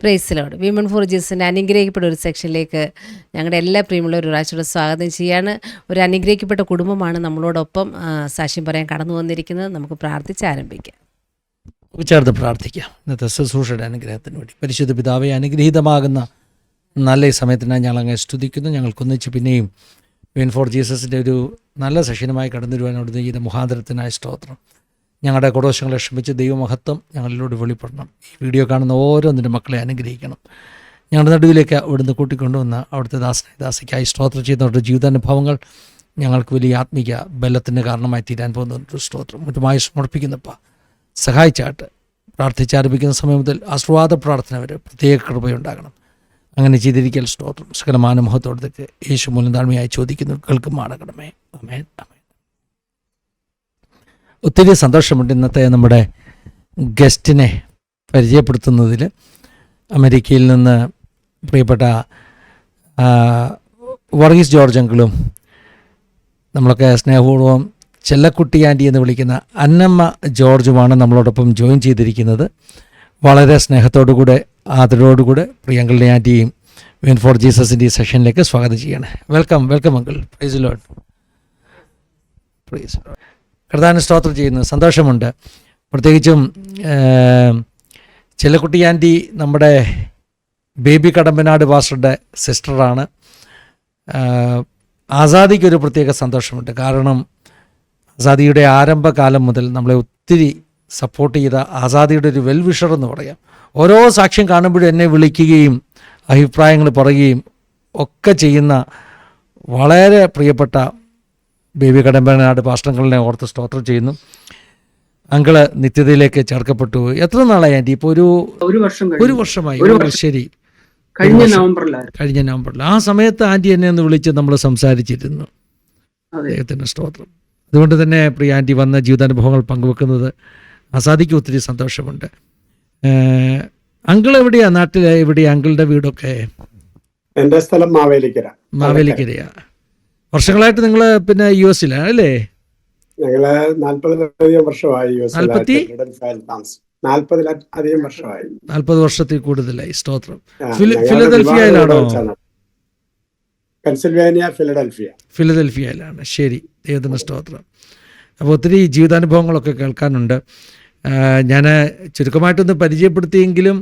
Price Lord. Women for ജീസസിൻ്റെ അനുഗ്രഹിക്കപ്പെട്ട ഒരു സെക്ഷനിലേക്ക് ഞങ്ങളുടെ എല്ലാ പ്രിയമുള്ള ഒരു പ്രാവശ്യം സ്വാഗതം ചെയ്യാണ്. ഒരു അനുഗ്രഹിക്കപ്പെട്ട കുടുംബമാണ് നമ്മളോടൊപ്പം സാക്ഷ്യം പറയാൻ കടന്നു വന്നിരിക്കുന്നത്. നമുക്ക് പ്രാർത്ഥിച്ച് ആരംഭിക്കാം. ചേർത്ത് പ്രാർത്ഥിക്കാം. ഇന്നത്തെ ശുശ്രൂഷയുടെ അനുഗ്രഹത്തിന് വേണ്ടി പരിശുദ്ധ പിതാവെ, അനുഗ്രഹീതമാകുന്ന നല്ല ഈ സമയത്തിനായി ഞങ്ങൾ അങ്ങ് സ്തുതിക്കുന്നു. ഞങ്ങൾക്കൊന്നിച്ച് പിന്നെയും വിമൺ ഫോർ ജീസസിൻ്റെ ഒരു നല്ല സെഷനുമായി കടന്നു വരുവാനോട് ചെയ്ത മുഖാന്തരത്തിനായ സ്തോത്രം. ഞങ്ങളുടെ കുടോഷങ്ങളെ ക്ഷമിച്ച് ദൈവമഹത്വം ഞങ്ങളിലൂടെ വെളിപ്പെടണം. ഈ വീഡിയോ കാണുന്ന ഓരോന്നിൻ്റെ മക്കളെ അനുഗ്രഹിക്കണം. ഞങ്ങളുടെ നടുവിലേക്ക് അവിടുന്ന് കൂട്ടിക്കൊണ്ടുവന്ന അവിടുത്തെ ദാസിക്കായി സ്തോത്രം ചെയ്യുന്നവരുടെ ജീവിതാനുഭവങ്ങൾ ഞങ്ങൾക്ക് വലിയ ആത്മീക ബലത്തിന് കാരണമായി തീരാൻ പോകുന്ന സ്തോത്രം മുറ്റുമായി സമർപ്പിക്കുന്നപ്പ സഹായിച്ചാട്ട് പ്രാർത്ഥിച്ചാരംഭിക്കുന്ന സമയം മുതൽ ആശ്വാദ പ്രാർത്ഥന വരെ പ്രത്യേക കൃപയുണ്ടാകണം. അങ്ങനെ ചെയ്തിരിക്കൽ സ്തോത്രം സകലമാന മുഖത്തോടത്തേക്ക് യേശു മൂലം താഴ്മയായി ചോദിക്കുന്നു, കേൾക്കുമാടകണമേ. ആമേൻ ആമേൻ. ഒത്തിരി സന്തോഷമുണ്ട് ഇന്നത്തെ നമ്മുടെ ഗസ്റ്റിനെ പരിചയപ്പെടുത്തുന്നതിൽ. അമേരിക്കയിൽ നിന്ന് പ്രിയപ്പെട്ട വർഗീസ് ജോർജ് അങ്കിളും നമ്മളൊക്കെ സ്നേഹപൂർവ്വം ചെല്ലക്കുട്ടി ആൻറ്റി എന്ന് വിളിക്കുന്ന അന്നമ്മ ജോർജുമാണ് നമ്മളോടൊപ്പം ജോയിൻ ചെയ്തിരിക്കുന്നത്. വളരെ സ്നേഹത്തോടുകൂടെ ആദരവോടുകൂടെ പ്രിയങ്കളുടെ ആൻറ്റിയും വിമൺ ഫോർ ജീസസിൻ്റെ ഈ സെഷനിലേക്ക് സ്വാഗതം ചെയ്യണേ. Welcome welcome uncle. Praise Lord. Praise Lord. കർത്താവിനെ സ്തോത്രം ചെയ്യുന്നു. സന്തോഷമുണ്ട്. പ്രത്യേകിച്ചും ചെല്ലക്കുട്ടി ആൻറ്റി നമ്മുടെ ബേബി കടമ്പനാട് പാസ്റ്ററുടെ സിസ്റ്ററാണ്. ആസാദിക്കൊരു പ്രത്യേക സന്തോഷമുണ്ട്. കാരണം ആസാദിയുടെ ആരംഭകാലം മുതൽ നമ്മളെ ഒത്തിരി സപ്പോർട്ട് ചെയ്ത ആസാദിയുടെ ഒരു വെൽവിഷർ എന്ന് പറയാം. ഓരോ സാക്ഷ്യം കാണുമ്പോഴും എന്നെ വിളിക്കുകയും അഭിപ്രായങ്ങൾ പറയുകയും ഒക്കെ ചെയ്യുന്ന വളരെ പ്രിയപ്പെട്ട ബേബി കടമ്പനാട് പാസ്റ്ററിനെ ഓർത്ത് സ്തോത്രം ചെയ്യുന്നു. അങ്കിള് നിത്യതയിലേക്ക് ചേർക്കപ്പെട്ടു. എത്ര നാളായി ആൻറ്റി? ഇപ്പോൾ ഒരു വർഷമായി. ശരി, കഴിഞ്ഞ നവംബറിൽ. ആ സമയത്ത് ആൻറ്റി എന്നെ ഒന്ന് വിളിച്ച് നമ്മൾ സംസാരിച്ചിരുന്നു. ദൈവത്തിൻ്റെ സ്തോത്രം. അതുകൊണ്ട് തന്നെ പ്രിയ ആൻറ്റി വന്ന ജീവിതാനുഭവങ്ങൾ പങ്കുവെക്കുന്നത് ആസാദിക്ക് ഒത്തിരി സന്തോഷമുണ്ട്. അങ്കിൾ എവിടെയാ? നാട്ടിൽ എവിടെയാ അങ്കിളുടെ വീടൊക്കെ? എൻ്റെ സ്ഥലം മാവേലിക്കരയാ. വർഷങ്ങളായിട്ട് നിങ്ങൾ പിന്നെ യു എസിലാണ് അല്ലേ? ഞങ്ങള് 40 വർഷമായി. 40 വർഷത്തിൽ കൂടുതലായി. സ്തോത്രം. ഫിലദൽഫിയയിലാണോ? ഫിലദൽഫിയയിലാണ്. ശരി, ദൈവത്തിൻ്റെ സ്തോത്രം. അപ്പോൾ ഒത്തിരി ജീവിതാനുഭവങ്ങളൊക്കെ കേൾക്കാനുണ്ട്. ഞാൻ ചുരുക്കമായിട്ടൊന്ന് പരിചയപ്പെടുത്തിയെങ്കിലും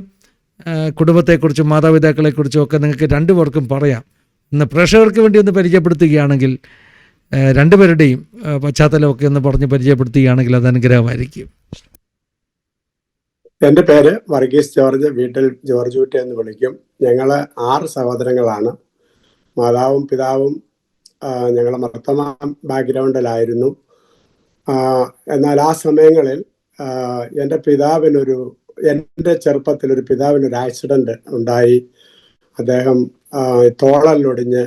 കുടുംബത്തെക്കുറിച്ചും മാതാപിതാക്കളെക്കുറിച്ചും ഒക്കെ നിങ്ങൾക്ക് രണ്ടുപേർക്കും പറയാം. ഇന്ന് പ്രേക്ഷകർക്ക് വേണ്ടി ഒന്ന് പരിചയപ്പെടുത്തുകയാണെങ്കിൽ രണ്ടുപേരുടെയും പശ്ചാത്തലമൊക്കെ ഒന്ന് പറഞ്ഞ് പരിചയപ്പെടുത്തുകയാണെങ്കിൽ അത് അനുഗ്രഹമായിരിക്കും. എൻ്റെ പേര് വർഗീസ് ജോർജ്, വീട്ടിൽ ജോർജ് കുട്ടി എന്ന് വിളിക്കും. ഞങ്ങൾ 6 സഹോദരങ്ങളാണ്. മാതാവും പിതാവും ഞങ്ങളെ മർത്തമ ബാക്ക്ഗ്രൗണ്ടിലായിരുന്നു. എന്നാൽ ആ സമയങ്ങളിൽ എൻ്റെ ചെറുപ്പത്തിൽ പിതാവിനൊരു ആക്സിഡൻറ്റ് ഉണ്ടായി. അദ്ദേഹം തോളലൊടിഞ്ഞ്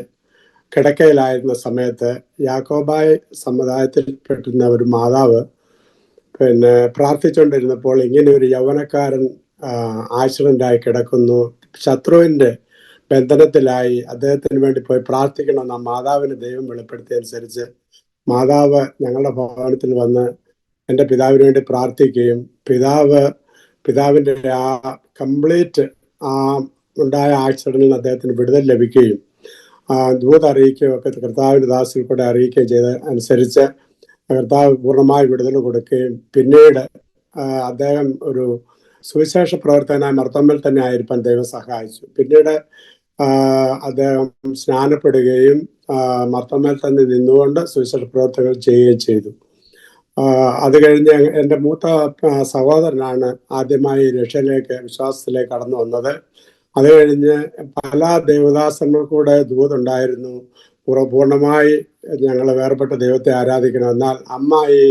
കിടക്കയിലായിരുന്ന സമയത്ത് യാക്കോബായ സമുദായത്തിൽപ്പെട്ടുന്ന ഒരു മാതാവ് പ്രാർത്ഥിച്ചുകൊണ്ടിരുന്നപ്പോൾ ഇങ്ങനെ ഒരു യൗവനക്കാരൻ ആക്സിഡൻ്റായി കിടക്കുന്നു, ശത്രുവിൻ്റെ ബന്ധനത്തിലായി, അദ്ദേഹത്തിന് വേണ്ടി പോയി പ്രാർത്ഥിക്കണമെന്ന് ആ മാതാവിന് ദൈവം വെളിപ്പെടുത്തിയനുസരിച്ച് മാതാവ് ഞങ്ങളുടെ ഭവനത്തിൽ വന്ന് എൻ്റെ പിതാവിന് വേണ്ടി പ്രാർത്ഥിക്കുകയും പിതാവിൻ്റെ ആ കംപ്ലീറ്റ് ഉണ്ടായ ആക്സിഡൻറ്റിൽ നിന്ന് അദ്ദേഹത്തിന് വിടുതൽ ലഭിക്കുകയും ദൂത് അറിയിക്കുകയും ഒക്കെ കർത്താവിൻ്റെ ദാസിൽ കൂടെ അറിയിക്കുകയും ചെയ്ത അനുസരിച്ച് കർത്താവ് പൂർണ്ണമായി വിടുതൽ കൊടുക്കുകയും പിന്നീട് അദ്ദേഹം ഒരു സുവിശേഷ പ്രവർത്തകനായ മർത്തമ്മൽ തന്നെ ആയിരിക്കാൻ ദൈവം സഹായിച്ചു. പിന്നീട് അദ്ദേഹം സ്നാനപ്പെടുകയും മർത്തമ്മൽ തന്നെ നിന്നുകൊണ്ട് സുവിശേഷ പ്രവർത്തനങ്ങൾ ചെയ്യുകയും ചെയ്തു. അത് കഴിഞ്ഞ് എൻ്റെ മൂത്ത സഹോദരനാണ് ആദ്യമായി രക്ഷയിലേക്ക് വിശ്വാസത്തിലേക്ക് കടന്നു വന്നത്. അത് കഴിഞ്ഞ് പല ദേവദാസന്മാർക്കൂടെ ദൂതുണ്ടായിരുന്നു, പൂർണ്ണമായി ഞങ്ങൾ വേർപെട്ട ദൈവത്തെ ആരാധിക്കണം. എന്നാൽ അമ്മ ഈ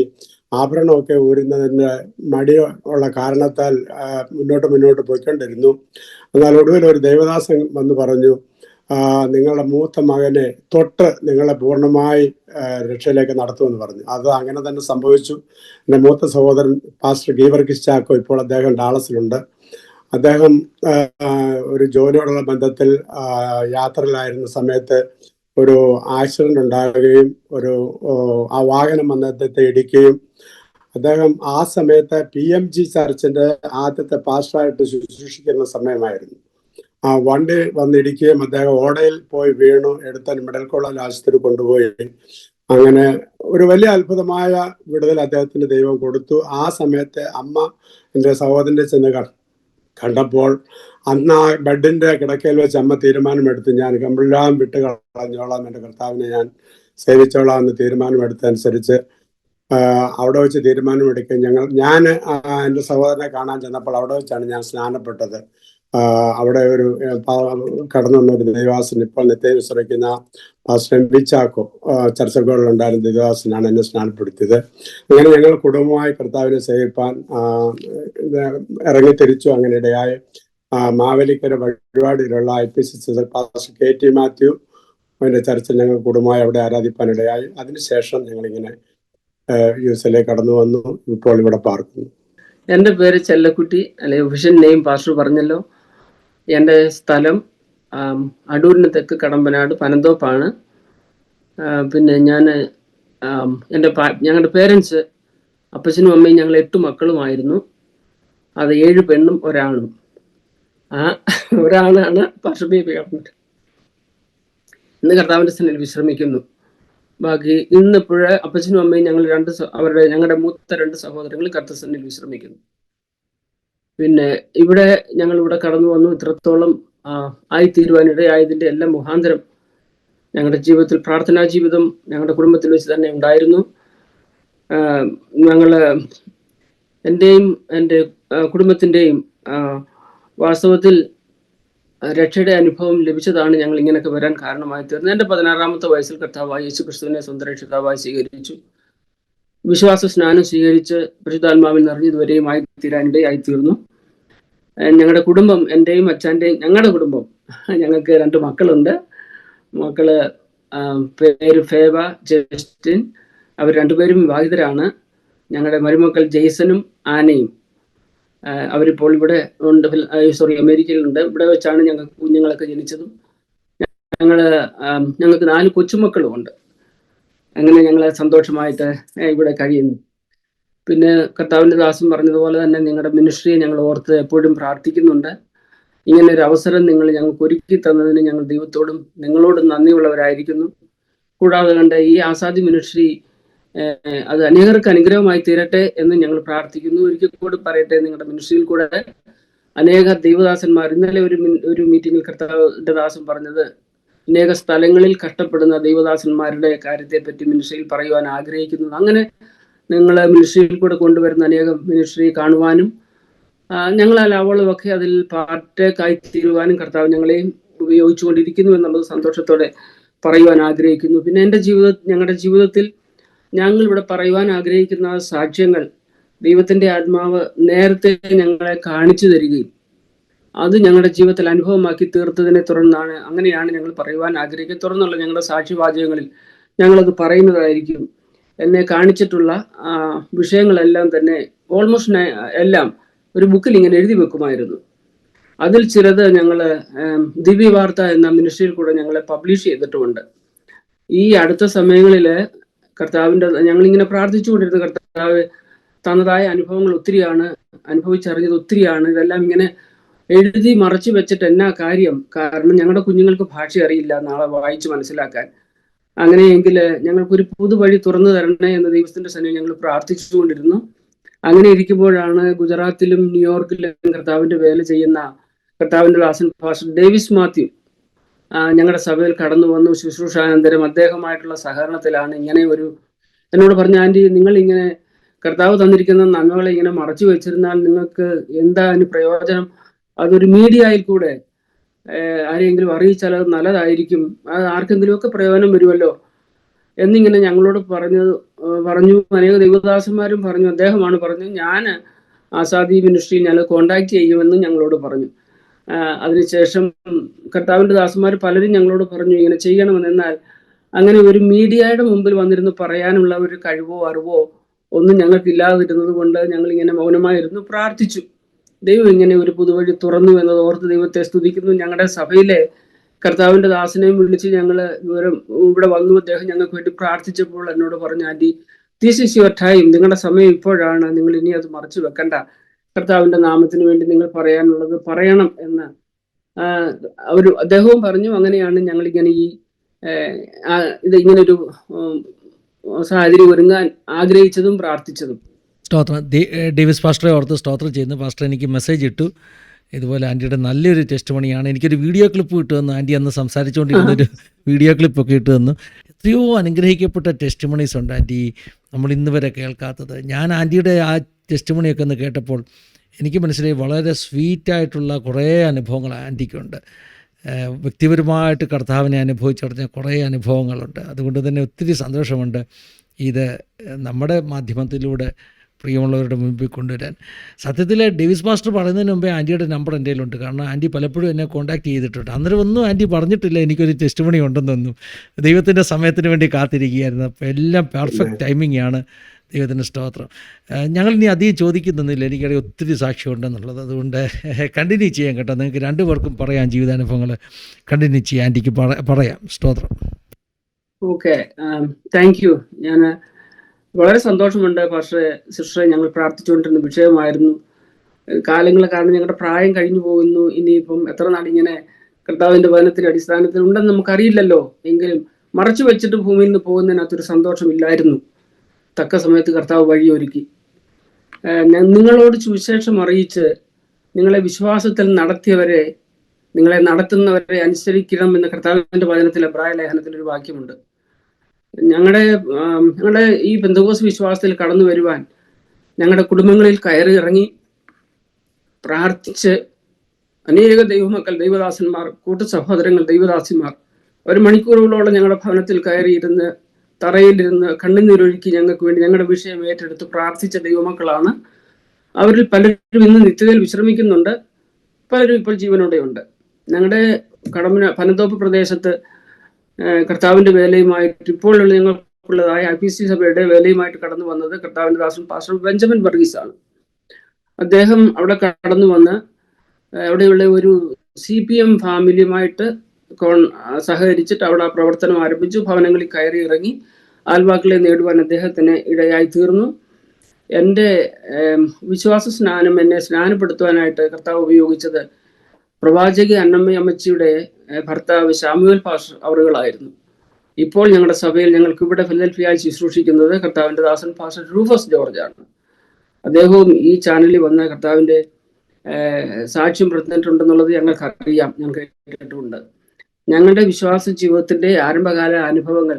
ആഭരണമൊക്കെ ഊരുന്നതിൻ്റെ മടി ഉള്ള കാരണത്താൽ മുന്നോട്ട് പോയിക്കൊണ്ടിരുന്നു. എന്നാൽ ഒടുവിൽ ഒരു ദേവദാസൻ വന്ന് പറഞ്ഞു, നിങ്ങളുടെ മൂത്ത മകനെ തൊട്ട് നിങ്ങളെ പൂർണ്ണമായി രക്ഷയിലേക്ക് നടത്തുമെന്ന് പറഞ്ഞു. അത് അങ്ങനെ തന്നെ സംഭവിച്ചു. എൻ്റെ മൂത്ത സഹോദരൻ പാസ്റ്റർ ഗീവർഗീസ് ചാക്കോ ഇപ്പോൾ അദ്ദേഹം ഡാളസിലുണ്ട്. അദ്ദേഹം ഒരു ജോലിയോടുള്ള ബന്ധത്തിൽ യാത്രയിലായിരുന്ന സമയത്ത് ഒരു ആക്സിഡന്റ് ഉണ്ടാകുകയും ആ വാഹനം അദ്ദേഹത്തെ ഇടിക്കുകയും അദ്ദേഹം ആ സമയത്ത് PMG ചർച്ചിന്റെ ആദ്യത്തെ പാസ്റ്ററായിട്ട് ശുശ്രൂഷിക്കുന്ന സമയമായിരുന്നു. വണ്ടി വന്നിടിക്കുകയും അദ്ദേഹം ഓടയിൽ പോയി വീണു. എടുത്ത മെഡിക്കൽ കോളേജ് ആശുപത്രി കൊണ്ടുപോയി. അങ്ങനെ ഒരു വലിയ അത്ഭുതമായ വിടുതൽ അദ്ദേഹത്തിന് ദൈവം കൊടുത്തു. ആ സമയത്ത് അമ്മ എൻ്റെ സഹോദരൻ്റെ ചെന്ന് കണ്ടപ്പോൾ അന്ന് ആ ബെഡിന്റെ കിടക്കയിൽ വെച്ച് അമ്മ തീരുമാനമെടുത്തു, ഞാൻ എല്ലാം വിട്ട് കളഞ്ഞോളാം, എൻ്റെ കർത്താവിനെ ഞാൻ സേവിച്ചോളാം എന്ന് തീരുമാനമെടുത്തനുസരിച്ച് അവിടെ വെച്ച് തീരുമാനമെടുക്കുകയും ഞാൻ എൻ്റെ സഹോദരനെ കാണാൻ ചെന്നപ്പോൾ അവിടെ വെച്ചാണ് ഞാൻ സ്നാനപ്പെട്ടത്. അവിടെ ഒരു കടന്നു വന്ന ഒരു ദൈവാസൻ, ഇപ്പോൾ നിത്യം വിശ്രമിക്കുന്ന പാസ്റ്റർ ബിച്ചാക്കോ ചർച്ചകളിലുണ്ടായിരുന്ന ദൈവാസനാണ് എന്നെ സ്നാനപ്പെടുത്തിയത്. അങ്ങനെ ഞങ്ങൾ കുടുംബമായി കർത്താവിനെ സേവിപ്പാൻ ഇറങ്ങിത്തിരിച്ചു. അങ്ങനെ ഇടയായി മാവേലിക്കര വഴിപാടിയിലുള്ള IPCC പാസ്റ്റർ KT മാത്യു അതിൻ്റെ ചർച്ചിൽ ഞങ്ങൾ കുടുംബമായി അവിടെ ആരാധിപ്പാനിടയായി. അതിനുശേഷം ഞങ്ങളിങ്ങനെ USA കടന്നു വന്നു. ഇപ്പോൾ ഇവിടെ പാർക്കുന്നു. എൻ്റെ പേര് ചെല്ലക്കുട്ടി, അല്ലെങ്കിൽ ഒഫീഷ്യൽ നെയിം പാസ്റ്റർ പറഞ്ഞല്ലോ. എൻ്റെ സ്ഥലം അടൂരിന് തെക്ക് കടമ്പനാട് പനന്തോപ്പാണ്. പിന്നെ ഞാൻ ഞങ്ങളുടെ പേരൻസ്, അപ്പച്ചനും അമ്മയും ഞങ്ങൾ 8 മക്കളുമായിരുന്നു. അത് 7 പെണ്ണും ഒരാണും. ഒരാളാണ് പാസ്റ്റർ ബേബി ഗവൺമെൻറ്. ഇന്ന് കർത്താവിൻ്റെ സന്നിധിയിൽ വിശ്രമിക്കുന്നു. ബാക്കി ഇന്നിപ്പോഴ് അപ്പച്ചനും അമ്മയും ഞങ്ങൾ ഞങ്ങളുടെ മൂത്ത 2 സഹോദരങ്ങൾ കർത്തസന്നിധിയിൽ വിശ്രമിക്കുന്നു. പിന്നെ ഞങ്ങൾ ഇവിടെ കടന്നു വന്നു. ഇത്രത്തോളം ആയിത്തീരുവാനിടയായതിൻ്റെ എല്ലാം മുഖാന്തരം ഞങ്ങളുടെ ജീവിതത്തിൽ പ്രാർത്ഥനാ ജീവിതം ഞങ്ങളുടെ കുടുംബത്തിൽ വെച്ച് തന്നെ ഉണ്ടായിരുന്നു. എൻ്റെയും എൻ്റെ കുടുംബത്തിൻ്റെയും വാസ്തവത്തിൽ രക്ഷയുടെ അനുഭവം ലഭിച്ചതാണ് ഞങ്ങൾ ഇങ്ങനെയൊക്കെ വരാൻ കാരണമായി തീർന്നത്. എൻ്റെ 16-ാമത്തെ വയസ്സിൽ കർത്താവായ യേശു ക്രിസ്തുവിനെ സ്വന്തം രക്ഷിതാവായി സ്വീകരിച്ചു. വിശ്വാസ സ്നാനം സ്വീകരിച്ച് പരിശുദ്ധാത്മാവിൽ നിറഞ്ഞതുവരെയും ആയിത്തീരാനിടയായിത്തീർന്നു. ഞങ്ങളുടെ കുടുംബം, എൻ്റെയും അച്ഛൻ്റെയും ഞങ്ങളുടെ കുടുംബം, ഞങ്ങൾക്ക് 2 മക്കളുണ്ട്. മക്കള് പേര് ഫേവ, ജസ്റ്റിൻ. അവർ 2 പേരും വിവാഹിതരാണ്. ഞങ്ങളുടെ മരുമക്കൾ ജെയ്സനും ആനയും. അവരിപ്പോൾ ഇവിടെ ഉണ്ട്, അമേരിക്കയിലുണ്ട്. ഇവിടെ വെച്ചാണ് ഞങ്ങൾക്ക് കുഞ്ഞുങ്ങളൊക്കെ ജനിച്ചതും. ഞങ്ങൾക്ക് 4 കൊച്ചുമക്കളും ഉണ്ട്. അങ്ങനെ ഞങ്ങൾ സന്തോഷമായിട്ട് ഇവിടെ കഴിയുന്നു. പിന്നെ കർത്താവിൻ്റെ ദാസൻ പറഞ്ഞതുപോലെ തന്നെ നിങ്ങളുടെ മിനിസ്ട്രിയെ ഞങ്ങൾ ഓർത്ത് എപ്പോഴും പ്രാർത്ഥിക്കുന്നുണ്ട്. ഇങ്ങനെ ഒരു അവസരം നിങ്ങൾ ഞങ്ങൾക്ക് ഒരുക്കി തന്നതിന് ഞങ്ങൾ ദൈവത്തോടും നിങ്ങളോടും നന്ദിയുള്ളവരായിരിക്കുന്നു. കൂടാതെ കണ്ട് ഈ ആസാദി മിനിസ്ട്രി അത് അനേകർക്ക് അനുഗ്രഹമായി തീരട്ടെ എന്ന് ഞങ്ങൾ പ്രാർത്ഥിക്കുന്നു. ഒരിക്കൽ കൂടി പറയട്ടെ, നിങ്ങളുടെ മിനിസ്ട്രിയിൽ കൂടെ അനേക ദൈവദാസന്മാർ, ഇന്നലെ ഒരു മീറ്റിങ്ങിൽ കർത്താവിൻ്റെ ദാസൻ പറഞ്ഞത്, അനേക സ്ഥലങ്ങളിൽ കഷ്ടപ്പെടുന്ന ദൈവദാസന്മാരുടെ കാര്യത്തെ പറ്റി മിനിസ്ട്രിയിൽ പറയുവാൻ ആഗ്രഹിക്കുന്നു. അങ്ങനെ നിങ്ങൾ മിനിസ്ട്രിയിൽ കൂടെ കൊണ്ടുവരുന്ന അനേകം മിനിസ്ട്രി കാണുവാനും ഞങ്ങളാൽ അവളുമൊക്കെ അതിൽ പാർട്ടേക്കായി തീരുവാനും കർത്താവ് ഞങ്ങളെയും ഉപയോഗിച്ചുകൊണ്ടിരിക്കുന്നു എന്നുള്ളത് സന്തോഷത്തോടെ പറയുവാൻ ആഗ്രഹിക്കുന്നു. പിന്നെ ഞങ്ങളുടെ ജീവിതത്തിൽ ഞങ്ങൾ ഇവിടെ പറയുവാൻ ആഗ്രഹിക്കുന്ന സാക്ഷ്യങ്ങൾ ദൈവത്തിൻ്റെ ആത്മാവ് നേരത്തെ ഞങ്ങളെ കാണിച്ചു തരികയും അത് ഞങ്ങളുടെ ജീവിതത്തിൽ അനുഭവമാക്കി തീർത്തതിനെ തുടർന്നാണ്, അങ്ങനെയാണ് ഞങ്ങൾ പറയുവാൻ ആഗ്രഹിക്കുന്നത്. തുടർന്നുള്ള ഞങ്ങളുടെ സാക്ഷ്യവാചകങ്ങളിൽ ഞങ്ങളത് പറയുന്നതായിരിക്കും. എന്നെ കാണിച്ചിട്ടുള്ള വിഷയങ്ങളെല്ലാം തന്നെ ഓൾമോസ്റ്റ് എല്ലാം ഒരു ബുക്കിൽ ഇങ്ങനെ എഴുതി വെക്കുമായിരുന്നു. അതിൽ ചിലത് ഞങ്ങൾ ദിവ്യവാർത്ത എന്ന മിനിസ്ട്രിയിൽ കൂടെ ഞങ്ങളെ പബ്ലിഷ് ചെയ്തിട്ടുമുണ്ട്. ഈ അടുത്ത സമയങ്ങളിൽ ഞങ്ങളിങ്ങനെ പ്രാർത്ഥിച്ചുകൊണ്ടിരുന്ന കർത്താവ് തന്നതായ അനുഭവങ്ങൾ ഒത്തിരിയാണ്, അനുഭവിച്ചറിഞ്ഞത് ഒത്തിരിയാണ്. ഇതെല്ലാം ഇങ്ങനെ എഴുതി മറച്ചു വെച്ചിട്ട് എന്നാ കാര്യം? കാരണം ഞങ്ങളുടെ കുഞ്ഞുങ്ങൾക്ക് ഭാഷ അറിയില്ല നാളെ വായിച്ച് മനസ്സിലാക്കാൻ. അങ്ങനെയെങ്കിൽ ഞങ്ങൾക്കൊരു പുതുവഴി തുറന്നു തരണേ എന്ന് ദൈവത്തിന്റെ സന്നിധിയിൽ ഞങ്ങൾ പ്രാർത്ഥിച്ചുകൊണ്ടിരുന്നു. അങ്ങനെ ഇരിക്കുമ്പോഴാണ് ഗുജറാത്തിലും ന്യൂയോർക്കിലും കർത്താവിന്റെ വേല ചെയ്യുന്ന കർത്താവിന്റെ ദാസൻ പാസ്റ്റർ ഡേവിസ് മാത്യു ഞങ്ങളുടെ സഭയിൽ കടന്നു വന്നു. ശുശ്രൂഷാനന്തരം അദ്ദേഹമായിട്ടുള്ള സഹകരണത്തിലാണ് ഇങ്ങനെ എന്നോട് പറഞ്ഞ, ആൻറ്റി, നിങ്ങൾ ഇങ്ങനെ കർത്താവ് തന്നിരിക്കുന്ന നന്മകളെ ഇങ്ങനെ മറച്ചു വെച്ചിരുന്നാൽ നിങ്ങൾക്ക് എന്താ അതിന് പ്രയോജനം? അതൊരു മീഡിയയിൽ കൂടെ ആരെങ്കിലും അറിയിച്ചാൽ അത് നല്ലതായിരിക്കും, അത് ആർക്കെങ്കിലുമൊക്കെ പ്രയോജനം വരുമല്ലോ എന്നിങ്ങനെ ഞങ്ങളോട് പറഞ്ഞു. അനേക ദൈവദാസന്മാരും പറഞ്ഞു, അദ്ദേഹമാണ് പറഞ്ഞു, ഞാൻ ആസാദി മിനിസ്ട്രി ഞങ്ങൾ കോണ്ടാക്ട് ചെയ്യുമെന്ന് ഞങ്ങളോട് പറഞ്ഞു. അതിനുശേഷം കർത്താവിൻ്റെ ദാസന്മാർ പലരും ഞങ്ങളോട് പറഞ്ഞു ഇങ്ങനെ ചെയ്യണമെന്ന്. എന്നാൽ അങ്ങനെ ഒരു മീഡിയയുടെ മുമ്പിൽ വന്നിരുന്ന് പറയാനുള്ള ഒരു കഴിവോ അറിവോ ഒന്നും ഞങ്ങൾക്കില്ലാതിരുന്നത് കൊണ്ട് ഞങ്ങൾ ഇങ്ങനെ മൗനമായിരുന്നു പ്രാർത്ഥിച്ചു. ദൈവം ഇങ്ങനെ ഒരു പുതുവഴി തുറന്നു എന്നത് ഓർത്ത് ദൈവത്തെ സ്തുതിക്കുന്നു. ഞങ്ങളുടെ സഭയിലെ കർത്താവിൻ്റെ ദാസനെയും വിളിച്ച് ഞങ്ങൾ ഇവിടെ വന്നു. അദ്ദേഹം ഞങ്ങൾക്ക് വേണ്ടി പ്രാർത്ഥിച്ചപ്പോൾ എന്നോട് പറഞ്ഞു, aunty, this is your time, നിങ്ങളുടെ സമയം ഇപ്പോഴാണ്, നിങ്ങൾ ഇനി അത് മറച്ചു വെക്കണ്ട, കർത്താവിൻ്റെ നാമത്തിന് വേണ്ടി നിങ്ങൾ പറയാനുള്ളത് പറയണം എന്ന് അദ്ദേഹവും പറഞ്ഞു അങ്ങനെയാണ് ഞങ്ങളിങ്ങനെ ഈ ഇത് ഇങ്ങനൊരു സാഹചര്യം ഒരുങ്ങാൻ ആഗ്രഹിച്ചതും പ്രാർത്ഥിച്ചതും. സ്തോത്രം. ഡേവിസ് പാസ്റ്ററെ ഓർത്ത് സ്തോത്രം ചെയ്യുന്നു. പാസ്റ്റർ എനിക്ക് മെസ്സേജ് ഇട്ടു, ഇതുപോലെ ആൻറ്റിയുടെ നല്ലൊരു ടെസ്റ്റ് മണിയാണ്, എനിക്കൊരു വീഡിയോ ക്ലിപ്പ് ഇട്ടു തന്നു. ആൻറ്റി അന്ന് സംസാരിച്ചുകൊണ്ടിരുന്നൊരു വീഡിയോ ക്ലിപ്പൊക്കെ ഇട്ടു തന്നു. എത്രയോ അനുഗ്രഹിക്കപ്പെട്ട ടെസ്റ്റ് മണീസ് ഉണ്ട് ആൻറ്റി, നമ്മൾ ഇന്ന് വരെ കേൾക്കാത്തത്. ഞാൻ ആൻറ്റിയുടെ ആ ടെസ്റ്റ് മണിയൊക്കെ ഒന്ന് കേട്ടപ്പോൾ എനിക്ക് മനസ്സിലായി വളരെ സ്വീറ്റായിട്ടുള്ള കുറേ അനുഭവങ്ങൾ ആൻറ്റിക്കുണ്ട്. വ്യക്തിപരമായിട്ട് കർത്താവിനെ അനുഭവിച്ചറിഞ്ഞ കുറേ അനുഭവങ്ങളുണ്ട്. അതുകൊണ്ട് തന്നെ ഒത്തിരി സന്തോഷമുണ്ട് ഇത് നമ്മുടെ മാധ്യമത്തിലൂടെ പ്രിയമുള്ളവരുടെ മുമ്പിൽ കൊണ്ടുവരാൻ. സത്യത്തിൽ ഡേവിസ് പാസ്റ്റർ പറയുന്നതിന് മുമ്പേ ആൻറ്റിയുടെ നമ്പർ എൻ്റെ കയ്യിലുണ്ട്. കാരണം ആൻറ്റി പലപ്പോഴും എന്നെ കോൺടാക്ട് ചെയ്തിട്ടുണ്ട്. അന്നേരം ഒന്നും ആൻറ്റി പറഞ്ഞിട്ടില്ല എനിക്കൊരു ടെസ്റ്റ് മണി ഉണ്ടെന്നൊന്നും. ദൈവത്തിൻ്റെ സമയത്തിന് വേണ്ടി കാത്തിരിക്കുകയായിരുന്നു. അപ്പോൾ എല്ലാം പെർഫെക്റ്റ് ടൈമിംഗ് ആണ്. ദൈവത്തിൻ്റെ സ്തോത്രം. ഞങ്ങളിനി അധികം ചോദിക്കുന്നില്ല, എനിക്കറിയാം ഒത്തിരി സാക്ഷ്യമുണ്ടെന്നുള്ളത്. അതുകൊണ്ട് കണ്ടിന്യൂ ചെയ്യാം കേട്ടോ. നിങ്ങൾക്ക് രണ്ടുപേർക്കും പറയാം ജീവിതാനുഭവങ്ങൾ. കണ്ടിന്യൂ ചെയ്യാം, ആൻറ്റിക്ക് പറയാം. സ്തോത്രം. Okay, thank you. ഞാൻ വളരെ സന്തോഷമുണ്ട് പക്ഷേ സിസ്റ്ററെ, ഞങ്ങൾ പ്രാർത്ഥിച്ചുകൊണ്ടിരുന്ന വിഷയമായിരുന്നു. കാലങ്ങൾ കാരണം ഞങ്ങളുടെ പ്രായം കഴിഞ്ഞു പോകുന്നു. ഇനിയിപ്പം എത്ര നാളിങ്ങനെ കർത്താവിൻ്റെ വചനത്തിൻ്റെ അടിസ്ഥാനത്തിൽ ഉണ്ടെന്ന് നമുക്കറിയില്ലല്ലോ. എങ്കിലും മറച്ചു വെച്ചിട്ട് ഭൂമിയിൽ നിന്ന് പോകുന്നതിനകത്തൊരു സന്തോഷമില്ലായിരുന്നു. തക്ക സമയത്ത് കർത്താവ് വഴിയൊരുക്കി. നിങ്ങളോട് സുവിശേഷം അറിയിച്ച് നിങ്ങളെ വിശ്വാസത്തിൽ നടത്തിയവരെ, നിങ്ങളെ നടത്തുന്നവരെ അനുസരിക്കണം എന്ന കർത്താവിൻ്റെ വചനത്തിൽ എബ്രായ ലേഖനത്തിലൊരു വാക്യമുണ്ട്. ഞങ്ങളുടെ ഈ പെന്തക്കോസ്ത് വിശ്വാസത്തിൽ കടന്നു വരുവാൻ ഞങ്ങളുടെ കുടുംബങ്ങളിൽ കയറി ഇറങ്ങി പ്രാർത്ഥിച്ച് അനേക ദൈവമക്കൾ, ദൈവദാസന്മാർ, കൂട്ടു സഹോദരങ്ങൾ, ദൈവദാസിമാർ ഒരു മണിക്കൂറുകളോളം ഞങ്ങളുടെ ഭവനത്തിൽ കയറിയിരുന്ന് തറയിലിരുന്ന് കണ്ണുനീരൊഴുക്കി ഞങ്ങൾക്ക് വേണ്ടി ഞങ്ങളുടെ വിഷയം ഏറ്റെടുത്ത് പ്രാർത്ഥിച്ച ദൈവമക്കളാണ്. അവരിൽ പലരും ഇന്ന് നിത്യതയിൽ വിശ്രമിക്കുന്നുണ്ട്, പലരും ഇപ്പോൾ ജീവനോടെയുണ്ട്. ഞങ്ങളുടെ പനന്തോപ്പ് പ്രദേശത്ത് കർത്താവിൻ്റെ വേലയുമായിട്ട് ഇപ്പോൾ ഞങ്ങൾക്കുള്ളതായ IPC സഭയുടെ വേലയുമായിട്ട് കടന്നു വന്നത് കർത്താവിൻ്റെ ദാസൻ പാസ്റ്റർ ബെഞ്ചമിൻ വർഗീസ് ആണ്. അദ്ദേഹം അവിടെ കടന്നു വന്ന് അവിടെയുള്ള ഒരു CPM ഫാമിലിയുമായിട്ട് സഹകരിച്ചിട്ട് അവിടെ ആ പ്രവർത്തനം ആരംഭിച്ചു. ഭവനങ്ങളിൽ കയറി ഇറങ്ങി ആത്മാക്കളെ നേടുവാൻ അദ്ദേഹത്തിന് ഇടയായി തീർന്നു. എൻ്റെ വിശ്വാസ സ്നാനം, എന്നെ സ്നാനപ്പെടുത്തുവാനായിട്ട് കർത്താവ് ഉപയോഗിച്ചത് പ്രവാചകി അന്നമ്മയമ്മച്ചിയുടെ ഭർത്താവ് ശാമുവേൽ പാസ്റ്റർ അവറുകളായിരുന്നു. ഇപ്പോൾ ഞങ്ങളുടെ സഭയിൽ ഞങ്ങൾക്ക് ഇവിടെ ഫിലദൽഫിയയിൽ ശുശ്രൂഷിക്കുന്നത് കർത്താവിൻ്റെ ദാസൻ പാസ്റ്റർ റൂഫസ് ജോർജ് ആണ്. അദ്ദേഹവും ഈ ചാനലിൽ വന്ന് കർത്താവിൻ്റെ സാക്ഷ്യം പറഞ്ഞിട്ടുണ്ടെന്നുള്ളത് ഞങ്ങൾക്ക് അറിയാം, ഞാൻ കേട്ടിട്ടുണ്ട്. ഞങ്ങളുടെ വിശ്വാസ ജീവിതത്തിൻ്റെ ആരംഭകാല അനുഭവങ്ങൾ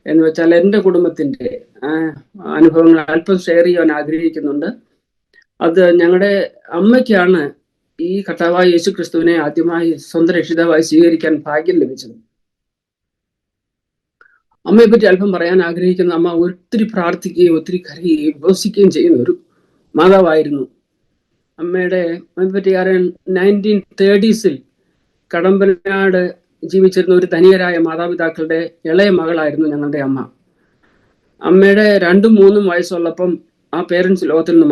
എന്ന് വെച്ചാൽ എൻ്റെ കുടുംബത്തിൻ്റെ അനുഭവങ്ങൾ അല്പം ഷെയർ ചെയ്യാൻ ആഗ്രഹിക്കുന്നുണ്ട്. അത് ഞങ്ങളുടെ അമ്മയ്ക്കാണ് ഈ കർത്താവായ യേശു ക്രിസ്തുവിനെ ആദ്യമായി സ്വന്തം രക്ഷിതാവായി സ്വീകരിക്കാൻ ഭാഗ്യം ലഭിച്ചത്. അമ്മയെ പറ്റി അല്പം പറയാൻ ആഗ്രഹിക്കുന്ന അമ്മ ഒത്തിരി പ്രാർത്ഥിക്കുകയും ഒത്തിരി കരയുകയും ഉപവസിക്കുകയും ചെയ്യുന്ന ഒരു മാതാവായിരുന്നു. അമ്മയെ പറ്റി അറിയാൻ 1930s കടമ്പനാട് ജീവിച്ചിരുന്ന ഒരു ധനികരായ മാതാപിതാക്കളുടെ ഇളയ മകളായിരുന്നു ഞങ്ങളുടെ അമ്മ. അമ്മയുടെ 2-3 വയസ്സുള്ളപ്പം ആ പേരൻസ് ലോകത്തിൽ നിന്ന്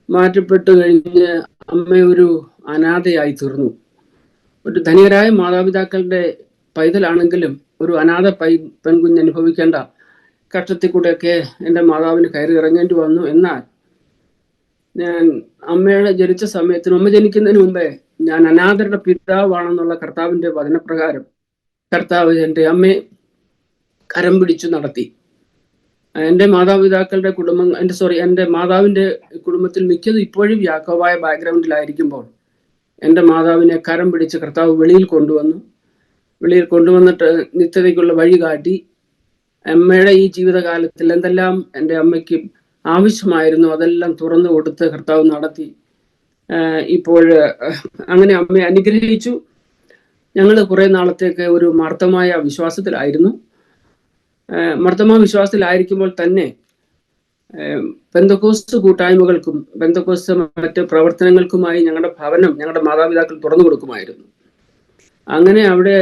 മാറ്റപ്പെട്ടു കഴിഞ്ഞ് അമ്മ ഒരു അനാഥയായി തീർന്നു. ഒരു ധനികരായ മാതാപിതാക്കളുടെ പൈതലാണെങ്കിലും ഒരു അനാഥ പെൺകുഞ്ഞ് അനുഭവിക്കേണ്ട കഷ്ടത്തിൽ കൂടെയൊക്കെ എൻ്റെ മാതാവിന് കയറി ഇറങ്ങേണ്ടി വന്നു. എന്നാൽ ഞാൻ അമ്മയുടെ ജനിച്ച സമയത്തിന്, അമ്മ ജനിക്കുന്നതിന് മുമ്പേ ഞാൻ അനാഥരുടെ പിതാവാണെന്നുള്ള കർത്താവിൻ്റെ വചനപ്രകാരം കർത്താവ് എൻ്റെ അമ്മയെ കരം പിടിച്ചു നടത്തി. എൻ്റെ മാതാപിതാക്കളുടെ എൻ്റെ മാതാവിൻ്റെ കുടുംബത്തിൽ മിക്കതും ഇപ്പോഴും യാക്കോബായ ബാക്ക്ഗ്രൗണ്ടിലായിരിക്കുമ്പോൾ എൻ്റെ മാതാവിനെ കരം പിടിച്ച് കർത്താവ് വെളിയിൽ കൊണ്ടുവന്നിട്ട് നിത്യതയ്ക്കുള്ള വഴി കാട്ടി. അമ്മയുടെ ഈ ജീവിതകാലത്തിൽ എന്തെല്ലാം എൻ്റെ അമ്മയ്ക്ക് ആവശ്യമായിരുന്നു അതെല്ലാം തുറന്നു കൊടുത്ത് കർത്താവ് നടത്തി. ഇപ്പോൾ അങ്ങനെ അമ്മയെ അനുഗ്രഹിച്ചു. ഞങ്ങൾ കുറേ നാളത്തേക്ക് ഒരു മാർത്തമായ വിശ്വാസത്തിലായിരുന്നു. മാർത്തമ വിശ്വാസത്തിലായിരിക്കുമ്പോൾ തന്നെ പെന്തക്കോസ്ത് കൂട്ടായ്മകൾക്കും പെന്തക്കോസ്ത് മറ്റ് പ്രവർത്തനങ്ങൾക്കുമായി ഞങ്ങളുടെ ഭവനം ഞങ്ങളുടെ മാതാപിതാക്കൾ തുറന്നു കൊടുക്കുമായിരുന്നു. അങ്ങനെ അവിടെ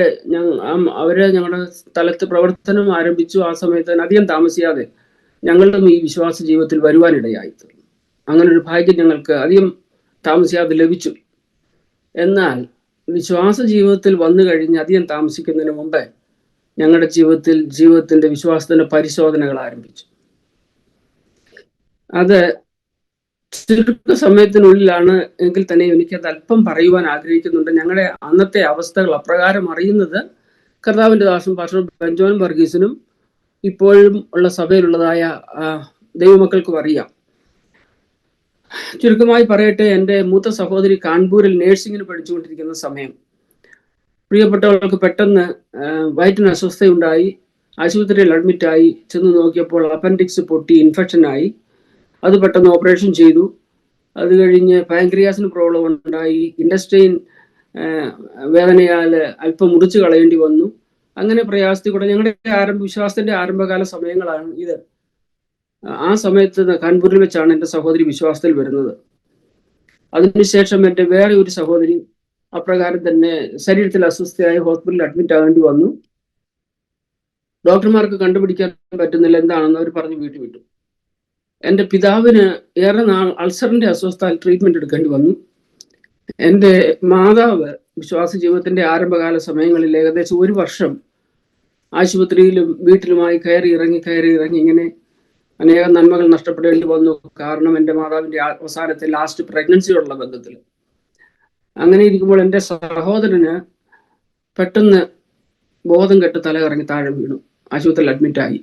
അവര് ഞങ്ങളുടെ സ്ഥലത്ത് പ്രവർത്തനം ആരംഭിച്ചു. ആ സമയത്ത് അധികം താമസിയാതെ ഞങ്ങളും ഈ വിശ്വാസ ജീവിതത്തിൽ വരുവാനിടയായി തീർന്നു. അങ്ങനെ ഒരു ഭാഗ്യം ഞങ്ങൾക്ക് അധികം താമസിയാതെ ലഭിച്ചു. എന്നാൽ വിശ്വാസ ജീവിതത്തിൽ വന്നു കഴിഞ്ഞ് അധികം താമസിക്കുന്നതിന് മുമ്പേ ഞങ്ങളുടെ ജീവിതത്തിന്റെ വിശ്വാസത്തിന്റെ പരിശോധനകൾ ആരംഭിച്ചു. അത് ചുരുക്ക സമയത്തിനുള്ളിലാണ് എങ്കിൽ തന്നെ എനിക്കത് അല്പം പറയുവാൻ ആഗ്രഹിക്കുന്നുണ്ട്. ഞങ്ങളുടെ അന്നത്തെ അവസ്ഥകൾ അപ്രകാരം അറിയുന്നത് കർത്താവിന്റെ ദാസൻ പാസ്റ്റർ ബെഞ്ചോൻ വർഗീസിനും ഇപ്പോഴും ഉള്ള സഭയിലുള്ളതായ ദൈവമക്കൾക്കും അറിയാം. ചുരുക്കമായി പറയട്ടെ, എൻ്റെ മൂത്ത സഹോദരി കാൺപൂരിൽ നേഴ്സിംഗിന് പഠിച്ചുകൊണ്ടിരിക്കുന്ന സമയം പ്രിയപ്പെട്ടവർക്ക് പെട്ടെന്ന് വയറ്റിന് അസ്വസ്ഥയുണ്ടായി. ആശുപത്രിയിൽ അഡ്മിറ്റായി. ചെന്ന് നോക്കിയപ്പോൾ അപ്പൻഡിക്സ് പൊട്ടി, ഇൻഫെക്ഷനായി. അത് പെട്ടെന്ന് ഓപ്പറേഷൻ ചെയ്തു. അത് കഴിഞ്ഞ് പാൻക്രിയാസിന് പ്രോബ്ലം ഉണ്ടായി. ഇൻഡസ്ട്രീൻ വേദനയാൽ അല്പം മുറിച്ച് കളയേണ്ടി വന്നു. അങ്ങനെ പ്രയാസത്തിൽ കൂടെ ഞങ്ങളുടെ വിശ്വാസത്തിന്റെ ആരംഭകാല സമയങ്ങളാണ് ഇത്. ആ സമയത്ത് കാൺപൂരിൽ വെച്ചാണ് എൻ്റെ സഹോദരി വിശ്വാസത്തിൽ വരുന്നത്. അതിനുശേഷം എൻ്റെ വേറെ ഒരു സഹോദരി അപ്രകാരം തന്നെ ശരീരത്തിൽ അസ്വസ്ഥയായി ഹോസ്പിറ്റലിൽ അഡ്മിറ്റ് ആകേണ്ടി വന്നു. ഡോക്ടർമാർക്ക് കണ്ടുപിടിക്കാൻ പറ്റുന്നില്ല എന്താണെന്ന് അവർ പറഞ്ഞ് വീട്ടിൽ വിട്ടു. എൻ്റെ പിതാവിന് ഏറെ നാൾ അൾസറിന്റെ അസ്വസ്ഥ ട്രീറ്റ്മെന്റ് എടുക്കേണ്ടി വന്നു. എൻ്റെ മാതാവ് വിശ്വാസ ജീവിതത്തിന്റെ ആരംഭകാല സമയങ്ങളിൽ ഏകദേശം 1 വർഷം ആശുപത്രിയിലും വീട്ടിലുമായി കയറി ഇറങ്ങി ഇങ്ങനെ അനേകം നന്മകൾ നഷ്ടപ്പെടേണ്ടി വന്നു. കാരണം എൻ്റെ മാതാവിന്റെ അവസാനത്തെ ലാസ്റ്റ് പ്രഗ്നൻസിയോടുള്ള ബന്ധത്തിൽ. അങ്ങനെ ഇരിക്കുമ്പോൾ എൻ്റെ സഹോദരന് പെട്ടെന്ന് ബോധം കെട്ട് തല കറങ്ങി താഴെ വീണു. ആശുപത്രിയിൽ അഡ്മിറ്റായി.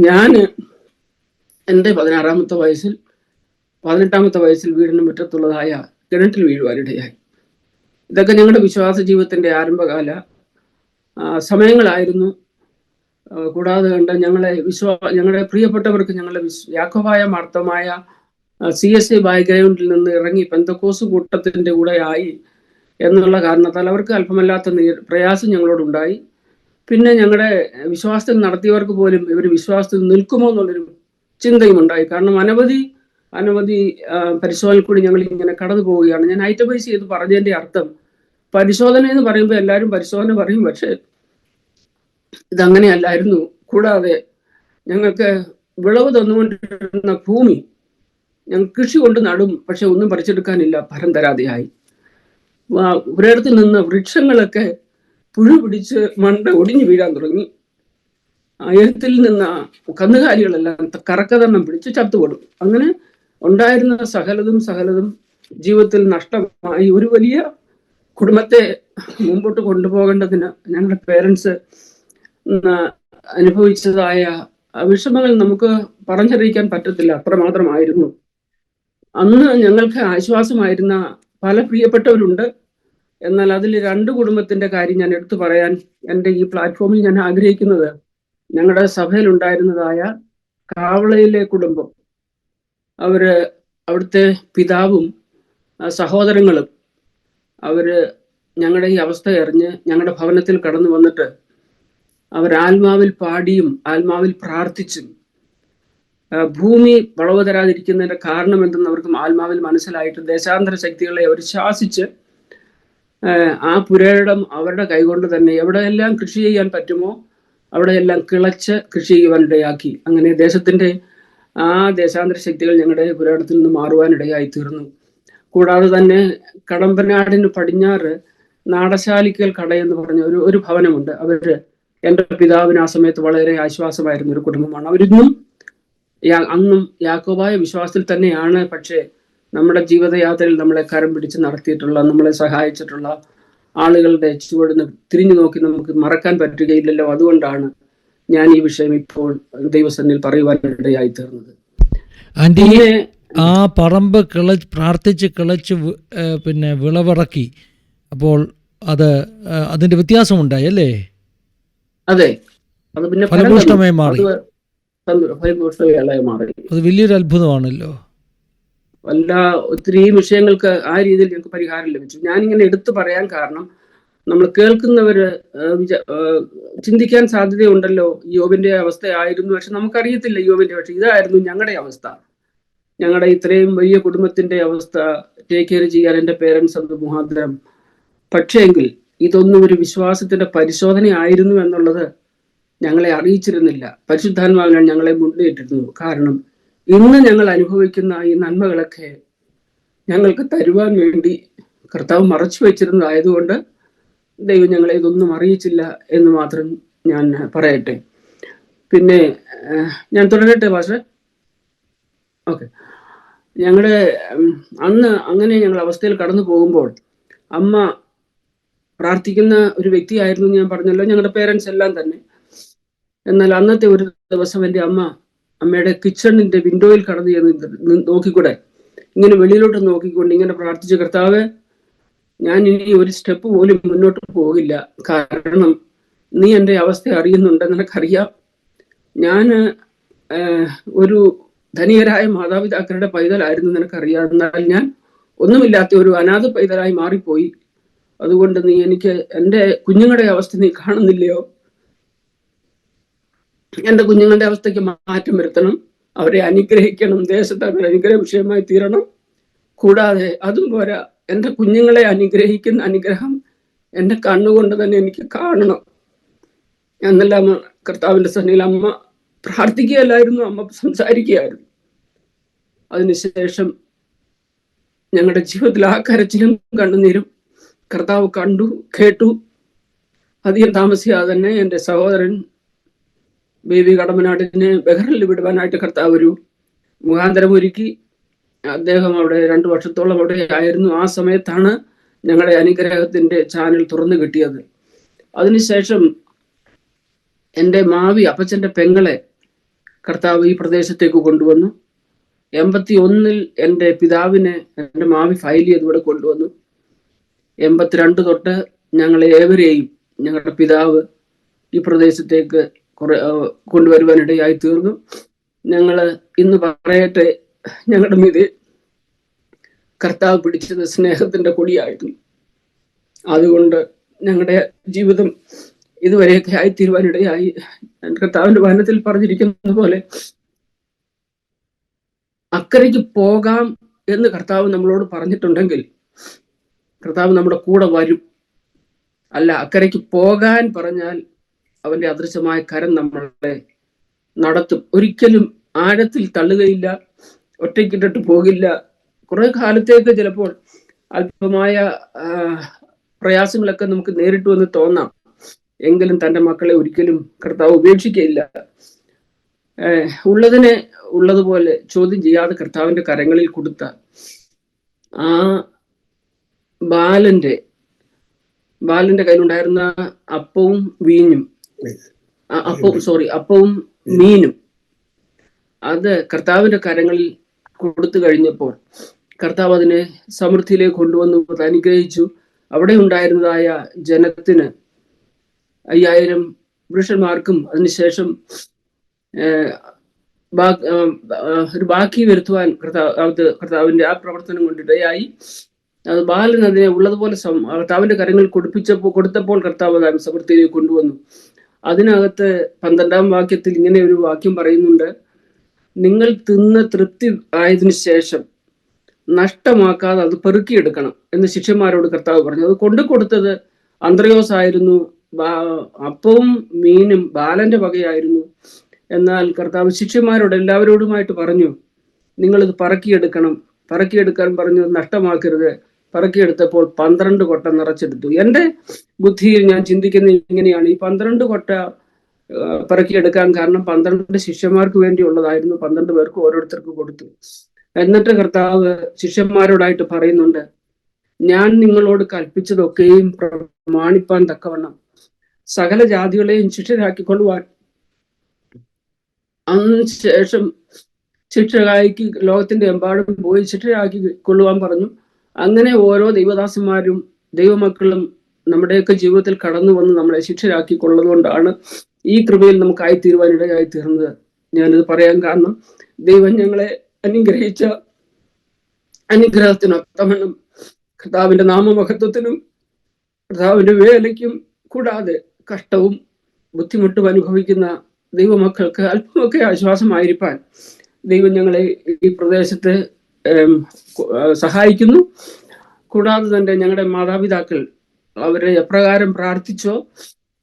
ഞാൻ എൻ്റെ 16-ാമത്തെ വയസ്സിൽ 18-ാമത്തെ വയസ്സിൽ വീടിന് മുറ്റത്തുള്ളതായ കിണറ്റിൽ വീഴുവാനിടയായി. ഇതൊക്കെ ഞങ്ങളുടെ വിശ്വാസ ജീവിതത്തിന്റെ ആരംഭകാല സമയങ്ങളായിരുന്നു. കൂടാതെ കണ്ട് ഞങ്ങളുടെ പ്രിയപ്പെട്ടവർക്ക് ഞങ്ങളുടെ യാക്കോബായ മാർത്തമായ CSA ബാക്ക്ഗ്രൗണ്ടിൽ നിന്ന് ഇറങ്ങി പെന്തക്കോസ് കൂട്ടത്തിന്റെ കൂടെ ആയി എന്നുള്ള കാരണത്താൽ അവർക്ക് അല്പമല്ലാത്ത പ്രയാസം ഞങ്ങളോടുണ്ടായി. പിന്നെ ഞങ്ങളുടെ വിശ്വാസത്തിൽ നടത്തിയവർക്ക് പോലും ഇവർ വിശ്വാസത്തിൽ നിൽക്കുമോ എന്നുള്ളൊരു ചിന്തയും ഉണ്ടായി. കാരണം അനവധി പരിശോധനയിൽ കൂടി ഞങ്ങൾ ഇങ്ങനെ കടന്നു പോവുകയാണ്. ഞാൻ ഐറ്റമൈസ് ചെയ്ത് പറഞ്ഞതിന്റെ അർത്ഥം, പരിശോധന എന്ന് പറയുമ്പോൾ എല്ലാവരും പരിശോധന പറയും, പക്ഷെ ഇതങ്ങനെയല്ലായിരുന്നു. കൂടാതെ ഞങ്ങൾക്ക് വിളവ് തന്നുകൊണ്ടിരുന്ന ഭൂമി ഞങ്ങൾ കൃഷി കൊണ്ട് നടും, പക്ഷെ ഒന്നും പറിച്ചെടുക്കാനില്ല, ഫലം തരാതെയായി. ഒരിടത്ത് നിന്ന് വൃക്ഷങ്ങളൊക്കെ പുഴു പിടിച്ച് മണ്ട ഒടിഞ്ഞു വീഴാൻ തുടങ്ങി. എഴുത്തിൽ നിന്ന് കന്നുകാലികളെല്ലാം കറക്കതണ്ണം പിടിച്ച് ചത്തുപെടും. അങ്ങനെ ഉണ്ടായിരുന്ന സകലതും ജീവിതത്തിൽ നഷ്ടമായി. ഒരു വലിയ കുടുംബത്തെ മുമ്പോട്ട് കൊണ്ടുപോകേണ്ടതിന് ഞങ്ങളുടെ പേരൻസ് അനുഭവിച്ചതായ വിഷമങ്ങൾ നമുക്ക് പറഞ്ഞറിയിക്കാൻ പറ്റത്തില്ല, അത്രമാത്രമായിരുന്നു. അന്ന് ഞങ്ങൾക്ക് ആശ്വാസമായിരുന്ന പല പ്രിയപ്പെട്ടവരുണ്ട്. എന്നാൽ അതിൽ 2 കുടുംബത്തിന്റെ കാര്യം ഞാൻ എടുത്തു പറയാൻ എൻ്റെ ഈ പ്ലാറ്റ്ഫോമിൽ ഞാൻ ആഗ്രഹിക്കുന്നത്, ഞങ്ങളുടെ സഭയിൽ ഉണ്ടായിരുന്നതായ കാവളയിലെ കുടുംബം. അവിടുത്തെ പിതാവും സഹോദരങ്ങളും ഞങ്ങളുടെ ഈ അവസ്ഥ അറിഞ്ഞ് ഞങ്ങളുടെ ഭവനത്തിൽ കടന്നു വന്നിട്ട് ആത്മാവിൽ പാടിയും ആത്മാവിൽ പ്രാർത്ഥിച്ചും ഭൂമി വളവ് തരാതിരിക്കുന്നതിന്റെ കാരണം എന്തെന്ന് അവർക്ക് ആത്മാവിൽ മനസ്സിലായിട്ട് ദേശാന്തര ശക്തികളെ അവർ ശാസിച്ച് ആ പുരയിടം അവരുടെ കൈകൊണ്ട് തന്നെ എവിടെയെല്ലാം കൃഷി ചെയ്യാൻ പറ്റുമോ അവിടെയെല്ലാം കിളച്ച് കൃഷി ചെയ്യുവാനിടയാക്കി. അങ്ങനെ ദേശത്തിന്റെ ദേശാന്തര ശക്തികൾ ഞങ്ങളുടെ പുരയിടത്തിൽ നിന്ന് മാറുവാനിടയായി തീർന്നു. കൂടാതെ തന്നെ കടമ്പനാടിന് പടിഞ്ഞാറ് നാടശാലിക്കൽ കട എന്ന് പറഞ്ഞ ഒരു ഭവനമുണ്ട്. എൻ്റെ പിതാവിന് ആ സമയത്ത് വളരെ ആശ്വാസമായിരുന്ന ഒരു കുടുംബമാണ്. അന്നും യാക്കോബായ വിശ്വാസത്തിൽ തന്നെയാണ്. പക്ഷേ നമ്മുടെ ജീവിതയാത്രയിൽ നമ്മളെ കരം പിടിച്ച് നടത്തിയിട്ടുള്ള, നമ്മളെ സഹായിച്ചിട്ടുള്ള ആളുകളുടെ ചുവട് തിരിഞ്ഞു നോക്കി നമുക്ക് മറക്കാൻ പറ്റുകയില്ലല്ലോ. അതുകൊണ്ടാണ് ഞാൻ ഈ വിഷയം ഇപ്പോൾ ദൈവസന്നിധിയിൽ പറയുവാനിടയായി തീർന്നത്. ആ പറമ്പ് പ്രാർത്ഥിച്ച് കിളച്ച് പിന്നെ വിളവിറക്കി, അപ്പോൾ അതിന്റെ വ്യത്യാസമുണ്ടായി അല്ലേ? അതെ, അത് പിന്നെ ഫലഭൂഷ്ടമായി മാറി. മാറി. അത് വലിയൊരു അത്ഭുതമാണല്ലോ. ഒത്തിരി വിഷയങ്ങൾക്ക് ആ രീതിയിൽ ഞങ്ങൾക്ക് പരിഹാരം ലഭിച്ചു. ഞാനിങ്ങനെ എടുത്തു പറയാൻ കാരണം, നമ്മൾ കേൾക്കുന്നവര് ചിന്തിക്കാൻ സാധ്യതയുണ്ടല്ലോ, യോബിന്റെ അവസ്ഥയായിരുന്നു, പക്ഷെ നമുക്കറിയത്തില്ല യോബിന്റെ. പക്ഷെ ഇതായിരുന്നു ഞങ്ങളുടെ അവസ്ഥ. ഞങ്ങളുടെ ഇത്രയും വലിയ കുടുംബത്തിന്റെ അവസ്ഥ ടേക്ക് കെയർ ചെയ്യാൻ എൻ്റെ പേരൻസ് അത് മുഖാന്തരം. പക്ഷേ എങ്കിൽ ഇതൊന്നും ഒരു വിശ്വാസത്തിന്റെ പരിശോധന ആയിരുന്നു എന്നുള്ളത് ഞങ്ങളെ അറിയിച്ചിരുന്നില്ല. പരിശുദ്ധാത്മാവിനാൽ ഞങ്ങളെ മുൻപിട്ടിരുന്നു. കാരണം ഇന്ന് ഞങ്ങൾ അനുഭവിക്കുന്ന ഈ നന്മകളൊക്കെ ഞങ്ങൾക്ക് തരുവാൻ വേണ്ടി കർത്താവ് മറച്ചു വെച്ചിരുന്നതായതുകൊണ്ട് ദൈവം ഞങ്ങളെ ഇതൊന്നും അറിയിച്ചില്ല എന്ന് മാത്രം ഞാൻ പറയട്ടെ. പിന്നെ ഞാൻ തുടരട്ടെ പാസ്റ്റർ? ഓക്കെ. ഞങ്ങളുടെ അന്ന് അങ്ങനെ ഞങ്ങൾ അവസ്ഥയിൽ കടന്നു പോകുമ്പോൾ അമ്മ പ്രാർത്ഥിക്കുന്ന ഒരു വ്യക്തിയായിരുന്നു ഞാൻ പറഞ്ഞല്ലോ, ഞങ്ങളുടെ പേരൻസ് എല്ലാം തന്നെ. എന്നാൽ അന്നത്തെ ഒരു ദിവസം എൻ്റെ അമ്മയുടെ കിച്ചണിന്റെ വിൻഡോയിൽ കടന്നു ചെന്ന് നോക്കിക്കൂടെ, ഇങ്ങനെ വെളിയിലോട്ട് നോക്കിക്കൊണ്ട് ഇങ്ങനെ പ്രാർത്ഥിച്ചു, കർത്താവ്, ഞാൻ ഇനി ഒരു സ്റ്റെപ്പ് പോലും മുന്നോട്ട് പോകില്ല, കാരണം നീ എൻ്റെ അവസ്ഥ അറിയുന്നുണ്ട്, നിനക്കറിയാം. ഞാൻ ഒരു ധനികരായ മാതാപിതാക്കളുടെ പൈതലായിരുന്നു, നിനക്കറിയാം. എന്നാൽ ഞാൻ ഒന്നുമില്ലാത്ത ഒരു അനാഥ പൈതലായി മാറിപ്പോയി. അതുകൊണ്ട് നീ എനിക്ക് എൻ്റെ കുഞ്ഞുങ്ങളുടെ അവസ്ഥ നീ കാണുന്നില്ലയോ? എൻ്റെ കുഞ്ഞുങ്ങളുടെ അവസ്ഥയ്ക്ക് മാറ്റം വരുത്തണം, അവരെ അനുഗ്രഹിക്കണം, ദേശത്ത് അവർ അനുഗ്രഹ വിഷയമായി തീരണം. കൂടാതെ അതും പോരാ, എൻ്റെ കുഞ്ഞുങ്ങളെ അനുഗ്രഹിക്കുന്ന അനുഗ്രഹം എൻ്റെ കണ്ണുകൊണ്ട് തന്നെ എനിക്ക് കാണണം എന്നെല്ലാം കർത്താവിന്റെ സന്നിധിയിൽ അമ്മ പ്രാർത്ഥിക്കുകയല്ലായിരുന്നു, അമ്മ സംസാരിക്കുകയായിരുന്നു. അതിനുശേഷം ഞങ്ങളുടെ ജീവിതത്തിൽ ആ കരച്ചിലും കണ്ണുനീരും കർത്താവ് കണ്ടു, കേട്ടു. അധികം താമസിയാതെ തന്നെ എൻ്റെ സഹോദരൻ ബേബി കടമനാടിനെ ബഹ്റിനിൽ വിടുവാനായിട്ട് കർത്താവ് ഒരു മുഖാന്തരം ഒരുക്കി. അദ്ദേഹം അവിടെ 2 വർഷത്തോളം അവിടെ ആയിരുന്നു. ആ സമയത്താണ് ഞങ്ങളുടെ അനുഗ്രഹത്തിന്റെ ചാനൽ തുറന്നു കിട്ടിയത്. അതിനുശേഷം എൻ്റെ മാവി അപ്പച്ചൻ്റെ പെങ്ങളെ കർത്താവ് ഈ പ്രദേശത്തേക്ക് കൊണ്ടുവന്നു. 81 എൻ്റെ പിതാവിനെ എൻ്റെ മാവി ഫയൽ ചെയ്ത് ഇവിടെ കൊണ്ടുവന്നു. 82 തൊട്ട് ഞങ്ങളെ ഏവരെയും ഞങ്ങളുടെ പിതാവ് ഈ പ്രദേശത്തേക്ക് കൊണ്ടുവരുവാനിടയായി തീർന്നു. ഞങ്ങൾ ഇന്ന് പറയട്ടെ, ഞങ്ങളുടെ മീതെ കർത്താവ് പിടിച്ചത് സ്നേഹത്തിന്റെ കൊടിയായിരുന്നു. അതുകൊണ്ട് ഞങ്ങളുടെ ജീവിതം ഇതുവരെയൊക്കെ ആയിത്തീരുവാനിടയായി. കർത്താവിന്റെ വചനത്തിൽ പറഞ്ഞിരിക്കുന്ന പോലെ അക്കരയ്ക്ക് പോകാം എന്ന് കർത്താവ് നമ്മളോട് പറഞ്ഞിട്ടുണ്ടെങ്കിൽ കർത്താവ് നമ്മുടെ കൂടെ വരും. അല്ല, അക്കരയ്ക്ക് പോകാൻ പറഞ്ഞാൽ അവന്റെ അദൃശ്യമായ കരം നമ്മളെ നടത്തും. ഒരിക്കലും ആഴത്തിൽ തള്ളുകയില്ല, ഒറ്റയ്ക്കിട്ടിട്ട് പോകില്ല. കുറെ കാലത്തേക്ക് ചിലപ്പോൾ അല്പമായ പ്രയാസങ്ങളൊക്കെ നമുക്ക് നേരിട്ടു എന്ന് തോന്നാം, എങ്കിലും തൻ്റെ മക്കളെ ഒരിക്കലും കർത്താവ് ഉപേക്ഷിക്കുകയില്ല. ഉള്ളതിനെ ഉള്ളതുപോലെ ചോദ്യം ചെയ്യാതെ കർത്താവിന്റെ കരങ്ങളിൽ കൊടുത്ത ആ ബാലന്റെ കയ്യിലുണ്ടായിരുന്ന അപ്പവും മീനും അത് കർത്താവിന്റെ കരങ്ങളിൽ കൊടുത്തു കഴിഞ്ഞപ്പോൾ കർത്താവ് അതിനെ സമൃദ്ധിയിലേക്ക് കൊണ്ടുവന്നു, അനുഗ്രഹിച്ചു. അവിടെ ഉണ്ടായിരുന്നതായ ജനത്തിന് 5000 പുരുഷന്മാർക്കും അതിനുശേഷം ഒരു ബാക്കി വരുത്തുവാൻ കർത്താവിന്റെ ആ പ്രവർത്തനം കൊണ്ടിടയായി. അത് ബാലൻ അതിനെ ഉള്ളതുപോലെ കർത്താവിന്റെ കരങ്ങൾ കൊടുത്തപ്പോൾ കർത്താവ് സമൃദ്ധിയിലേക്ക് കൊണ്ടുവന്നു. അതിനകത്ത് 12-ാം വാക്യത്തിൽ ഇങ്ങനെ ഒരു വാക്യം പറയുന്നുണ്ട്: നിങ്ങൾ തിന്ന് തൃപ്തി ആയതിനു ശേഷം നഷ്ടമാക്കാതെ അത് പെറുക്കിയെടുക്കണം എന്ന് ശിഷ്യന്മാരോട് കർത്താവ് പറഞ്ഞു. അത് കൊടുത്തത് അന്ത്രയോസ് ആയിരുന്നു. അപ്പവും മീനും ബാലന്റെ വകയായിരുന്നു. എന്നാൽ കർത്താവ് ശിഷ്യന്മാരോട് എല്ലാവരോടുമായിട്ട് പറഞ്ഞു, നിങ്ങളിത് പറക്കിയെടുക്കാൻ പറഞ്ഞു, നഷ്ടമാക്കരുത്. പറക്കിയെടുത്തപ്പോൾ 12 കൊട്ട നിറച്ചെടുത്തു. എൻ്റെ ബുദ്ധിയിൽ ഞാൻ ചിന്തിക്കുന്നത് ഇങ്ങനെയാണ്: ഈ 12 കൊട്ട പറക്കിയെടുക്കാൻ കാരണം 12 ശിഷ്യന്മാർക്ക് വേണ്ടിയുള്ളതായിരുന്നു. 12 പേർക്ക് ഓരോരുത്തർക്ക് കൊടുത്തു. എന്നിട്ട് കർത്താവ് ശിഷ്യന്മാരോടായിട്ട് പറയുന്നുണ്ട്, ഞാൻ നിങ്ങളോട് കൽപ്പിച്ചതൊക്കെയും പ്രമാണിപ്പാൻ തക്കവണ്ണം സകല ജാതികളെയും ശിഷ്യരാക്കിക്കൊള്ളുവാൻ, അതിനുശേഷം ശിഷ്യരാക്കി ലോകത്തിന്റെ എമ്പാടും പോയി ശിഷ്യരാക്കി കൊള്ളുവാൻ പറഞ്ഞു. അങ്ങനെ ഓരോ ദൈവദാസന്മാരും ദൈവമക്കളും നമ്മുടെയൊക്കെ ജീവിതത്തിൽ കടന്നു വന്ന് നമ്മളെ ശിഷ്യരാക്കി കൊള്ളതുകൊണ്ടാണ് ഈ കൃപയിൽ നമുക്കായി തീരുവാനിടയായി തീർന്നത്. ഞാനിത് പറയാൻ കാരണം, ദൈവം ഞങ്ങളെ അനുഗ്രഹിച്ച അനുഗ്രഹത്തിനൊത്തവണ്ണം കർത്താവിന്റെ നാമമഹത്വത്തിനും കർത്താവിന്റെ വേലയ്ക്കും, കൂടാതെ കഷ്ടവും ബുദ്ധിമുട്ടും അനുഭവിക്കുന്ന ദൈവമക്കൾക്ക് അല്പമൊക്കെ ആശ്വാസമായിരിക്കാൻ ദൈവം ഞങ്ങളെ ഈ പ്രദേശത്ത് സഹായിക്കുന്നു. കൂടാതെ തന്നെ ഞങ്ങളുടെ മാതാപിതാക്കൾ അവരെ എപ്രകാരം പ്രാർത്ഥിച്ചോ,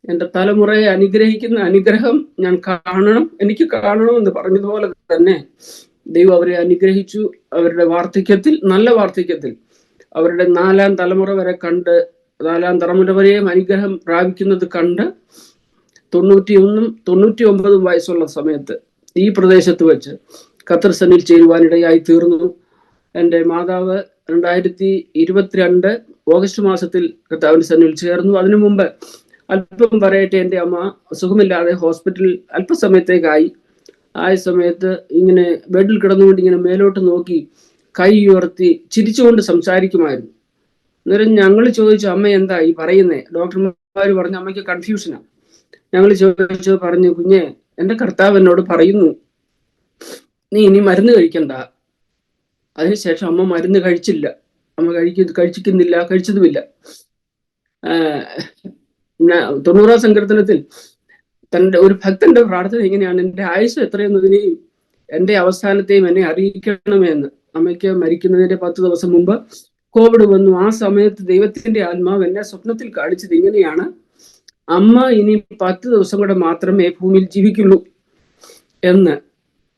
എൻ്റെ തലമുറയെ അനുഗ്രഹിക്കുന്ന അനുഗ്രഹം എനിക്ക് കാണണം എന്ന് പറഞ്ഞതുപോലെ തന്നെ ദൈവം അവരെ അനുഗ്രഹിച്ചു. അവരുടെ നല്ല വാർദ്ധക്യത്തിൽ അവരുടെ 4-ാം തലമുറ വരെ കണ്ട്, 4-ാം തലമുറ വരെയും അനുഗ്രഹം പ്രാപിക്കുന്നത് കണ്ട് 91 99 വയസ്സുള്ള സമയത്ത് ഈ പ്രദേശത്ത് വെച്ച് ഖത്തർ സന്നിൽ ചേരുവാനിടയായി തീർന്നു. എൻ്റെ മാതാവ് 2022 ഓഗസ്റ്റ് മാസത്തിൽ കർത്താവിന്റെ സന്നിധിയിൽ ചേർന്നു. അതിനു മുമ്പ് അല്പം പറയട്ടെ, എൻ്റെ അമ്മ സുഖമില്ലാതെ ഹോസ്പിറ്റലിൽ അല്പസമയത്തേക്കായി. ആ സമയത്ത് ഇങ്ങനെ ബെഡിൽ കിടന്നുകൊണ്ട് ഇങ്ങനെ മേലോട്ട് നോക്കി കൈ ഉയർത്തി ചിരിച്ചുകൊണ്ട് സംസാരിക്കുമായിരുന്നു. അന്നേരം ഞങ്ങൾ ചോദിച്ചു, അമ്മ എന്താ ഈ പറയുന്നേ? ഡോക്ടർമാർ പറഞ്ഞു അമ്മയ്ക്ക് കൺഫ്യൂഷനാണ്. ഞങ്ങൾ ചോദിച്ചു, പറഞ്ഞു, കുഞ്ഞെ, എൻ്റെ കർത്താവ് എന്നോട് പറയുന്നു നീ ഇനി മരുന്ന് കഴിക്കണ്ട. അതിനുശേഷം അമ്മ മരുന്ന് കഴിച്ചില്ല. അമ്മ കഴിച്ചതുമില്ല. 90 സങ്കീർത്തനത്തിൽ തൻ്റെ ഒരു ഭക്തന്റെ പ്രാർത്ഥന ഇങ്ങനെയാണ്: എൻ്റെ ആയുസ് എത്രയെന്നതിനെയും എൻ്റെ അവസാനത്തെയും എന്നെ അറിയിക്കണമെന്ന്. അമ്മയ്ക്ക് മരിക്കുന്നതിന്റെ 10 ദിവസം മുമ്പ് കോവിഡ് വന്നു. ആ സമയത്ത് ദൈവത്തിന്റെ ആത്മാവ് എന്നെ സ്വപ്നത്തിൽ കാണിച്ചത് ഇങ്ങനെയാണ്: അമ്മ ഇനി 10 ദിവസം കൂടെ മാത്രമേ ഭൂമിയിൽ ജീവിക്കുള്ളൂ എന്ന്.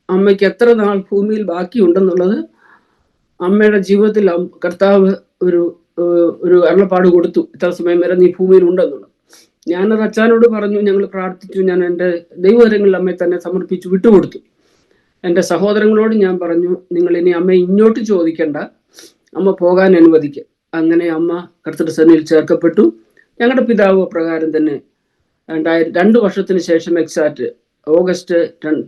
അമ്മയ്ക്ക് എത്ര നാൾ ഭൂമിയിൽ ബാക്കിയുണ്ടെന്നുള്ളത് അമ്മയുടെ ജീവിതത്തിൽ കർത്താവ് ഒരു അരുളപ്പാട് കൊടുത്തു. ഇത്ര സമയം വരെ നീ ഭൂമിയിൽ ഉണ്ടെന്നുള്ളത്. ഞാനത് അച്ഛനോട് പറഞ്ഞു, ഞങ്ങൾ പ്രാർത്ഥിച്ചു. ഞാൻ എൻ്റെ ദൈവകരങ്ങളിൽ അമ്മയെ തന്നെ സമർപ്പിച്ചു വിട്ടുകൊടുത്തു. എൻ്റെ സഹോദരങ്ങളോട് ഞാൻ പറഞ്ഞു, നിങ്ങൾ ഇനി അമ്മയെ ഇങ്ങോട്ട് ചോദിക്കണ്ട, അമ്മ പോകാൻ അനുവദിക്കുക. അങ്ങനെ അമ്മ കർത്തൃ സന്നിധിയിൽ ചേർക്കപ്പെട്ടു. ഞങ്ങളുടെ പിതാവ് പ്രകാരം തന്നെ 2 വർഷത്തിന് ശേഷം എക്സാക്ട് ഓഗസ്റ്റ്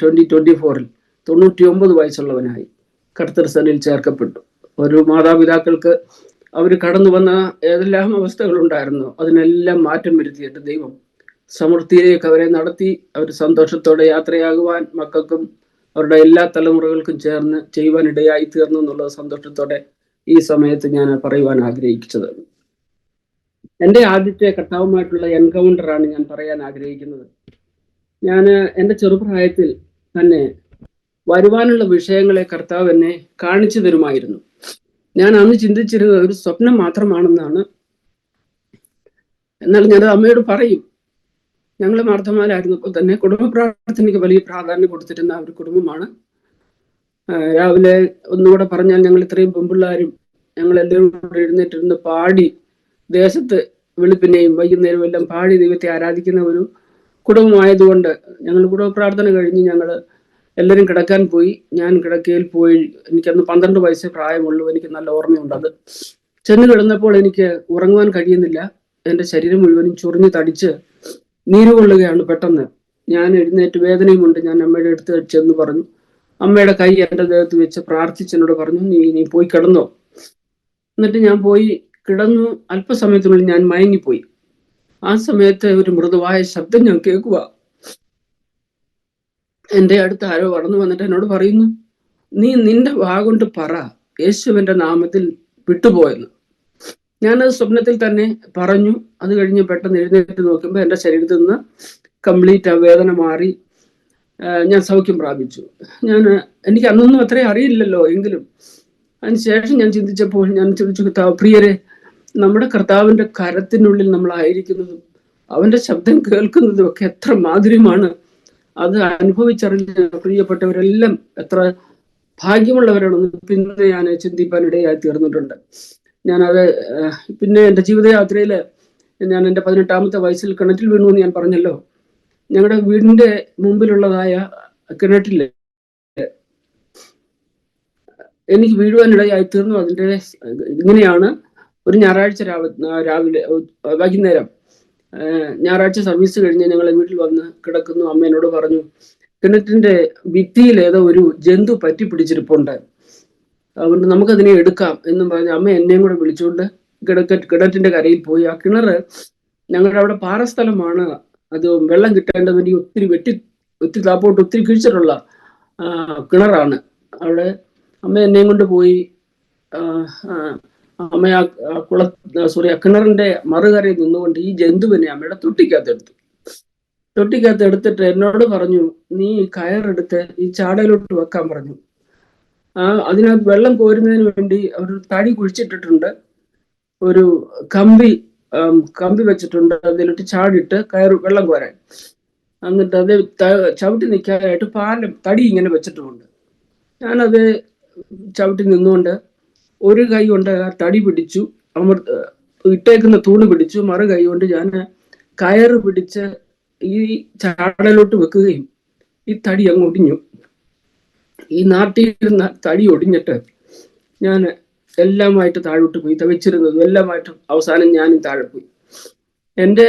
2024 99 വയസ്സുള്ളവനായി കർത്തൃ സന്നിധിയിൽ ചേർക്കപ്പെട്ടു. ഒരു മാതാപിതാക്കൾക്ക് അവർ കടന്നു വന്ന ഏതെല്ലാം അവസ്ഥകളുണ്ടായിരുന്നു അതിനെല്ലാം മാറ്റം വരുത്തിയിട്ട് ദൈവം സമൃദ്ധിയിലേക്ക് അവരെ നടത്തി. അവർ സന്തോഷത്തോടെ യാത്രയാകുവാൻ മക്കൾക്കും അവരുടെ എല്ലാ തലമുറകൾക്കും ചേർന്ന് ചെയ്യുവാൻ ഇടയായി തീർന്നു എന്നുള്ളത് സന്തോഷത്തോടെ ഈ സമയത്ത് ഞാൻ പറയുവാൻ ആഗ്രഹിച്ചത്. എൻ്റെ ആദ്യത്തെ കർത്താവുമായിട്ടുള്ള എൻകൗണ്ടറാണ് ഞാൻ പറയാൻ ആഗ്രഹിക്കുന്നത്. ഞാൻ എൻ്റെ ചെറുപ്രായത്തിൽ തന്നെ വരുവാനുള്ള വിഷയങ്ങളെ കർത്താവ് എന്നെ കാണിച്ചു തരുമായിരുന്നു. ഞാൻ അന്ന് ചിന്തിച്ചിരുന്നത് ഒരു സ്വപ്നം മാത്രമാണെന്നാണ്. എന്നാൽ ഞാൻ അമ്മയോട് പറയും. ഞങ്ങൾ മാർത്തമാരായിരുന്നപ്പോൾ തന്നെ കുടുംബ പ്രാർത്ഥനയ്ക്ക് വലിയ പ്രാധാന്യം കൊടുത്തിരുന്ന ഒരു കുടുംബമാണ്. രാവിലെ ഒന്നുകൂടെ പറഞ്ഞാൽ ഞങ്ങൾ ഇത്രയും പെൺപിള്ളാരും ഞങ്ങൾ എല്ലാവരും കൂടെ എഴുന്നേറ്റിരുന്ന് പാടി ദേശത്ത് വെളുപ്പിനെയും വൈകുന്നേരവും എല്ലാം പാടി ദൈവത്തെ ആരാധിക്കുന്ന ഒരു കുടുംബമായതുകൊണ്ട് ഞങ്ങൾ കുടുംബ പ്രാർത്ഥന കഴിഞ്ഞ് ഞങ്ങൾ എല്ലാവരും കിടക്കാൻ പോയി. ഞാൻ കിടക്കയിൽ പോയി. എനിക്കന്ന് 12 വയസ്സേ പ്രായമുള്ളൂ. എനിക്ക് നല്ല ഓർമ്മയുണ്ട്. അത് ചെന്ന് കിടന്നപ്പോൾ എനിക്ക് ഉറങ്ങുവാൻ കഴിയുന്നില്ല. എൻ്റെ ശരീരം മുഴുവനും ചൊറിഞ്ഞ് തടിച്ച് നീരുകൊള്ളുകയാണ്. പെട്ടെന്ന് ഞാൻ എഴുന്നേറ്റ്, വേദനയുമുണ്ട്. ഞാൻ അമ്മയുടെ അടുത്ത് ചെന്ന് പറഞ്ഞു. അമ്മയുടെ കൈ എൻ്റെ ദേഹത്ത് വെച്ച് പ്രാർത്ഥിച്ചെന്നോട് പറഞ്ഞു, നീ പോയി കിടന്നോ. എന്നിട്ട് ഞാൻ പോയി കിടന്നു. അല്പസമയത്തിനുള്ളിൽ ഞാൻ മയങ്ങിപ്പോയി. ആ സമയത്ത് ഒരു മൃദുവായ ശബ്ദം ഞാൻ കേൾക്കുക. എൻ്റെ അടുത്ത് ആരോ കടന്നു വന്നിട്ട് എന്നോട് പറയുന്നു, നീ നിന്റെ വാഗൊണ്ട് പറ യേശുവിൻ്റെ നാമത്തിൽ വിട്ടുപോയെന്ന്. ഞാനത് സ്വപ്നത്തിൽ തന്നെ പറഞ്ഞു. അത് കഴിഞ്ഞ് പെട്ടെന്ന് എഴുന്നേറ്റ് നോക്കുമ്പോൾ എൻ്റെ ശരീരത്തിൽ നിന്ന് കംപ്ലീറ്റ് ആ വേദന മാറി. ഞാൻ സൗഖ്യം പ്രാപിച്ചു. എനിക്ക് അന്നൊന്നും അത്രയും അറിയില്ലല്ലോ. എങ്കിലും അതിനുശേഷം ഞാൻ ചിന്തിച്ചപ്പോൾ ഞാൻ ചോദിച്ചു, പ്രിയരെ, നമ്മുടെ കർത്താവിൻ്റെ കരത്തിനുള്ളിൽ നമ്മളായിരിക്കുന്നതും അവൻ്റെ ശബ്ദം കേൾക്കുന്നതും ഒക്കെ എത്ര മാധുര്യമാണ്. അത് അനുഭവിച്ചറിഞ്ഞ പ്രിയപ്പെട്ടവരെല്ലാം എത്ര ഭാഗ്യമുള്ളവരാണെന്ന് പിന്നെ ഞാൻ ചിന്തിപ്പാൻ ഇടയായി തീർന്നിട്ടുണ്ട്. ഞാനത് പിന്നെ എൻ്റെ ജീവിതയാത്രയിൽ ഞാൻ എൻ്റെ 18ാമത്തെ വയസ്സിൽ കിണറ്റിൽ വീണു എന്ന് ഞാൻ പറഞ്ഞല്ലോ. ഞങ്ങളുടെ വീടിന്റെ മുമ്പിലുള്ളതായ കിണറ്റില് എനിക്ക് വീഴുവാനിടയായി തീർന്നു. അതിൻ്റെ ഇങ്ങനെയാണ്: ഒരു ഞായറാഴ്ച രാവിലെ വൈകുന്നേരം ഞായറാഴ്ച സർവീസ് കഴിഞ്ഞ് ഞങ്ങൾ വീട്ടിൽ വന്ന് കിടക്കുന്നു. അമ്മ എന്നോട് പറഞ്ഞു, കിണറ്റിന്റെ ഭിത്തിയിൽ ഏതോ ഒരു ജന്തു പറ്റി പിടിച്ചിരിപ്പുണ്ട്, അതുകൊണ്ട് നമുക്കതിനെ എടുക്കാം എന്നും പറഞ്ഞ് അമ്മ എന്നെയും കൂടെ വിളിച്ചുകൊണ്ട് കിണറ്റിന്റെ കരയിൽ പോയി. ആ കിണറ് ഞങ്ങളുടെ അവിടെ പാറസ്ഥലമാണ്. അത് വെള്ളം കിട്ടേണ്ടത് വേണ്ടി ഒത്തിരി താപ്പോട്ട് ഒത്തിരി കിഴിച്ചിട്ടുള്ള കിണറാണ്. അവിടെ അമ്മ എന്നെയും കൊണ്ട് പോയി. അമ്മ ആ കിണറിന്റെ മറുകരയിൽ നിന്നുകൊണ്ട് ഈ ജന്തുവിനെ അമ്മയുടെ തൊട്ടിക്കകത്ത് എടുത്തിട്ട് എന്നോട് പറഞ്ഞു, നീ കയറെടുത്ത് ഈ ചാടയിലോട്ട് വെക്കാൻ പറഞ്ഞു. അതിനകത്ത് വെള്ളം കോരുന്നതിന് വേണ്ടി അവർ തടി കുഴിച്ചിട്ടിട്ടുണ്ട്. ഒരു കമ്പി വെച്ചിട്ടുണ്ട്. അതിലിട്ട് ചാടിയിട്ട് വെള്ളം കോരാൻ. എന്നിട്ട് അത് ചവിട്ടി നിൽക്കാനായിട്ട് തടി ഇങ്ങനെ വെച്ചിട്ടുമുണ്ട്. ഞാനത് ചവിട്ടി നിന്നുകൊണ്ട് ഒരു കൈ കൊണ്ട് ആ തടി പിടിച്ചു, ഇട്ടേക്കുന്ന തൂണ് പിടിച്ചു, മറു കൈ കൊണ്ട് ഞാൻ കയറ് പിടിച്ച് ഈ ചാടലോട്ട് വെക്കുകയും ഈ തടി അങ്ങ് ഒടിഞ്ഞു. ഈ നാട്ടിയിരുന്ന തടി ഒടിഞ്ഞിട്ട് ഞാൻ എല്ലാമായിട്ട് താഴോട്ട് പോയി. വെച്ചിരുന്നതും എല്ലാമായിട്ട് അവസാനം ഞാനും താഴെ പോയി. എൻ്റെ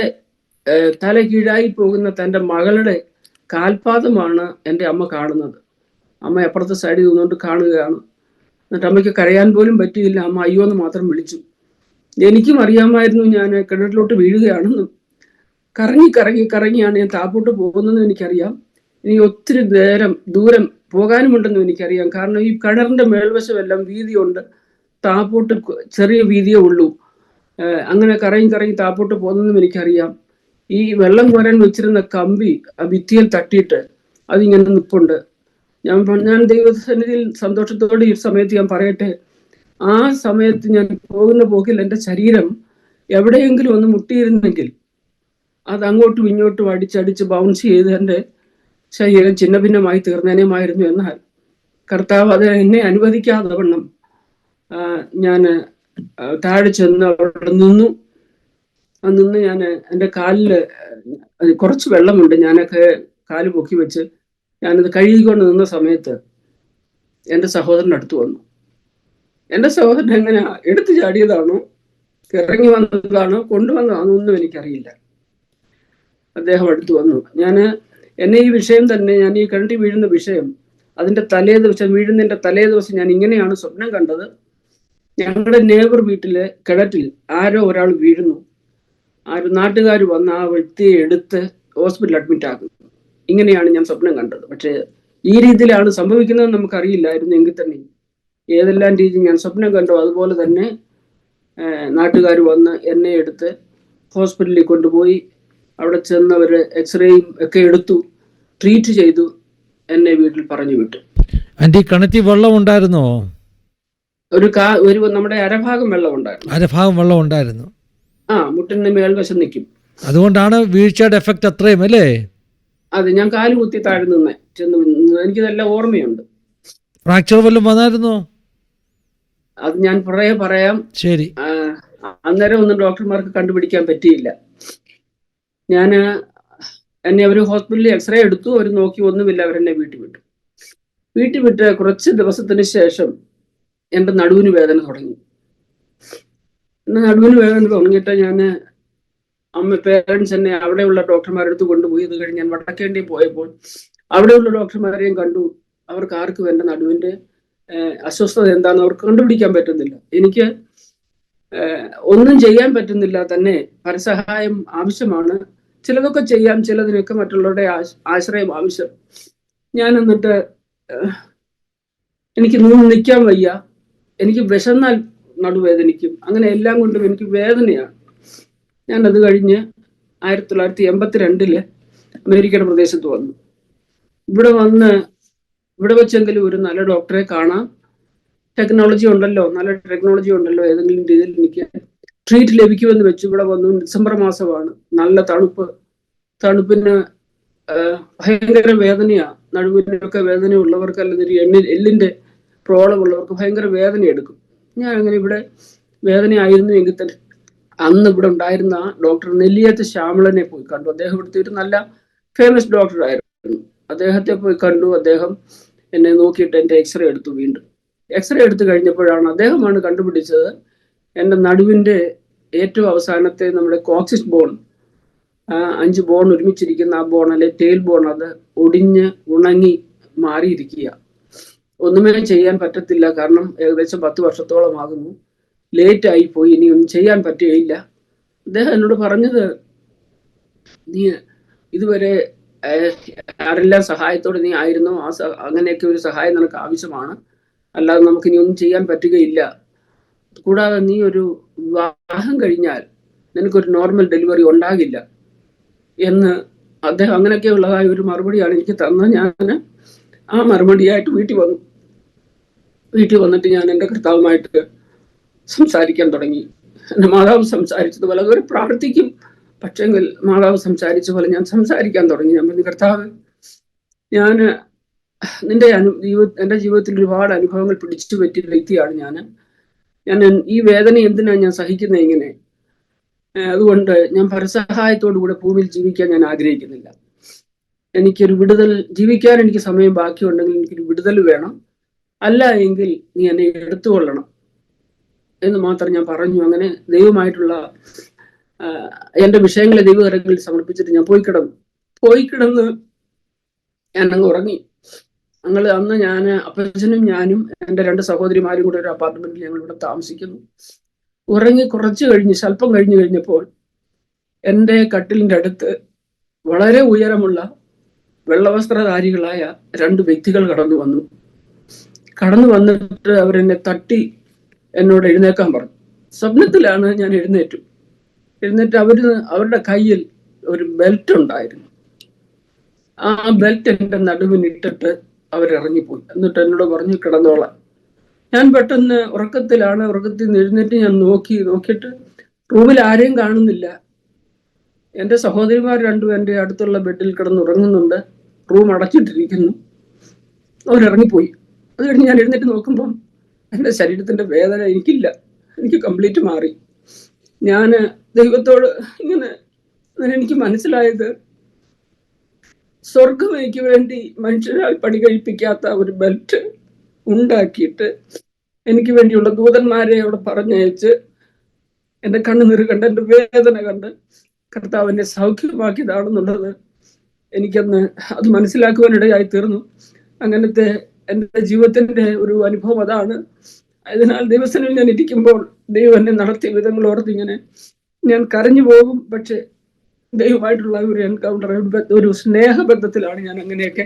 തല കീഴായി പോകുന്ന തൻ്റെ മകളുടെ കാൽപാദമാണ് എൻ്റെ അമ്മ കാണുന്നത്. അമ്മ അപ്പുറത്തെ സൈഡിൽ നിന്നുകൊണ്ട് കാണുകയാണ്. എന്നിട്ട് അമ്മയ്ക്ക് കരയാൻ പോലും പറ്റിയില്ല. അമ്മ അയ്യോ എന്ന് മാത്രം വിളിച്ചു. എനിക്കും അറിയാമായിരുന്നു ഞാൻ കിണറ്റിലോട്ട് വീഴുകയാണെന്നും. കറങ്ങി കറങ്ങി കറങ്ങിയാണ് ഞാൻ താപ്പോട്ട് പോകുന്നതെന്ന് എനിക്കറിയാം. ഇനി ഒത്തിരി ദൂരം പോകാനുമുണ്ടെന്നും എനിക്കറിയാം. കാരണം ഈ കിണറിന്റെ മേൽവശമെല്ലാം വീതിയുണ്ട്, താപ്പോട്ട് ചെറിയ വീതിയേ ഉള്ളൂ. അങ്ങനെ കറങ്ങി കറങ്ങി താപ്പോട്ട് പോകുന്നതെന്നും എനിക്കറിയാം. ഈ വെള്ളം കോരാൻ വെച്ചിരുന്ന കമ്പി ആ ഭിത്തിയിൽ തട്ടിയിട്ട് അതിങ്ങനെ നിൽപ്പുണ്ട്. ഞാൻ ദൈവസന്നിധിയിൽ സന്തോഷത്തോടെ ഈ സമയത്ത് ഞാൻ പറയട്ടെ, ആ സമയത്ത് ഞാൻ പോകുന്ന പോക്കിൽ എൻ്റെ ശരീരം എവിടെയെങ്കിലും ഒന്ന് മുട്ടിയിരുന്നെങ്കിൽ അത് അങ്ങോട്ടും ഇങ്ങോട്ടും അടിച്ചടിച്ച് ബൗൺസ് ചെയ്ത് എൻ്റെ ശരീരം ചിന്ന ഭിന്നമായി തീർന്നേനുമായിരുന്നു. എന്നാൽ കർത്താവ് അത് എന്നെ അനുവദിക്കാതെ വണ്ണം ഞാൻ താഴെ ചെന്ന് അവിടെ നിന്നു. ഞാൻ എൻ്റെ കാലില് കുറച്ച് വെള്ളമുണ്ട്, ഞാനൊക്കെ കാല് പൊക്കി വെച്ച് ഞാനത് കഴുകിക്കൊണ്ട് നിന്ന സമയത്ത് എൻ്റെ സഹോദരൻ അടുത്ത് വന്നു. എൻ്റെ സഹോദരൻ എങ്ങനെയാ എടുത്തു ചാടിയതാണോ, ഇറങ്ങി വന്നതാണോ, കൊണ്ടുവന്നതാണോ ഒന്നും എനിക്കറിയില്ല. അദ്ദേഹം അടുത്ത് വന്നു. എന്നെ ഈ വിഷയം തന്നെ, ഞാൻ ഈ കിണറ്റി വീഴുന്ന വിഷയം, അതിൻ്റെ വീഴുന്നതിൻ്റെ തലേ ദിവസം ഞാൻ ഇങ്ങനെയാണ് സ്വപ്നം കണ്ടത്. ഞങ്ങളുടെ നെയ്ബർ വീട്ടിലെ കിണറ്റിൽ ആരോ ഒരാൾ വീഴുന്നു. നാട്ടുകാർ വന്ന് ആ വ്യക്തിയെ എടുത്ത് ഹോസ്പിറ്റലിൽ അഡ്മിറ്റ് ആക്കുന്നു. ഇങ്ങനെയാണ് ഞാൻ സ്വപ്നം കണ്ടത്. പക്ഷേ ഈ രീതിയിലാണ് സംഭവിക്കുന്നതെന്ന് നമുക്കറിയില്ലായിരുന്നു. എങ്കിൽ തന്നെ ഏതെല്ലാം രീതി ഞാൻ സ്വപ്നം കണ്ടോ അതുപോലെ തന്നെ നാട്ടുകാർ വന്ന് എന്നെ എടുത്ത് ഹോസ്പിറ്റലിൽ കൊണ്ടുപോയി അവിടെ ചെന്നവർ എക്സ്റേയും ഒക്കെ എടുത്തു, ട്രീറ്റ് ചെയ്തു, എന്നെ വീട്ടിൽ പറഞ്ഞു വിട്ടു. കിണറ്റിൽ വെള്ളം ഉണ്ടായിരുന്നോ? ഒരു നമ്മുടെ അരഭാഗം വെള്ളം ഉണ്ടായിരുന്നു. മുട്ടിന്റെ മേൽവശം നിൽക്കും. അതുകൊണ്ടാണ് വീഴ്ചയുടെ എഫക്റ്റ് അത്രയും അല്ലേ? അതെ, ഞാൻ കാല് കുത്തി താഴെ ചെന്ന് എനിക്കിതെല്ലാം ഓർമ്മയുണ്ട്. ഫ്രാക്ചർ വല്ലതും വന്നായിരുന്നോ? അത് ഞാൻ പറയാം. ശരി. അന്നേരം ഒന്നും ഡോക്ടർമാർക്ക് കണ്ടുപിടിക്കാൻ പറ്റിയില്ല. എന്നെ അവർ ഹോസ്പിറ്റലിൽ എക്സ്റേ എടുത്തു, അവർ നോക്കി, ഒന്നുമില്ല. അവരെന്നെ വീട്ടിൽ വിട്ട് കുറച്ച് ദിവസത്തിന് ശേഷം എൻ്റെ നടുവിന് വേദന തുടങ്ങി. തുടങ്ങിയിട്ട് പേരൻസ് എന്നെ അവിടെയുള്ള ഡോക്ടർമാരെടുത്ത് കൊണ്ടുപോയി. അത് കഴിഞ്ഞ് ഞാൻ വടക്കേണ്ടി പോയപ്പോൾ അവിടെയുള്ള ഡോക്ടർമാരെയും കണ്ടു. അവർക്ക് ആർക്കും എൻ്റെ നടുവിൻ്റെ അസ്വസ്ഥത എന്താണെന്ന് അവർക്ക് കണ്ടുപിടിക്കാൻ പറ്റുന്നില്ല. എനിക്ക് ഒന്നും ചെയ്യാൻ പറ്റുന്നില്ല. തന്നെ പരസഹായം ആവശ്യമാണ്. ചിലതൊക്കെ ചെയ്യാം, ചിലതിനൊക്കെ മറ്റുള്ളവരുടെ ആശ്രയം ആവശ്യം. ഞാൻ എന്നിട്ട് എനിക്ക് നിൽക്കാൻ വയ്യ, എനിക്ക് വിശന്നാൽ നടുവേദനിക്കും, അങ്ങനെ എല്ലാം കൊണ്ടും എനിക്ക് വേദനയാണ്. ഞാനത് കഴിഞ്ഞ് 1982 അമേരിക്കയുടെ പ്രദേശത്ത് വന്നു. ഇവിടെ വെച്ചെങ്കിലും ഒരു നല്ല ഡോക്ടറെ കാണാം, ടെക്നോളജി ഉണ്ടല്ലോ, ഏതെങ്കിലും രീതിയിൽ എനിക്ക് ട്രീറ്റ് ലഭിക്കുമെന്ന് വെച്ച് ഇവിടെ വന്നു. ഡിസംബർ മാസമാണ്, നല്ല തണുപ്പിന് ഭയങ്കര വേദനയാണ്. നടുവിനൊക്കെ വേദന ഉള്ളവർക്ക്, അല്ലെങ്കിൽ എല്ലിന്റെ പ്രോബ്ലം ഉള്ളവർക്ക് ഭയങ്കര വേദന എടുക്കും. ഞാൻ അങ്ങനെ ഇവിടെ വേദനയായിരുന്നു എങ്കിൽ തന്നെ അന്ന് ഇവിടെ ഉണ്ടായിരുന്ന ഡോക്ടർ നെല്ലിയത്ത് ശ്യാമളനെ പോയി കണ്ടു. അദ്ദേഹം ഇവിടുത്തെ ഒരു നല്ല ഫേമസ് ഡോക്ടറായിരുന്നു. അദ്ദേഹത്തെ പോയി കണ്ടു. അദ്ദേഹം എന്നെ നോക്കിയിട്ട് എൻ്റെ എക്സ്റേ എടുത്തു. വീണ്ടും എക്സ്റേ എടുത്തു കഴിഞ്ഞപ്പോഴാണ് അദ്ദേഹമാണ് കണ്ടുപിടിച്ചത് എൻ്റെ നടുവിൻ്റെ ഏറ്റവും അവസാനത്തെ നമ്മുടെ കോക്സിസ് ബോൺ, 5 ബോൺ ഒരുമിച്ചിരിക്കുന്ന ആ ബോൺ, അല്ലെ ടെയിൽ ബോൺ, അത് ഒടിഞ്ഞ് ഉണങ്ങി മാറിയിരിക്കുക. ഒന്നുമേ ചെയ്യാൻ പറ്റത്തില്ല. കാരണം ഏകദേശം 10 വർഷത്തോളം ആകുന്നു. ലേറ്റ് ആയി പോയി, ഇനി ഒന്നും ചെയ്യാൻ പറ്റുകയില്ല. അദ്ദേഹം എന്നോട് പറഞ്ഞത്, നീ ഇതുവരെ ആരെല്ലാം സഹായത്തോടെ നീ ആയിരുന്നോ, അങ്ങനെയൊക്കെ ഒരു സഹായം നിനക്ക് ആവശ്യമാണ്, അല്ലാതെ നമുക്ക് ഇനി ഒന്നും ചെയ്യാൻ പറ്റുകയില്ല. കൂടാതെ നീ ഒരു വിവാഹം കഴിഞ്ഞാൽ നിനക്കൊരു നോർമൽ ഡെലിവറി ഉണ്ടാകില്ല എന്ന് അദ്ദേഹം അങ്ങനെയൊക്കെ ഉള്ളതായ ഒരു മറുപടിയാണ് എനിക്ക് തന്നത്. ഞാൻ ആ മറുപടിയായിട്ട് വീട്ടിൽ വന്നിട്ട് ഞാൻ എൻ്റെ കർത്താവുമായിട്ട് സംസാരിക്കാൻ തുടങ്ങി. എൻ്റെ മാതാവ് സംസാരിച്ചതുപോലെ, അതൊരു പ്രാർത്ഥിക്കും, പക്ഷെങ്കിൽ മാതാവ് സംസാരിച്ച പോലെ ഞാൻ സംസാരിക്കാൻ തുടങ്ങി. ഞാൻ പറഞ്ഞു, കർത്താവ്, എൻ്റെ ജീവിതത്തിൽ ഒരുപാട് അനുഭവങ്ങൾ പിടിച്ചു പറ്റിയ വ്യക്തിയാണ് ഞാൻ ഈ വേദന എന്തിനാണ് ഞാൻ സഹിക്കുന്നത് ഇങ്ങനെ? അതുകൊണ്ട് ഞാൻ പരസഹായത്തോടു കൂടെ ഭൂമിയിൽ ജീവിക്കാൻ ഞാൻ ആഗ്രഹിക്കുന്നില്ല. എനിക്കൊരു വിടുതൽ, ജീവിക്കാൻ എനിക്ക് സമയം ബാക്കിയുണ്ടെങ്കിൽ എനിക്കൊരു വിടുതൽ വേണം. അല്ല എങ്കിൽ നീ എന്നെ എടുത്തുകൊള്ളണം എന്ന് മാത്രം ഞാൻ പറഞ്ഞു. അങ്ങനെ ദൈവമായിട്ടുള്ള എൻ്റെ വിഷയങ്ങളെ ദൈവകരങ്ങളിൽ സമർപ്പിച്ചിട്ട് ഞാൻ പോയി കിടന്ന് ഞാൻ അങ്ങ് ഉറങ്ങി. അന്ന് ഞാൻ അപ്പച്ചനും ഞാനും എൻ്റെ 2 സഹോദരിമാരും കൂടെ ഒരു അപ്പാർട്ട്മെന്റിൽ ഞങ്ങൾ ഇവിടെ താമസിക്കുന്നു. ഉറങ്ങി സ്വല്പം കഴിഞ്ഞപ്പോൾ എൻ്റെ കട്ടിലിൻ്റെ അടുത്ത് വളരെ ഉയരമുള്ള വെള്ളവസ്ത്രധാരികളായ 2 വ്യക്തികൾ കടന്നു വന്നിട്ട് അവരെന്നെ തട്ടി എന്നോട് എഴുന്നേക്കാൻ പറഞ്ഞു. സ്വപ്നത്തിലാണ് ഞാൻ എഴുന്നേറ്റ് അവരുടെ കയ്യിൽ ഒരു ബെൽറ്റ് ഉണ്ടായിരുന്നു. ആ ബെൽറ്റ് എൻ്റെ നടുവിനിട്ടിട്ട് അവരിറങ്ങിപ്പോയി. എന്നിട്ട് എന്നോട് പറഞ്ഞു കിടന്നോളാം. ഞാൻ പെട്ടെന്ന് ഉറക്കത്തിൽ നിന്ന് എഴുന്നേറ്റ് ഞാൻ നോക്കിയിട്ട് റൂമിൽ ആരെയും കാണുന്നില്ല. എൻ്റെ സഹോദരിമാർ 2 എൻ്റെ അടുത്തുള്ള ബെഡിൽ കിടന്നുറങ്ങുന്നുണ്ട്. റൂം അടച്ചിട്ടിരിക്കുന്നു. അവരിറങ്ങിപ്പോയി. അത് കഴിഞ്ഞ് ഞാൻ എഴുന്നേറ്റ് നോക്കുമ്പം എൻ്റെ ശരീരത്തിന്റെ വേദന എനിക്ക് കംപ്ലീറ്റ് മാറി. ഞാൻ ദൈവത്തോട് എനിക്ക് മനസ്സിലായത്, സ്വർഗം എനിക്ക് വേണ്ടി മനുഷ്യരാൽ പണി കഴിപ്പിക്കാത്ത ഒരു ബെൽറ്റ് ഉണ്ടാക്കിയിട്ട് എനിക്ക് വേണ്ടിയുള്ള ദൂതന്മാരെ അവിടെ പറഞ്ഞയച്ച് എൻ്റെ കണ്ണുനീര് കണ്ട് എൻ്റെ വേദന കണ്ട് കർത്താവ് എന്നെ സൗഖ്യമാക്കിയതാണെന്നുള്ളത് എനിക്കന്ന് അത് മനസ്സിലാക്കുവാനിടയായി തീർന്നു. അങ്ങനത്തെ എൻ്റെ ജീവിതത്തിന്റെ ഒരു അനുഭവം അതാണ്. അതിനാൽ ദിവസങ്ങളിൽ ഞാൻ ഇരിക്കുമ്പോൾ ദൈവം എന്നെ നടത്തിയ വിധങ്ങൾ ഓർത്തിങ്ങനെ ഞാൻ കരഞ്ഞു പോകും. പക്ഷെ ദൈവമായിട്ടുള്ള ഒരു എൻകൗണ്ടർ, ഒരു സ്നേഹബന്ധത്തിലാണ് ഞാൻ അങ്ങനെയൊക്കെ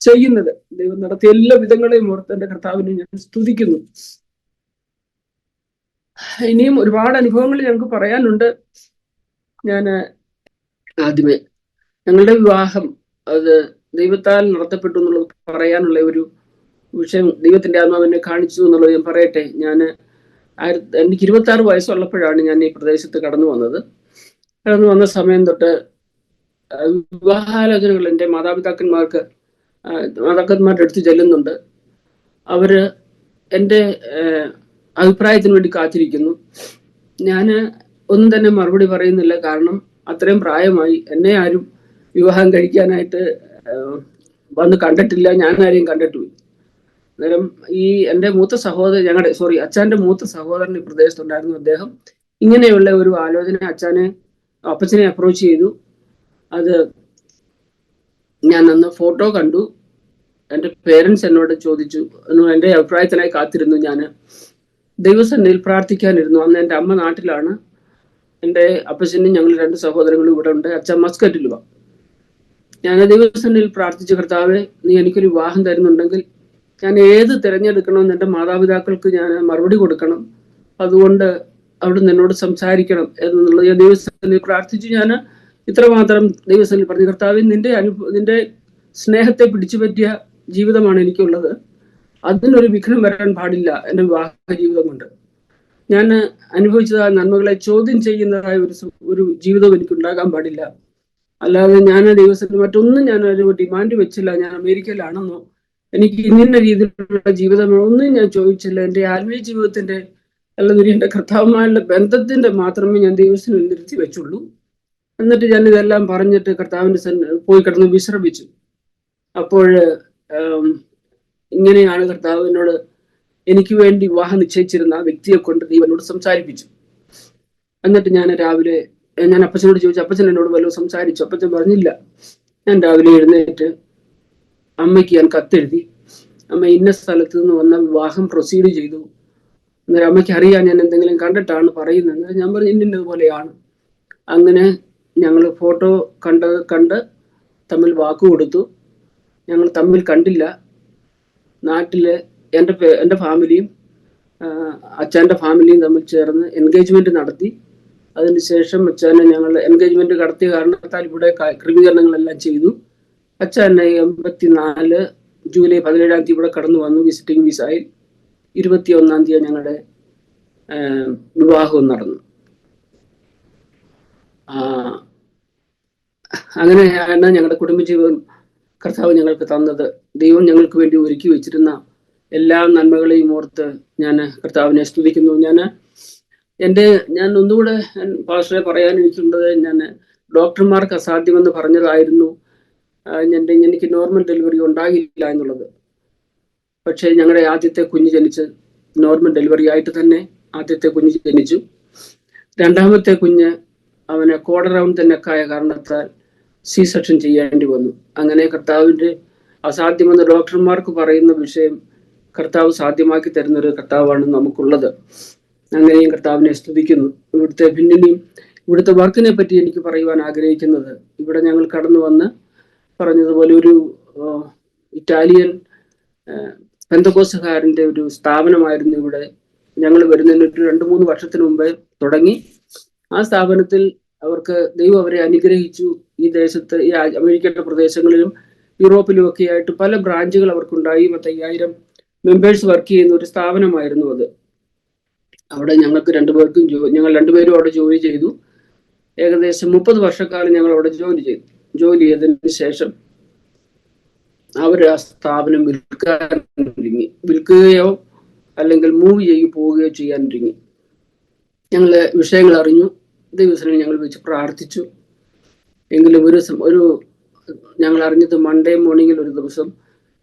ചെയ്യുന്നത്. ദൈവം നടത്തിയ എല്ലാ വിധങ്ങളെയും ഓർത്ത് എൻ്റെ കർത്താവിനെ ഞാൻ സ്തുതിക്കുന്നു. ഇനിയും ഒരുപാട് അനുഭവങ്ങൾ ഞങ്ങൾക്ക് പറയാനുണ്ട്. ഞാൻ ആദ്യമേ ഞങ്ങളുടെ വിവാഹം അത് ദൈവത്താൽ നടത്തപ്പെട്ടു എന്നുള്ളത് പറയാനുള്ള ഒരു വിഷയം ദൈവത്തിന്റെ ആത്മാവിനെ കാണിച്ചു എന്നുള്ളത് ഞാൻ പറയട്ടെ. എനിക്ക് 26 വയസ്സുള്ളപ്പോഴാണ് ഞാൻ ഈ പ്രദേശത്ത് കടന്നു വന്ന സമയം തൊട്ട് വിവാഹാലോചനകൾ എൻ്റെ മാതാപിതാക്കന്മാരുടെ അടുത്ത് ചെല്ലുന്നുണ്ട്. അവര് എൻ്റെ അഭിപ്രായത്തിന് വേണ്ടി കാത്തിരിക്കുന്നു. ഞാൻ ഒന്നും തന്നെ മറുപടി പറയുന്നില്ല. കാരണം അത്രയും പ്രായമായി. എന്നെ ആരും വിവാഹം കഴിക്കാനായിട്ട് വന്ന് കണ്ടിട്ടില്ല. ഞാൻ ആരെയും കണ്ടിട്ടുമില്ല. അന്നേരം ഈ എൻ്റെ അച്ഛൻ്റെ മൂത്ത സഹോദരൻ ഈ പ്രദേശത്തുണ്ടായിരുന്നു. അദ്ദേഹം ഇങ്ങനെയുള്ള ഒരു ആലോചന അപ്പച്ചനെ അപ്രോച്ച് ചെയ്തു. അത് ഞാൻ അന്ന് ഫോട്ടോ കണ്ടു. എൻ്റെ പേരൻസ് എന്നോട് ചോദിച്ചു. എൻ്റെ അഭിപ്രായത്തിനായി കാത്തിരുന്നു. ഞാൻ ദൈവസന്നിധിയിൽ പ്രാർത്ഥിക്കാനിരുന്നു. അന്ന് എൻ്റെ അമ്മ നാട്ടിലാണ്. എൻ്റെ അപ്പച്ചനും ഞങ്ങൾ 2 സഹോദരങ്ങളും ഇവിടെ ഉണ്ട്. അച്ഛൻ മസ്കറ്റിലുവാ. ഞാൻ ദൈവസന്നിധിയിൽ പ്രാർത്ഥിച്ചു, കർത്താവേ, നീ എനിക്കൊരു വിവാഹം തരുന്നുണ്ടെങ്കിൽ ഞാൻ ഏത് തിരഞ്ഞെടുക്കണമെന്ന് എൻ്റെ മാതാപിതാക്കൾക്ക് ഞാൻ മറുപടി കൊടുക്കണം. അതുകൊണ്ട് അവിടുന്ന് എന്നോട് സംസാരിക്കണം എന്നുള്ളത് ഞാൻ ദൈവസന്നിധിയിൽ പ്രാർത്ഥിച്ചു. ഞാൻ ഇത്രമാത്രം ദൈവസന്നിധിയിൽ പറഞ്ഞു, കർത്താവേ, നിന്റെ സ്നേഹത്തെ പിടിച്ചു പറ്റിയ ജീവിതമാണ് എനിക്കുള്ളത്. അതിനൊരു വിഘ്നം വരാൻ പാടില്ല. എൻ്റെ വിവാഹ ജീവിതം കൊണ്ട് ഞാൻ അനുഭവിച്ചതായ നന്മകളെ ചോദ്യം ചെയ്യുന്നതായ ഒരു ജീവിതം എനിക്കുണ്ടാകാൻ പാടില്ല. അല്ലാതെ ഞാൻ ദൈവസന്നിധിയിൽ മറ്റൊന്നും ഞാൻ ഒരു ഡിമാൻഡ് വെച്ചില്ല. ഞാൻ അമേരിക്കയിലാണെന്നോ എനിക്ക് ഇന്ന രീതിയിലുള്ള ജീവിതം ഒന്നും ഞാൻ ചോദിച്ചില്ല. എൻ്റെ ആത്മീയ ജീവിതത്തിന്റെ അല്ലെങ്കിൽ എൻ്റെ കർത്താവുമായുള്ള ബന്ധത്തിന്റെ മാത്രമേ ഞാൻ ദൈവത്തിന് നിർത്തി വെച്ചുള്ളൂ. എന്നിട്ട് ഞാൻ ഇതെല്ലാം പറഞ്ഞിട്ട് കർത്താവിന്റെ പോയി കിടന്ന് വിശ്രമിച്ചു. അപ്പോൾ ഇങ്ങനെയാണ് കർത്താവിനോട് എനിക്ക് വേണ്ടി വിവാഹം നിശ്ചയിച്ചിരുന്ന ആ വ്യക്തിയെ കൊണ്ട് ദൈവനോട് സംസാരിപ്പിച്ചു. എന്നിട്ട് ഞാൻ അപ്പച്ചനോട് ചോദിച്ചു. അപ്പച്ചൻ എന്നോട് വല്ലതും സംസാരിച്ചു? അപ്പച്ചൻ പറഞ്ഞില്ല. ഞാൻ രാവിലെ എഴുന്നേറ്റ് അമ്മയ്ക്ക് ഞാൻ കത്തെഴുതി. അമ്മ ഇന്ന സ്ഥലത്ത് നിന്ന് വന്ന വിവാഹം പ്രൊസീഡ് ചെയ്തു. അന്നേരം അമ്മയ്ക്ക് അറിയാൻ ഞാൻ എന്തെങ്കിലും കണ്ടിട്ടാണ് പറയുന്നത്. ഞാൻ പറഞ്ഞു ഇന്നതുപോലെയാണ്. അങ്ങനെ ഞങ്ങൾ ഫോട്ടോ കണ്ട് തമ്മിൽ വാക്ക് കൊടുത്തു. ഞങ്ങൾ തമ്മിൽ കണ്ടില്ല. നാട്ടിലെ എൻ്റെ ഫാമിലിയും അച്ഛൻ്റെ ഫാമിലിയും തമ്മിൽ ചേർന്ന് എൻഗേജ്മെന്റ് നടത്തി. അതിനുശേഷം അച്ഛനെ ഞങ്ങൾ എൻഗേജ്മെന്റ് നടത്തിയ കാരണത്താൽ ഇവിടെ ക്രമീകരണങ്ങളെല്ലാം ചെയ്തു. അച്ഛൻ 84 ജൂലൈ 17 ഇവിടെ കടന്നു വന്നു വിസിറ്റിംഗ് വിസയിൽ. 21 ഞങ്ങളുടെ വിവാഹവും നടന്നു. അങ്ങനെയാണ് ഞങ്ങളുടെ കുടുംബജീവിതം കർത്താവ് ഞങ്ങൾക്ക് തന്നത്. ദൈവം ഞങ്ങൾക്ക് വേണ്ടി ഒരുക്കി വെച്ചിരുന്ന എല്ലാ നന്മകളെയും ഓർത്ത് ഞാൻ കർത്താവിനെ സ്തുതിക്കുന്നു. ഞാൻ ഒന്നുകൂടെ പാസ്റ്ററെ പറയാൻ എനിക്കുള്ളത്, ഞാൻ ഡോക്ടർമാർക്ക് അസാധ്യമെന്ന് പറഞ്ഞതായിരുന്നു എനിക്ക് നോർമൽ ഡെലിവറി ഉണ്ടാകില്ല എന്നുള്ളത്. പക്ഷേ ഞങ്ങളുടെ ആദ്യത്തെ കുഞ്ഞ് ജനിച്ച് നോർമൽ ഡെലിവറി ആയിട്ട് തന്നെ ആദ്യത്തെ കുഞ്ഞ് ജനിച്ചു. രണ്ടാമത്തെ കുഞ്ഞ് അവന് ക്വാർട്ടർ റൗണ്ട് നെക്കായ കാരണത്താൽ സി സെക്ഷൻ ചെയ്യേണ്ടി വന്നു. അങ്ങനെ കർത്താവിൻ്റെ അസാധ്യമെന്ന് ഡോക്ടർമാർക്ക് പറയുന്ന വിഷയം കർത്താവ് സാധ്യമാക്കി തരുന്നൊരു കർത്താവാണ് നമുക്കുള്ളത്. അങ്ങനെയും കർത്താവിനെ സ്തുതിക്കുന്നു. ഇവിടുത്തെ വർക്കിനെ പറ്റി എനിക്ക് പറയുവാൻ ആഗ്രഹിക്കുന്നത്, ഇവിടെ ഞങ്ങൾ കടന്നു വന്ന് പറഞ്ഞതുപോലെ ഒരു ഇറ്റാലിയൻ പെന്തക്കോസ്തുകാരൻ്റെ ഒരു സ്ഥാപനമായിരുന്നു ഇവിടെ. ഞങ്ങൾ വരുന്നതിന് ഒരു 2-3 വർഷത്തിന് മുമ്പേ തുടങ്ങി. ആ സ്ഥാപനത്തിൽ അവർക്ക് ദൈവം അവരെ അനുഗ്രഹിച്ചു. ഈ ദേശത്ത്, ഈ അമേരിക്കയുടെ പ്രദേശങ്ങളിലും യൂറോപ്പിലും ഒക്കെ ആയിട്ട് പല ബ്രാഞ്ചുകൾ അവർക്കുണ്ടായി. 50,000 മെമ്പേഴ്സ് വർക്ക് ചെയ്യുന്ന ഒരു സ്ഥാപനമായിരുന്നു അത്. അവിടെ ഞങ്ങൾക്ക് ഞങ്ങൾ രണ്ടുപേരും അവിടെ ജോലി ചെയ്തു. ഏകദേശം 30 വർഷക്കാലം ഞങ്ങൾ അവിടെ ജോലി ചെയ്തതിന് ശേഷം അവർ ആ സ്ഥാപനം വിൽക്കുകയോ അല്ലെങ്കിൽ മൂവ് പോവുകയോ ചെയ്യാൻ ഒരുങ്ങി. ഞങ്ങൾ വിഷയങ്ങൾ അറിഞ്ഞു. ദൈവസന്നിധിയിൽ ഞങ്ങൾ വെച്ച് പ്രാർത്ഥിച്ചു. എങ്കിലും ഞങ്ങൾ അറിഞ്ഞത് മൺഡേ മോർണിംഗിൽ ഒരു ദിവസം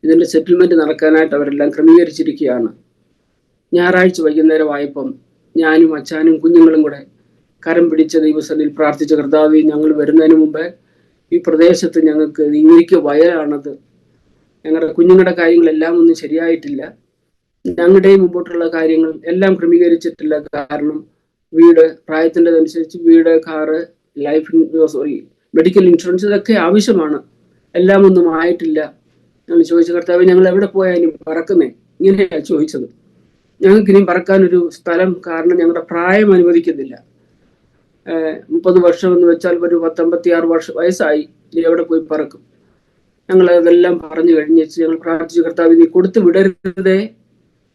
ഇതിന്റെ സെറ്റിൽമെന്റ് നടക്കാനായിട്ട് അവരെല്ലാം ക്രമീകരിച്ചിരിക്കുകയാണ്. ഞായറാഴ്ച വൈകുന്നേരമായപ്പം ഞാനും അച്ഛനും കുഞ്ഞുങ്ങളും കൂടെ കരം പിടിച്ച ദൈവസന്നിധിയിൽ പ്രാർത്ഥിച്ച, കർത്താവേ, ഞങ്ങൾ വരുന്നതിന് മുമ്പേ ഈ പ്രദേശത്ത് ഞങ്ങൾക്ക് ഇങ്ങനെയൊക്കെ വയലാണത്, ഞങ്ങളുടെ കുഞ്ഞുങ്ങളുടെ കാര്യങ്ങളെല്ലാം ഒന്നും ശരിയായിട്ടില്ല, ഞങ്ങളുടെയും മുമ്പോട്ടുള്ള കാര്യങ്ങൾ എല്ലാം ക്രമീകരിച്ചിട്ടില്ല. കാരണം വീട്, പ്രായത്തിൻ്റെതനുസരിച്ച് വീട്, കാറ്, മെഡിക്കൽ ഇൻഷുറൻസ് ഇതൊക്കെ ആവശ്യമാണ്, എല്ലാം ഒന്നും ആയിട്ടില്ല. ഞങ്ങൾ ചോദിച്ച, കർത്താവേ, ഞങ്ങൾ എവിടെ പോയാലും പറക്കുന്നേ? ഇങ്ങനെയാണ് ചോദിച്ചത്. ഞങ്ങൾക്ക് ഇനിയും പറക്കാനൊരു സ്ഥലം, കാരണം ഞങ്ങളുടെ പ്രായം അനുവദിക്കുന്നില്ല. 30 വർഷം എന്ന് വെച്ചാൽ ഒരു 56 വയസ്സായി, എവിടെ പോയി പറക്കും? ഞങ്ങൾ അതെല്ലാം പറഞ്ഞു കഴിഞ്ഞിട്ട് ഞങ്ങൾ പ്രാർത്ഥിച്ചു, കർത്താവ്, നീ കൊടുത്തു വിടരുതേ,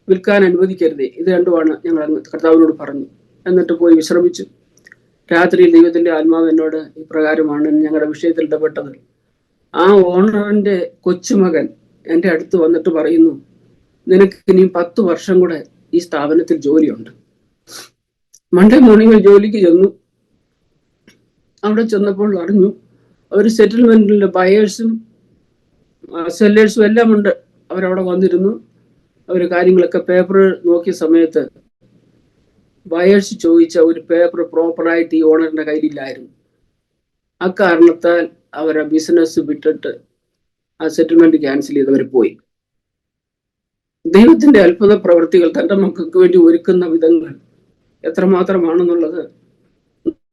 വിൽക്കാൻ അനുവദിക്കരുതേ. ഇത് രണ്ടുമാണ് ഞങ്ങൾ കർത്താവിനോട് പറഞ്ഞു. എന്നിട്ട് പോയി വിശ്രമിച്ചു. രാത്രിയിൽ ദൈവത്തിന്റെ ആത്മാവ് എന്നോട് ഇപ്രകാരമാണ് ഞങ്ങളുടെ വിഷയത്തിൽ ഇടപെട്ടത്. ആ ഓണറിന്റെ കൊച്ചുമകൻ എൻ്റെ അടുത്ത് വന്നിട്ട് പറയുന്നു, നിനക്ക് ഇനിയും 10 വർഷം കൂടെ ഈ സ്ഥാപനത്തിൽ ജോലിയുണ്ട്. മൺഡേ മോർണിംഗിൽ ജോലിക്ക് ചെന്നു. അവിടെ ചെന്നപ്പോൾ അറിഞ്ഞു അവർ സെറ്റിൽമെന്റിലെ ബയേഴ്സും സെല്ലേഴ്സും എല്ലാം ഉണ്ട്. അവരവിടെ വന്നിരുന്നു. അവർ കാര്യങ്ങളൊക്കെ പേപ്പർ നോക്കിയ സമയത്ത് ബയേഴ്സ് ചോദിച്ച ഒരു പേപ്പർ പ്രോപ്പറായിട്ട് ഈ ഓണറിന്റെ കയ്യിലില്ലായിരുന്നു. അക്കാരണത്താൽ അവരെ ബിസിനസ് വിട്ടിട്ട് ആ സെറ്റിൽമെന്റ് ക്യാൻസൽ ചെയ്തവർ പോയി. ദൈവത്തിന്റെ അത്ഭുത പ്രവൃത്തികൾ തൻ്റെ മക്കൾക്ക് വേണ്ടി ഒരുക്കുന്ന വിധങ്ങൾ എത്രമാത്രമാണെന്നുള്ളത്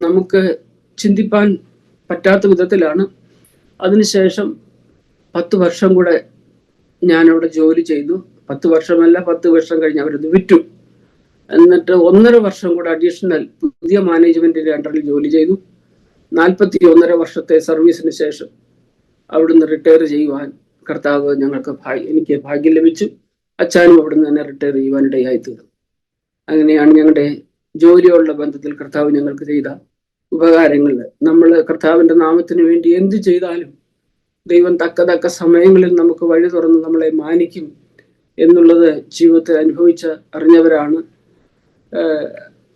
നമുക്ക് ചിന്തിപ്പാൻ പറ്റാത്ത വിധത്തിലാണ്. അതിനുശേഷം 10 വർഷം കൂടെ ഞാനവിടെ ജോലി ചെയ്തു. 10 വർഷമല്ല, 10 വർഷം കഴിഞ്ഞ് അവരത് വിറ്റു. എന്നിട്ട് 1.5 വർഷം കൂടെ അഡീഷണൽ പുതിയ മാനേജ്മെന്റിന്റെ അണ്ടറിൽ ജോലി ചെയ്തു. 41 വർഷത്തെ സർവീസിന് ശേഷം അവിടുന്ന് റിട്ടയർ ചെയ്യുവാൻ കർത്താവ് എനിക്ക് ഭാഗ്യം ലഭിച്ചു. അച്ഛനും അവിടുന്ന് തന്നെ റിട്ടയർ ചെയ്യുവാനിടയായി തീർന്നു. അങ്ങനെയാണ് ഞങ്ങളുടെ ജോലിയുള്ള ബന്ധത്തിൽ കർത്താവ് ഞങ്ങൾക്ക് ചെയ്ത ഉപകാരങ്ങൾ. നമ്മൾ കർത്താവിന്റെ നാമത്തിന് വേണ്ടി എന്ത് ചെയ്താലും ദൈവം തക്ക സമയങ്ങളിൽ നമുക്ക് വഴി തുറന്ന് നമ്മളെ മാനിക്കും എന്നുള്ളത് ജീവിതത്തിൽ അറിഞ്ഞവരാണ്.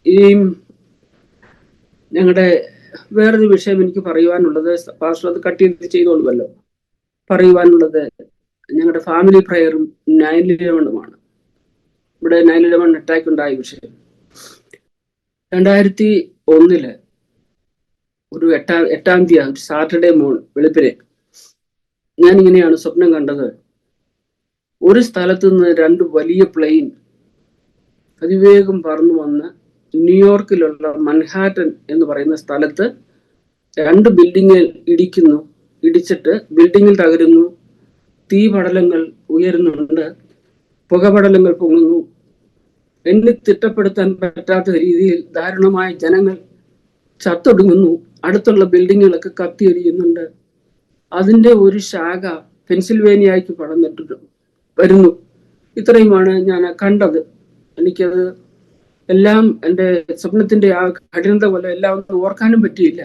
ഈ ഞങ്ങളുടെ വേറൊരു വിഷയം എനിക്ക് പറയുവാനുള്ളത്, പാസ്റ്റർ അത് കട്ട് ചെയ്തോളുമല്ലോ, പറയുവാനുള്ളത് ഞങ്ങളുടെ ഫാമിലി പ്രയറും 9/11 ഇവിടെ 9/11 അറ്റാക്ക് ഉണ്ടായ വിഷയം. 2001 ഒരു 8-ാം തീയതി സാറ്റർഡേ വെളുപ്പിനെ ഞാനിങ്ങനെയാണ് സ്വപ്നം കണ്ടത്. ഒരു സ്ഥലത്ത് നിന്ന് 2 വലിയ പ്ലെയിൻ അതിവേഗം പറന്നു വന്ന് ന്യൂയോർക്കിലുള്ള മൻഹാറ്റൻ എന്ന് പറയുന്ന സ്ഥലത്ത് 2 ബിൽഡിങ്ങിൽ ഇടിച്ചിട്ട് ബിൽഡിങ്ങിൽ തകരുന്നു. തീപടലങ്ങൾ ഉയരുന്നുണ്ട്, പുകപടലങ്ങൾ പൊങ്ങുന്നു. എന്നെ തിട്ടപ്പെടുത്താൻ പറ്റാത്ത രീതിയിൽ ദാരുണമായ ജനങ്ങൾ ചത്തൊടുങ്ങുന്നു. അടുത്തുള്ള ബിൽഡിങ്ങുകളൊക്കെ കത്തിയെരിയുന്നുണ്ട്. അതിൻ്റെ ഒരു ശാഖ പെൻസിൽവേനിയയ്ക്ക് പടർന്നിട്ട് വരുന്നു. ഇത്രയുമാണ് ഞാൻ കണ്ടത്. എനിക്കത് എല്ലാം എൻ്റെ സ്വപ്നത്തിന്റെ ആ കഠിനത പോലെ എല്ലാം ഒന്നും ഓർക്കാനും പറ്റിയില്ല.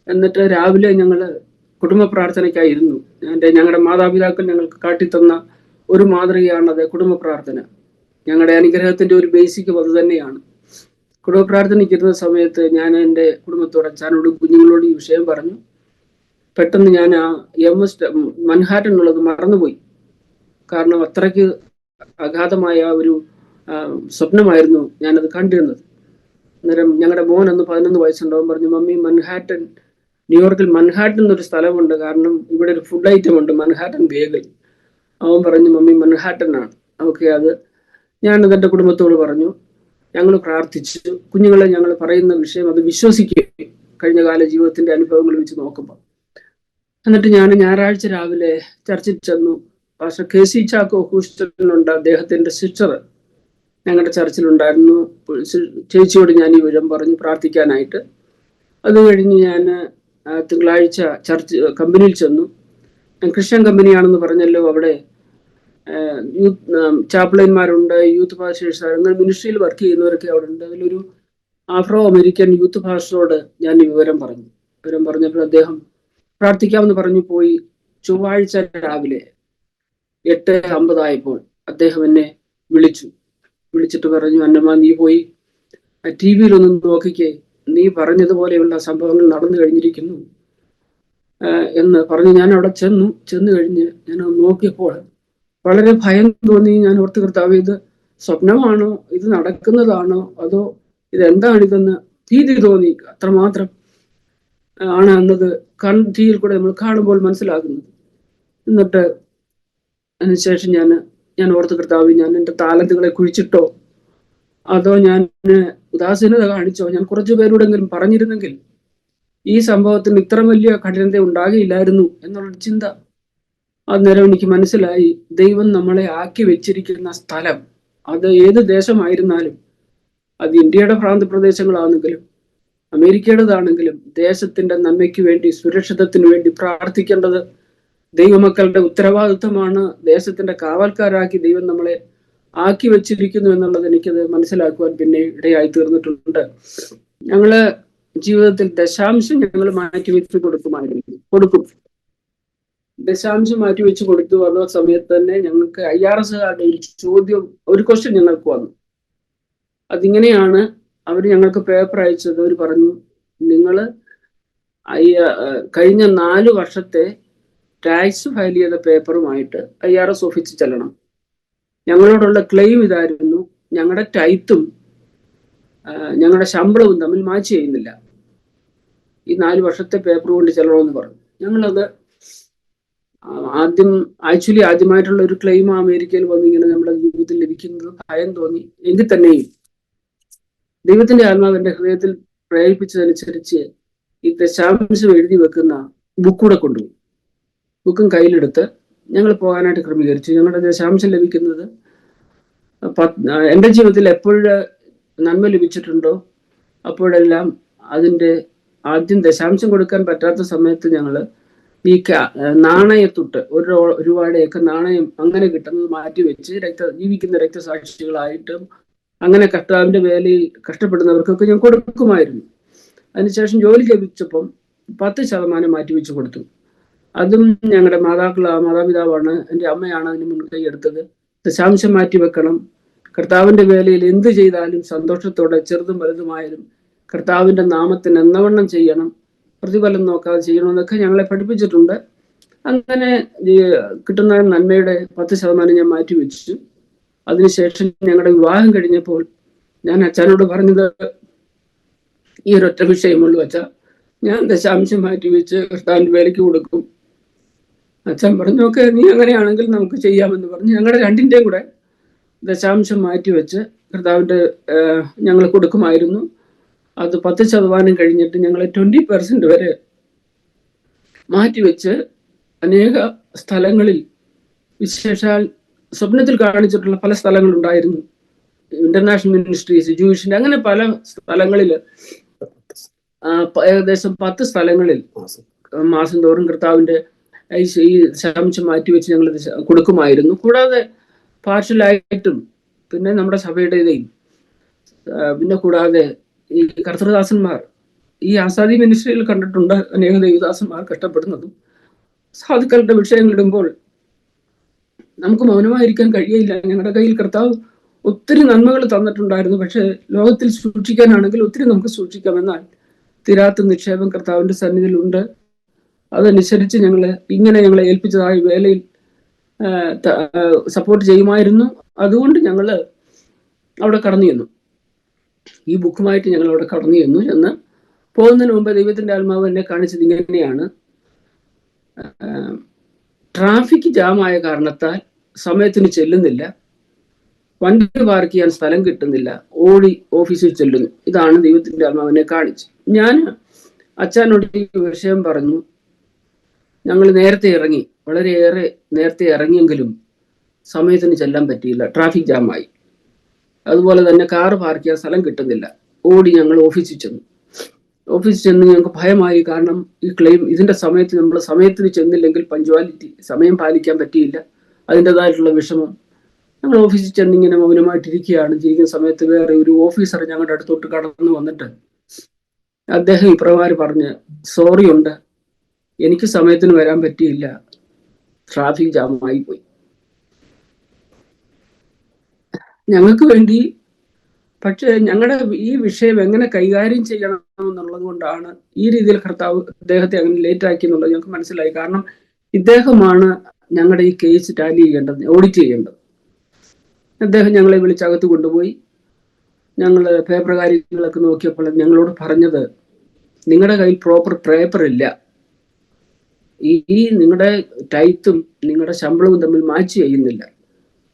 എന്നിട്ട് രാവിലെ ഞങ്ങൾ കുടുംബ പ്രാർത്ഥനയ്ക്കായിരുന്നു. ഞങ്ങളുടെ മാതാപിതാക്കൾ ഞങ്ങൾക്ക് കാട്ടിത്തന്ന ഒരു മാതൃകയാണത് കുടുംബ പ്രാർത്ഥന. ഞങ്ങളുടെ അനുഗ്രഹത്തിന്റെ ഒരു ബേസിക് അത് തന്നെയാണ്. കുടുംബ പ്രാർത്ഥനയ്ക്ക് ഇരുന്ന സമയത്ത് ഞാൻ എൻ്റെ കുടുംബത്തോട്, അച്ഛനോട്, കുഞ്ഞുങ്ങളോട് ഈ വിഷയം പറഞ്ഞു. പെട്ടെന്ന് ഞാൻ ആ മൻഹാറ്റൻ എന്നുള്ളത് മറന്നുപോയി. കാരണം അത്രയ്ക്ക് അഗാധമായ ഒരു സ്വപ്നമായിരുന്നു ഞാനത് കണ്ടിരുന്നത്. അന്നേരം ഞങ്ങളുടെ മോൻ അന്ന് 11 വയസ്സുണ്ടാവും പറഞ്ഞു, മമ്മി മൻഹാട്ടൻ, ന്യൂയോർക്കിൽ മൻഹാട്ടൻ എന്നൊരു സ്ഥലമുണ്ട്, കാരണം ഇവിടെ ഒരു ഫുഡ് ഐറ്റം ഉണ്ട് മൻഹാട്ടൻ ബേഗൽ. അവൻ പറഞ്ഞു മമ്മി മൻഹാട്ടൻ ആണ്. ഓക്കെ, അത് ഞാനത് എൻ്റെ കുടുംബത്തോട് പറഞ്ഞു. ഞങ്ങൾ പ്രാർത്ഥിച്ചു. കുഞ്ഞുങ്ങളെ ഞങ്ങൾ പറയുന്ന വിഷയം അത് വിശ്വസിക്കുകയും കഴിഞ്ഞ കാല ജീവിതത്തിന്റെ അനുഭവങ്ങൾ വെച്ച് നോക്കുമ്പോൾ. എന്നിട്ട് ഞാൻ ഞായറാഴ്ച രാവിലെ ചർച്ചിൽ ചെന്നു. പാസ്റ്റർ KC ചാക്കോ ഹൂസ്റ്റണിലുണ്ട്, അദ്ദേഹത്തിന്റെ സിസ്റ്റർ ഞങ്ങളുടെ ചർച്ചിലുണ്ടായിരുന്നു. ചേച്ചിയോട് ഞാൻ ഈ വിവരം പറഞ്ഞു പ്രാർത്ഥിക്കാനായിട്ട്. അത് കഴിഞ്ഞ് ഞാൻ തിങ്കളാഴ്ച കമ്പനിയിൽ ചെന്നു. ക്രിസ്ത്യൻ കമ്പനിയാണെന്ന് പറഞ്ഞല്ലോ, അവിടെ ചാപ്ലൈന്മാരുണ്ട്, യൂത്ത് പാസ്റ്റേഴ്സ്, അങ്ങനെ മിനിസ്ട്രിയിൽ വർക്ക് ചെയ്യുന്നവരൊക്കെ അവിടെ ഉണ്ട്. അതിലൊരു ആഫ്രോ അമേരിക്കൻ യൂത്ത് പാസ്റ്ററോട് ഞാൻ ഈ വിവരം പറഞ്ഞപ്പോൾ അദ്ദേഹം പ്രാർത്ഥിക്കാമെന്ന് പറഞ്ഞു പോയി. ചൊവ്വാഴ്ച രാവിലെ 8:50 അദ്ദേഹം എന്നെ വിളിച്ചിട്ട് പറഞ്ഞു, അന്നമ്മ നീ പോയി TV ഒന്ന് നോക്കിക്കേ, നീ പറഞ്ഞതുപോലെയുള്ള സംഭവങ്ങൾ നടന്നു കഴിഞ്ഞിരിക്കുന്നു എന്ന് പറഞ്ഞ് ഞാൻ അവിടെ ചെന്ന് കഴിഞ്ഞ് ഞാൻ നോക്കിയപ്പോൾ വളരെ ഭയം തോന്നി. ഞാൻ ഓർത്ത്, കർത്താവേ, ഇത് സ്വപ്നമാണോ, ഇത് നടക്കുന്നതാണോ, അതോ ഇതെന്താണിതെന്ന് ഭീതി തോന്നി. അത്രമാത്രം ആണ് അന്നത് തീയിൽ കൂടെ നമ്മൾ കാണുമ്പോൾ മനസ്സിലാകുന്നത്. എന്നിട്ട് അതിനുശേഷം ഞാൻ ഓർത്ത്, കർത്താവേ, ഞാൻ എൻ്റെ താലന്തുകളെ കുഴിച്ചിട്ടോ അതോ ഞാൻ ഉദാസീനത കാണിച്ചോ? ഞാൻ കുറച്ചു പേരോടെങ്കിലും പറഞ്ഞിരുന്നെങ്കിൽ ഈ സംഭവത്തിന് ഇത്ര വലിയ കഠിനത ഉണ്ടാകില്ലായിരുന്നു എന്നുള്ളൊരു ചിന്ത അന്നേരം എനിക്ക് മനസ്സിലായി. ദൈവം നമ്മളെ ആക്കി വെച്ചിരിക്കുന്ന സ്ഥലം, അത് ഏത് ദേശമായിരുന്നാലും, അത് ഇന്ത്യയുടെ പ്രാന്തപ്രദേശങ്ങളാണെങ്കിലും അമേരിക്കയുടേതാണെങ്കിലും, ദേശത്തിന്റെ നന്മയ്ക്ക് വേണ്ടി, സുരക്ഷിതത്തിന് വേണ്ടി പ്രാർത്ഥിക്കേണ്ടത് ദൈവമക്കളുടെ ഉത്തരവാദിത്വമാണ്. ദേശത്തിന്റെ കാവൽക്കാരാക്കി ദൈവം നമ്മളെ ആക്കി വെച്ചിരിക്കുന്നു എന്നുള്ളത് എനിക്കത് മനസ്സിലാക്കുവാൻ പിന്നെ ഇടയായി തീർന്നിട്ടുണ്ട്. ഞങ്ങള് ജീവിതത്തിൽ ദശാംശം ഞങ്ങൾ മാറ്റിവെച്ച് കൊടുക്കും. ദശാംശം മാറ്റിവെച്ച് കൊടുത്തു. വന്ന സമയത്ത് തന്നെ ഞങ്ങൾക്ക് IRSകാരുടെ ഒരു ചോദ്യം, ഒരു ക്വസ്റ്റ്യൻ ഞങ്ങൾക്ക് വന്നു. അതിങ്ങനെയാണ്, അവർ ഞങ്ങൾക്ക് പേപ്പർ അയച്ചത്. അവർ പറഞ്ഞു, നിങ്ങൾ കഴിഞ്ഞ 4 വർഷത്തെ ടാക്സ് ഫയൽ ചെയ്ത പേപ്പറുമായിട്ട് IRS ഓഫീസിൽ ചെല്ലണം. ഞങ്ങളോടുള്ള ക്ലെയിം ഇതായിരുന്നു, ഞങ്ങളുടെ ടൈത്തും ഞങ്ങളുടെ ശമ്പളവും തമ്മിൽ മാച്ച് ചെയ്യുന്നില്ല, ഈ 4 വർഷത്തെ പേപ്പർ കൊണ്ട് ചെല്ലണമെന്ന് പറഞ്ഞു. ഞങ്ങളത് ആദ്യമായിട്ടുള്ള ഒരു ക്ലെയിം അമേരിക്കയിൽ വന്ന് ഇങ്ങനെ നമ്മുടെ ജീവിതത്തിൽ ലഭിക്കുന്നത് ഭയം തോന്നി. എങ്കിൽ തന്നെയും ദൈവത്തിന്റെ ആത്മാവ് എൻ്റെ ഹൃദയത്തിൽ പ്രേരിപ്പിച്ചതനുസരിച്ച് ഈ ദശാംശം എഴുതി വെക്കുന്ന ബുക്കൂടെ കൊണ്ടുപോയി. ബുക്കും കയ്യിലെടുത്ത് ഞങ്ങൾ പോകാനായിട്ട് ക്രമീകരിച്ചു. ഞങ്ങളുടെ ദശാംശം ലഭിക്കുന്നത് എൻ്റെ ജീവിതത്തിൽ എപ്പോഴും നന്മ ലഭിച്ചിട്ടുണ്ടോ അപ്പോഴെല്ലാം അതിൻ്റെ ആദ്യം ദശാംശം കൊടുക്കാൻ പറ്റാത്ത സമയത്ത് ഞങ്ങൾ ഈ നാണയത്തുട്ട് 1 രൂപയുടെയൊക്കെ നാണയം അങ്ങനെ കിട്ടുന്നത് മാറ്റിവെച്ച് ജീവിക്കുന്ന രക്തസാക്ഷികളായിട്ടും അങ്ങനെ കർത്താവിന്റെ വേലയിൽ കഷ്ടപ്പെടുന്നവർക്കൊക്കെ ഞാൻ കൊടുക്കുമായിരുന്നു. അതിനുശേഷം ജോലി ലഭിച്ചപ്പം 10% മാറ്റിവെച്ച് കൊടുത്തു. അതും ഞങ്ങളുടെ മാതാപിതാവാണ്, എൻ്റെ അമ്മയാണ് അതിന് മുൻകൈ എടുത്തത്. ദശാംശം മാറ്റിവെക്കണം, കർത്താവിന്റെ വേലയിൽ എന്ത് ചെയ്താലും സന്തോഷത്തോടെ, ചെറുതും വലുതുമായാലും കർത്താവിന്റെ നാമത്തിന് എന്നവണ്ണം ചെയ്യണം, പ്രതിഫലം നോക്കാതെ ചെയ്യണമെന്നൊക്കെ ഞങ്ങളെ പഠിപ്പിച്ചിട്ടുണ്ട്. അങ്ങനെ കിട്ടുന്ന നന്മയുടെ 10% ഞാൻ മാറ്റിവെച്ചു. അതിനുശേഷം ഞങ്ങളുടെ വിവാഹം കഴിഞ്ഞപ്പോൾ ഞാൻ അച്ഛനോട് പറഞ്ഞത് ഈ ഒരൊറ്റ വിഷയമുള്ളൂ, അച്ഛ, ഞാൻ ദശാംശം മാറ്റിവെച്ച് കർത്താവിന്റെ വേലയ്ക്ക് കൊടുക്കും. അച്ഛൻ പറഞ്ഞു, ഓക്കെ, നീ അങ്ങനെയാണെങ്കിൽ നമുക്ക് ചെയ്യാമെന്ന് പറഞ്ഞു. ഞങ്ങളുടെ രണ്ടിൻ്റെയും കൂടെ ദശാംശം മാറ്റിവെച്ച് കർത്താവിന്റെ ഞങ്ങൾ കൊടുക്കുമായിരുന്നു. അത് 10% കഴിഞ്ഞിട്ട് ഞങ്ങൾ 20% വരെ മാറ്റിവെച്ച് അനേക സ്ഥലങ്ങളിൽ, വിശേഷാൽ സ്വപ്നത്തിൽ കാണിച്ചിട്ടുള്ള പല സ്ഥലങ്ങളുണ്ടായിരുന്നു. ഇന്റർനാഷണൽ മിനിസ്ട്രീസ്, ജൂയിഷിന്റെ, അങ്ങനെ പല സ്ഥലങ്ങളിൽ, ഏകദേശം 10 സ്ഥലങ്ങളിൽ മാസം തോറും കർത്താവിന്റെ ഈ ദശാംശം മാറ്റിവെച്ച് ഞങ്ങൾ കൊടുക്കുമായിരുന്നു. കൂടാതെ പാർഷ്യലായിട്ടും, പിന്നെ നമ്മുടെ സഭയുടേതെയും, പിന്നെ കൂടാതെ ഈ കർത്തൃദാസന്മാർ, ഈ ആസാദി മിനിസ്ട്രിയിൽ കണ്ടിട്ടുണ്ട് അനേക ദൈവദാസന്മാർ കഷ്ടപ്പെടുന്നതും. സാധുക്കളുടെ വിഷയങ്ങളിടുമ്പോൾ നമുക്ക് മൗനമായിരിക്കാൻ കഴിയില്ല. ഞങ്ങളുടെ കയ്യിൽ കർത്താവ് ഒത്തിരി നന്മകൾ തന്നിട്ടുണ്ടായിരുന്നു. പക്ഷെ ലോകത്തിൽ സൂക്ഷിക്കാനാണെങ്കിൽ ഒത്തിരി നമുക്ക് സൂക്ഷിക്കാം. എന്നാൽ തീരാത്ത നിക്ഷേപം കർത്താവിന്റെ സന്നിധിയിലുണ്ട്. അതനുസരിച്ച് ഞങ്ങളെ ഏൽപ്പിച്ചതായ വേലയിൽ സപ്പോർട്ട് ചെയ്യുമായിരുന്നു. അതുകൊണ്ട് ഞങ്ങൾ അവിടെ കടന്നു ചെന്നു. ഈ ബുക്കുമായിട്ട് ഞങ്ങൾ അവിടെ കടന്നു ചെന്ന് പോകുന്നതിന് മുമ്പ് ദൈവത്തിന്റെ ആത്മാവ് എന്നെ കാണിച്ചത് ഇങ്ങനെയാണ്. ട്രാഫിക് ജാമായ കാരണത്താൽ സമയത്തിന് ചെല്ലുന്നില്ല, വണ്ടി പാർക്ക് ചെയ്യാൻ സ്ഥലം കിട്ടുന്നില്ല, ഓടി ഓഫീസിൽ ചെല്ലുന്നു. ഇതാണ് ദൈവത്തിന്റെ ആത്മാവ് എന്നെ കാണിച്ചു. ഞാൻ അച്ഛനോട് ഈ വിഷയം പറഞ്ഞു. ഞങ്ങൾ നേരത്തെ ഇറങ്ങി, വളരെയേറെ നേരത്തെ ഇറങ്ങിയെങ്കിലും സമയത്തിന് ചെല്ലാൻ പറ്റിയില്ല, ട്രാഫിക് ജാമായി. അതുപോലെ തന്നെ കാറ് പാർക്ക് ചെയ്യാൻ സ്ഥലം കിട്ടുന്നില്ല, ഓടി ഞങ്ങൾ ഓഫീസിൽ ചെന്ന് ഞങ്ങൾക്ക് ഭയമായി. കാരണം ഈ ക്ലെയിം ഇതിന്റെ സമയത്ത് നമ്മൾ സമയത്തിന് ചെന്നില്ലെങ്കിൽ പഞ്ച്വാലിറ്റി, സമയം പാലിക്കാൻ പറ്റിയില്ല, അതിൻ്റെതായിട്ടുള്ള വിഷമം. ഞങ്ങൾ ഓഫീസിൽ ചെന്നിങ്ങനെ മൗനമായിട്ടിരിക്കുകയാണ്. ഇരിക്കുന്ന സമയത്ത് വേറെ ഒരു ഓഫീസർ ഞങ്ങളുടെ അടുത്തോട്ട് കടന്നു വന്നിട്ട് അദ്ദേഹം ഇപ്രകാരം പറഞ്ഞ്, സോറി ഉണ്ട്, എനിക്ക് സമയത്തിന് വരാൻ പറ്റിയില്ല, ട്രാഫിക് ജാമായി പോയി. ഞങ്ങൾക്ക് വേണ്ടി, പക്ഷെ ഞങ്ങളുടെ ഈ വിഷയം എങ്ങനെ കൈകാര്യം ചെയ്യണം എന്നുള്ളത് കൊണ്ടാണ് ഈ രീതിയിൽ കർത്താവ് അദ്ദേഹത്തെ അങ്ങനെ ലേറ്റ് ആക്കി എന്നുള്ളത് ഞങ്ങൾക്ക് മനസ്സിലായി. കാരണം ഇദ്ദേഹമാണ് ഞങ്ങളുടെ ഈ കേസ് ടാലി ചെയ്യേണ്ടത്, ഓഡിറ്റ് ചെയ്യേണ്ടത്. അദ്ദേഹം ഞങ്ങളെ വിളിച്ചകത്ത് കൊണ്ടുപോയി. ഞങ്ങൾ പേപ്പർ കാര്യങ്ങളൊക്കെ നോക്കിയപ്പോൾ ഞങ്ങളോട് പറഞ്ഞത്, നിങ്ങളുടെ കയ്യിൽ പ്രോപ്പർ പേപ്പർ ഇല്ല, ഈ നിങ്ങളുടെ ടൈത്തും നിങ്ങളുടെ ശമ്പളവും തമ്മിൽ മാച്ച് ചെയ്യുന്നില്ല,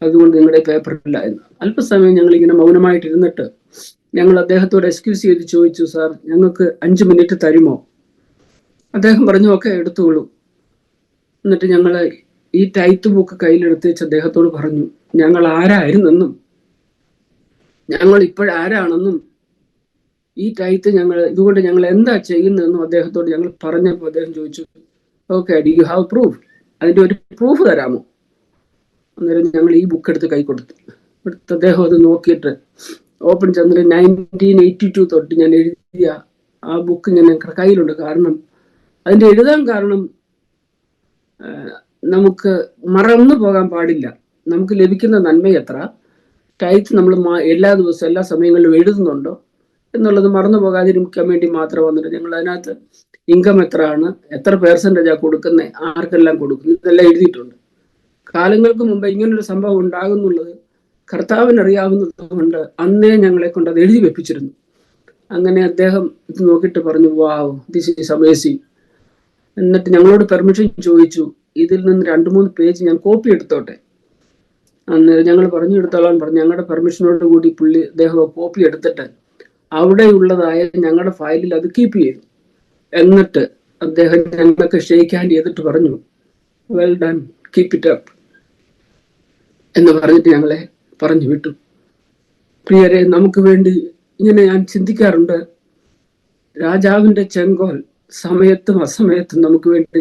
അതുകൊണ്ട് നിങ്ങളുടെ പേപ്പർ ഇല്ല എന്ന്. അല്പസമയം ഞങ്ങൾ ഇങ്ങനെ മൗനമായിട്ടിരുന്നിട്ട് ഞങ്ങൾ അദ്ദേഹത്തോട് എക്സ്ക്യൂസ് ചെയ്ത് ചോദിച്ചു, സാർ ഞങ്ങൾക്ക് 5 മിനിറ്റ് തരുമോ? അദ്ദേഹം പറഞ്ഞു, ഓക്കെ എടുത്തോളൂ. എന്നിട്ട് ഞങ്ങൾ ഈ ടൈത്ത് ബുക്ക് കയ്യിലെടുത്ത് വെച്ച് അദ്ദേഹത്തോട് പറഞ്ഞു, ഞങ്ങൾ ആരായിരുന്നെന്നും ഞങ്ങൾ ഇപ്പോഴാരാണെന്നും ഈ ടൈത്ത് ഇതുകൊണ്ട് ഞങ്ങൾ എന്താ ചെയ്യുന്നതെന്നും അദ്ദേഹത്തോട് ഞങ്ങൾ പറഞ്ഞപ്പോൾ അദ്ദേഹം ചോദിച്ചു, okay do you have proof? അതിന്റെ ഒരു പ്രൂഫ് തരാമോ? അന്നേരം ഞങ്ങൾ ഈ ബുക്ക് എടുത്ത് കൈ കൊടുത്തു. അദ്ദേഹം അത് നോക്കിയിട്ട് ഓപ്പൺ ചന്ദ്രൻ 1982 തൊട്ട് ഞാൻ എഴുതിയ ആ ബുക്ക് ഞാൻ ഞങ്ങളുടെ കയ്യിലുണ്ട്. കാരണം അതിന്റെ എഴുതാൻ കാരണം നമുക്ക് മറന്നു പോകാൻ പാടില്ല. നമുക്ക് ലഭിക്കുന്ന നന്മ എത്ര, ടൈത്ത് നമ്മൾ എല്ലാ ദിവസവും എല്ലാ സമയങ്ങളിലും എഴുതുന്നുണ്ടോ എന്നുള്ളത് മറന്നു പോകാതിരിക്കാൻ വേണ്ടി മാത്രം വന്നിട്ട് ഞങ്ങൾ അതിനകത്ത് ഇൻകം എത്രയാണ്, എത്ര പെർസെൻറ്റേജാ കൊടുക്കുന്നത്, ആർക്കെല്ലാം കൊടുക്കുന്നു, ഇതെല്ലാം എഴുതിയിട്ടുണ്ട്. കാലങ്ങൾക്ക് മുമ്പ് ഇങ്ങനൊരു സംഭവം ഉണ്ടാകുന്നുള്ളത് കർത്താവിന് അറിയാവുന്നത് കൊണ്ട് അന്നേ ഞങ്ങളെ കൊണ്ട് അത് എഴുതി വെപ്പിച്ചിരുന്നു. അങ്ങനെ അദ്ദേഹം ഇത് നോക്കിയിട്ട് പറഞ്ഞു, വാവ് ദിസ് ഈസ് അമേസിങ്. എന്നിട്ട് ഞങ്ങളോട് പെർമിഷൻ ചോദിച്ചു, ഇതിൽ നിന്ന് 2-3 പേജ് ഞാൻ കോപ്പി എടുത്തോട്ടെ. അന്നേരം ഞങ്ങൾ പറഞ്ഞു എടുത്തോളാൻ പറഞ്ഞു. ഞങ്ങളുടെ പെർമിഷനോട് കൂടി അദ്ദേഹം കോപ്പി എടുത്തിട്ട് അവിടെയുള്ളതായ ഞങ്ങളുടെ ഫയലിൽ അത് കീപ്പ് ചെയ്തു. എന്നിട്ട് അദ്ദേഹം ഞങ്ങൾക്ക് ഷേക്ക് ഹാൻഡ് ചെയ്തിട്ട് പറഞ്ഞു, well done, keep it up എന്ന് പറഞ്ഞിട്ട് ഞങ്ങളെ പറഞ്ഞു വിട്ടു. പ്രിയരെ, നമുക്ക് വേണ്ടി ഇങ്ങനെ ഞാൻ ചിന്തിക്കാറുണ്ട്. രാജാവിന്റെ ചെങ്കോൽ സമയത്തും അസമയത്തും നമുക്ക് വേണ്ടി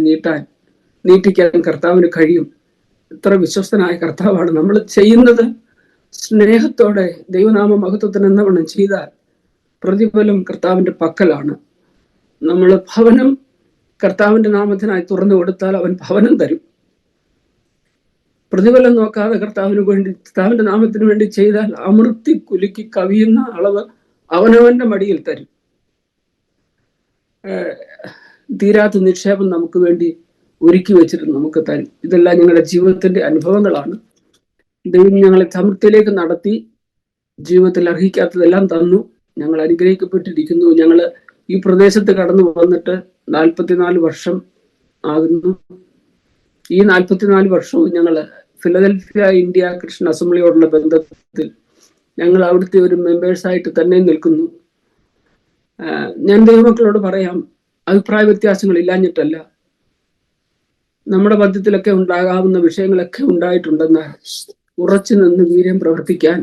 നീട്ടിക്കാൻ കർത്താവിന് കഴിയും. ഇത്ര വിശ്വസ്തനായ കർത്താവാണ്. നമ്മൾ ചെയ്യുന്നത് സ്നേഹത്തോടെ ദൈവനാമ മഹത്വത്തിന് എന്നവണ്ണം ചെയ്താൽ പ്രതിഫലം കർത്താവിന്റെ പക്കലാണ്. നമ്മൾ ഭവനം കർത്താവിന്റെ നാമത്തിനായി തുറന്നു കൊടുത്താൽ അവൻ ഭവനം തരും. പ്രതിഫലം നോക്കാതെ കർത്താവിന്റെ നാമത്തിന് വേണ്ടി ചെയ്താൽ അമൃത്തി കുലുക്കി കവിയുന്ന അളവ് അവനവന്റെ മടിയിൽ തരും. തീരാത്ത നിക്ഷേപം നമുക്ക് വേണ്ടി ഒരുക്കി വെച്ചിട്ട് നമുക്ക് തരും. ഇതെല്ലാം ഞങ്ങളുടെ ജീവിതത്തിന്റെ അനുഭവങ്ങളാണ്. ദൈവം ഞങ്ങളെ സമൃദ്ധിയിലേക്ക് നടത്തി, ജീവിതത്തിൽ അർഹിക്കാത്തതെല്ലാം തന്നു. ഞങ്ങൾ അനുഗ്രഹിക്കപ്പെട്ടിരിക്കുന്നു. ഞങ്ങൾ ഈ പ്രദേശത്ത് കടന്നു വന്നിട്ട് 44 വർഷം ആകുന്നു. ഈ 44 വർഷവും ഞങ്ങൾ ഫിലദൽഫിയ ഇന്ത്യ ക്രിസ്ത്യൻ അസംബ്ലിയോടുള്ള ബന്ധത്തിൽ ഞങ്ങൾ അവിടുത്തെ ഒരു മെമ്പേഴ്സായിട്ട് തന്നെ നിൽക്കുന്നു. ഞാൻ ദൈവമക്കളോട് പറയാം, അഭിപ്രായ വ്യത്യാസങ്ങൾ ഇല്ലാഞ്ഞിട്ടല്ല, നമ്മുടെ മധ്യത്തിലൊക്കെ ഉണ്ടാകാവുന്ന വിഷയങ്ങളൊക്കെ ഉണ്ടായിട്ടുണ്ടെന്നാൽ ഉറച്ചു നിന്ന് വീര്യം പ്രവർത്തിക്കാൻ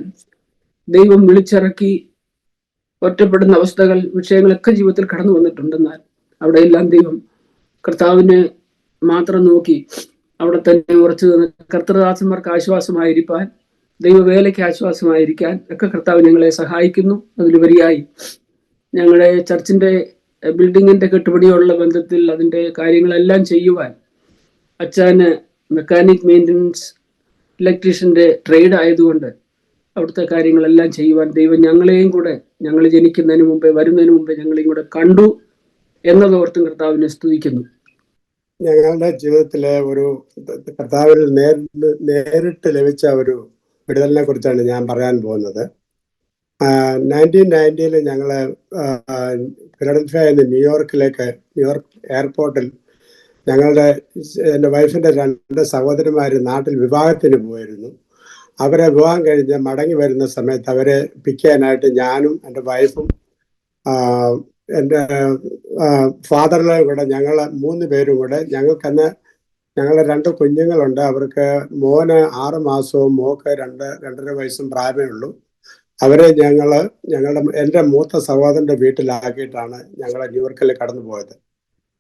ദൈവം വിളിച്ചിറക്കി ഒറ്റപ്പെടുന്ന അവസ്ഥകൾ, വിഷയങ്ങളൊക്കെ ജീവിതത്തിൽ കടന്നു വന്നിട്ടുണ്ടെന്നാൽ അവിടെയെല്ലാം ദൈവം കർത്താവിനെ മാത്രം നോക്കി അവിടെ തന്നെ ഉറച്ചു നിന്ന് കർത്തൃദാസന്മാർക്ക് ആശ്വാസമായിരിക്കാൻ, ദൈവവേലയ്ക്ക് ആശ്വാസമായിരിക്കാൻ ഒക്കെ കർത്താവ് ഞങ്ങളെ സഹായിക്കുന്നു. അതിലുപരിയായി ഞങ്ങളുടെ ചർച്ചിന്റെ ബിൽഡിങ്ങിന്റെ കെട്ടുപടിയോടുള്ള ബന്ധത്തിൽ അതിന്റെ കാര്യങ്ങളെല്ലാം ചെയ്യുവാൻ അച്ഛന് മെക്കാനിക് മെയിൻ്റനൻസ് ഇലക്ട്രീഷ്യന്റെ ട്രേഡ് ആയതുകൊണ്ട് അവിടുത്തെ കാര്യങ്ങളെല്ലാം ചെയ്യുവാൻ ദൈവം ഞങ്ങളെയും കൂടെ, ഞങ്ങൾ ജനിക്കുന്നതിന് മുമ്പേ, വരുന്നതിന് മുമ്പേ ഞങ്ങളെയും കൂടെ കണ്ടു എന്നതോർത്തും കർത്താവിനെ സ്തുതിക്കുന്നു. ഞങ്ങളുടെ ജീവിതത്തിലെ ഒരു കർത്താവിൽ നേരിട്ട് ലഭിച്ച ഒരു വിടുതലിനെ കുറിച്ചാണ് ഞാൻ പറയാൻ പോകുന്നത്. 1990 ഞങ്ങള് ഫിലഡൽഫിയ നിന്ന് ന്യൂയോർക്ക് എയർപോർട്ടിൽ എൻ്റെ വൈഫിന്റെ 2 സഹോദരിമാര് നാട്ടിൽ വിവാഹത്തിന് പോയിരുന്നു. അവരെ വിവാഹം കഴിഞ്ഞ് മടങ്ങി വരുന്ന സമയത്ത് അവരെ പിക്ക് ചെയ്യാനായിട്ട് ഞാനും എൻ്റെ വൈഫും എൻ്റെ ഫാദറിനെയും കൂടെ ഞങ്ങൾ 3 പേരും കൂടെ, ഞങ്ങൾക്കന്ന് ഞങ്ങളെ 2 കുഞ്ഞുങ്ങളുണ്ട്. അവർക്ക് മോന് 6 മാസവും മോക്ക് 2.5 വയസ്സും പ്രായമേ ഉള്ളൂ. അവരെ എൻ്റെ മൂത്ത സഹോദരന്റെ വീട്ടിലാക്കിയിട്ടാണ് ഞങ്ങൾ ന്യൂയോർക്കിൽ കടന്നു പോയത്.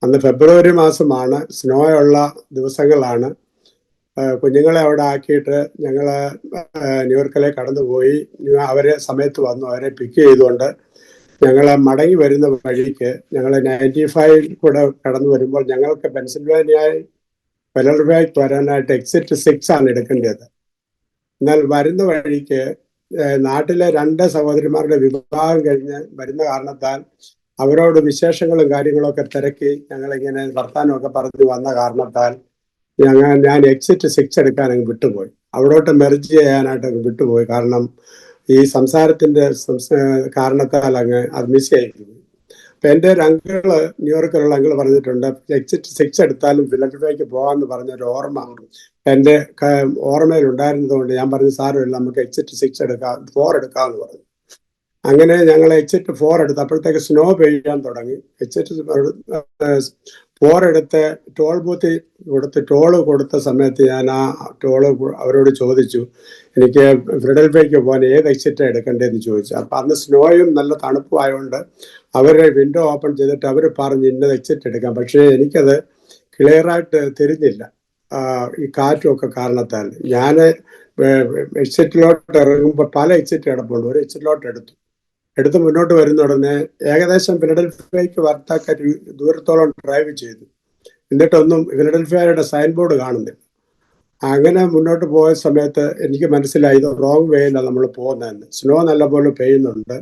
അന്ന് ഫെബ്രുവരി മാസമാണ്, സ്നോ ഉള്ള ദിവസങ്ങളാണ്. കുഞ്ഞുങ്ങളെ അവിടെ ആക്കിയിട്ട് ഞങ്ങൾ ന്യൂയോർക്കിലേക്ക് കടന്നുപോയി. അവരെ സമയത്ത് വന്നു. അവരെ പിക്ക് ചെയ്തുകൊണ്ട് ഞങ്ങൾ മടങ്ങി വരുന്ന വഴിക്ക് ഞങ്ങൾ 95 കൂടെ കടന്നു വരുമ്പോൾ ഞങ്ങൾക്ക് ഫിലഡൽഫിയക്ക് വരാനായിട്ട് എക്സിറ്റ് 6 ആണ് എടുക്കേണ്ടത്. എന്നാൽ വരുന്ന വഴിക്ക് നാട്ടിലെ 2 സഹോദരിമാരുടെ വിവാഹം കഴിഞ്ഞ് വരുന്ന കാരണത്താൽ അവരോട് വിശേഷങ്ങളും കാര്യങ്ങളൊക്കെ തിരക്കി ഞങ്ങളിങ്ങനെ വർത്താനമൊക്കെ പറഞ്ഞു വന്ന കാരണത്താൽ ഞാൻ എക്സിറ്റ് 6 എടുക്കാൻ അങ്ങ് വിട്ടുപോയി. അവിടോട്ട് മെർജ് ചെയ്യാനായിട്ട് അങ്ങ് വിട്ടുപോയി. കാരണം ഈ സംസാരത്തിന്റെ കാരണത്താൽ അങ്ങ് അത് മിസ് ചെയ്തു. അപ്പൊ എൻ്റെ ഒരു അങ്കിള്, ന്യൂയോർക്കിലുള്ള അങ്കിള് പറഞ്ഞിട്ടുണ്ട്, എക്സിറ്റ് 6 എടുത്താലും ഫിലഡൽഫിയക്ക് പോകാമെന്ന് പറഞ്ഞൊരു ഓർമ്മ എൻ്റെ ഓർമ്മയിൽ ഉണ്ടായിരുന്നത് കൊണ്ട് ഞാൻ പറഞ്ഞു സാരമില്ല, നമുക്ക് എക്സിറ്റ് 4 എടുക്കാമെന്ന് പറഞ്ഞു. അങ്ങനെ ഞങ്ങൾ എക്സിറ്റ് 4 എടുത്തു. അപ്പോഴത്തേക്ക് സ്നോ പെയ്യാൻ തുടങ്ങി. എക്സിറ്റ് 4 എടുത്ത് ടോൾ ബൂത്തിൽ ടോള് കൊടുത്ത സമയത്ത് ഞാൻ ആ ടോള് അവരോട് ചോദിച്ചു, എനിക്ക് ഫിലഡൽഫിയക്ക് പോകാൻ ഏത് എക്സിറ്റാണ് എടുക്കേണ്ടതെന്ന് ചോദിച്ചു. അപ്പം അന്ന് സ്നോയും നല്ല തണുപ്പും ആയതുകൊണ്ട് അവരുടെ വിൻഡോ ഓപ്പൺ ചെയ്തിട്ട് അവർ പറഞ്ഞു ഇന്നത് എക്സിറ്റ് എടുക്കാം. പക്ഷേ എനിക്കത് ക്ലിയറായിട്ട് തിരിഞ്ഞില്ല, ഈ കാറ്റും ഒക്കെ കാരണത്താൽ. ഞാൻ എക്സിറ്റിലോട്ട് ഇറങ്ങുമ്പോൾ പല എക്സിറ്റ് കിടപ്പുണ്ട്. ഒരു എക്സിറ്റിലോട്ട് എടുത്ത് മുന്നോട്ട് വരുന്ന ഉടനെ ഏകദേശം ഫിലഡൽഫിയക്ക് വരത്തക്ക ദൂരത്തോളം ഡ്രൈവ് ചെയ്തു. എന്നിട്ടൊന്നും ഫിലഡൽഫിയയുടെ സൈൻ ബോർഡ് കാണുന്നില്ല. അങ്ങനെ മുന്നോട്ട് പോയ സമയത്ത് എനിക്ക് മനസ്സിലായി ഇത് റോങ് വേയിലാണ് നമ്മൾ പോകുന്നതെന്ന്. സ്നോ നല്ലപോലെ പെയ്യുന്നുണ്ട്.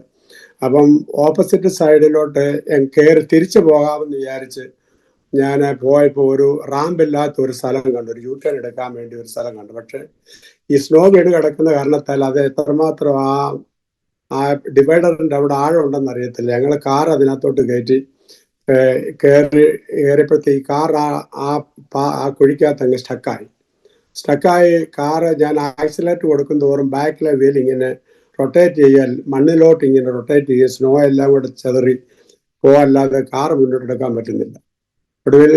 അപ്പം ഓപ്പോസിറ്റ് സൈഡിലോട്ട് കയറി തിരിച്ചു പോകാമെന്ന് വിചാരിച്ച് ഞാൻ പോയപ്പോൾ ഒരു റാമ്പില്ലാത്ത ഒരു സ്ഥലം കണ്ടു, ഒരു യൂട്ടേൺ എടുക്കാൻ വേണ്ടി ഒരു സ്ഥലം കണ്ടു. പക്ഷെ ഈ സ്നോ വീണ് കിടക്കുന്ന കാരണത്താൽ അത് എത്രമാത്രം ആ ഡിവൈഡറിന്റെ അവിടെ ആഴം ഉണ്ടെന്ന് അറിയത്തില്ല. ഞങ്ങൾ കാർ അതിനകത്തോട്ട് കയറിയപ്പോഴത്തേക്ക് കാർ ആ കുഴിക്കകത്ത് അങ്ങ് സ്റ്റക്കായി കാറ് ഞാൻ ആക്സിലേറ്റ് കൊടുക്കും തോറും ബാക്കിലെ വീൽ ഇങ്ങനെ റൊട്ടേറ്റ് ചെയ്യാൻ, മണ്ണിലോട്ട് ഇങ്ങനെ റൊട്ടേറ്റ് ചെയ്യുക, സ്നോ എല്ലാം കൂടെ ചെതറി പോവല്ലാതെ കാറ് മുന്നോട്ട് എടുക്കാൻ പറ്റുന്നില്ല. ഒടുവിൽ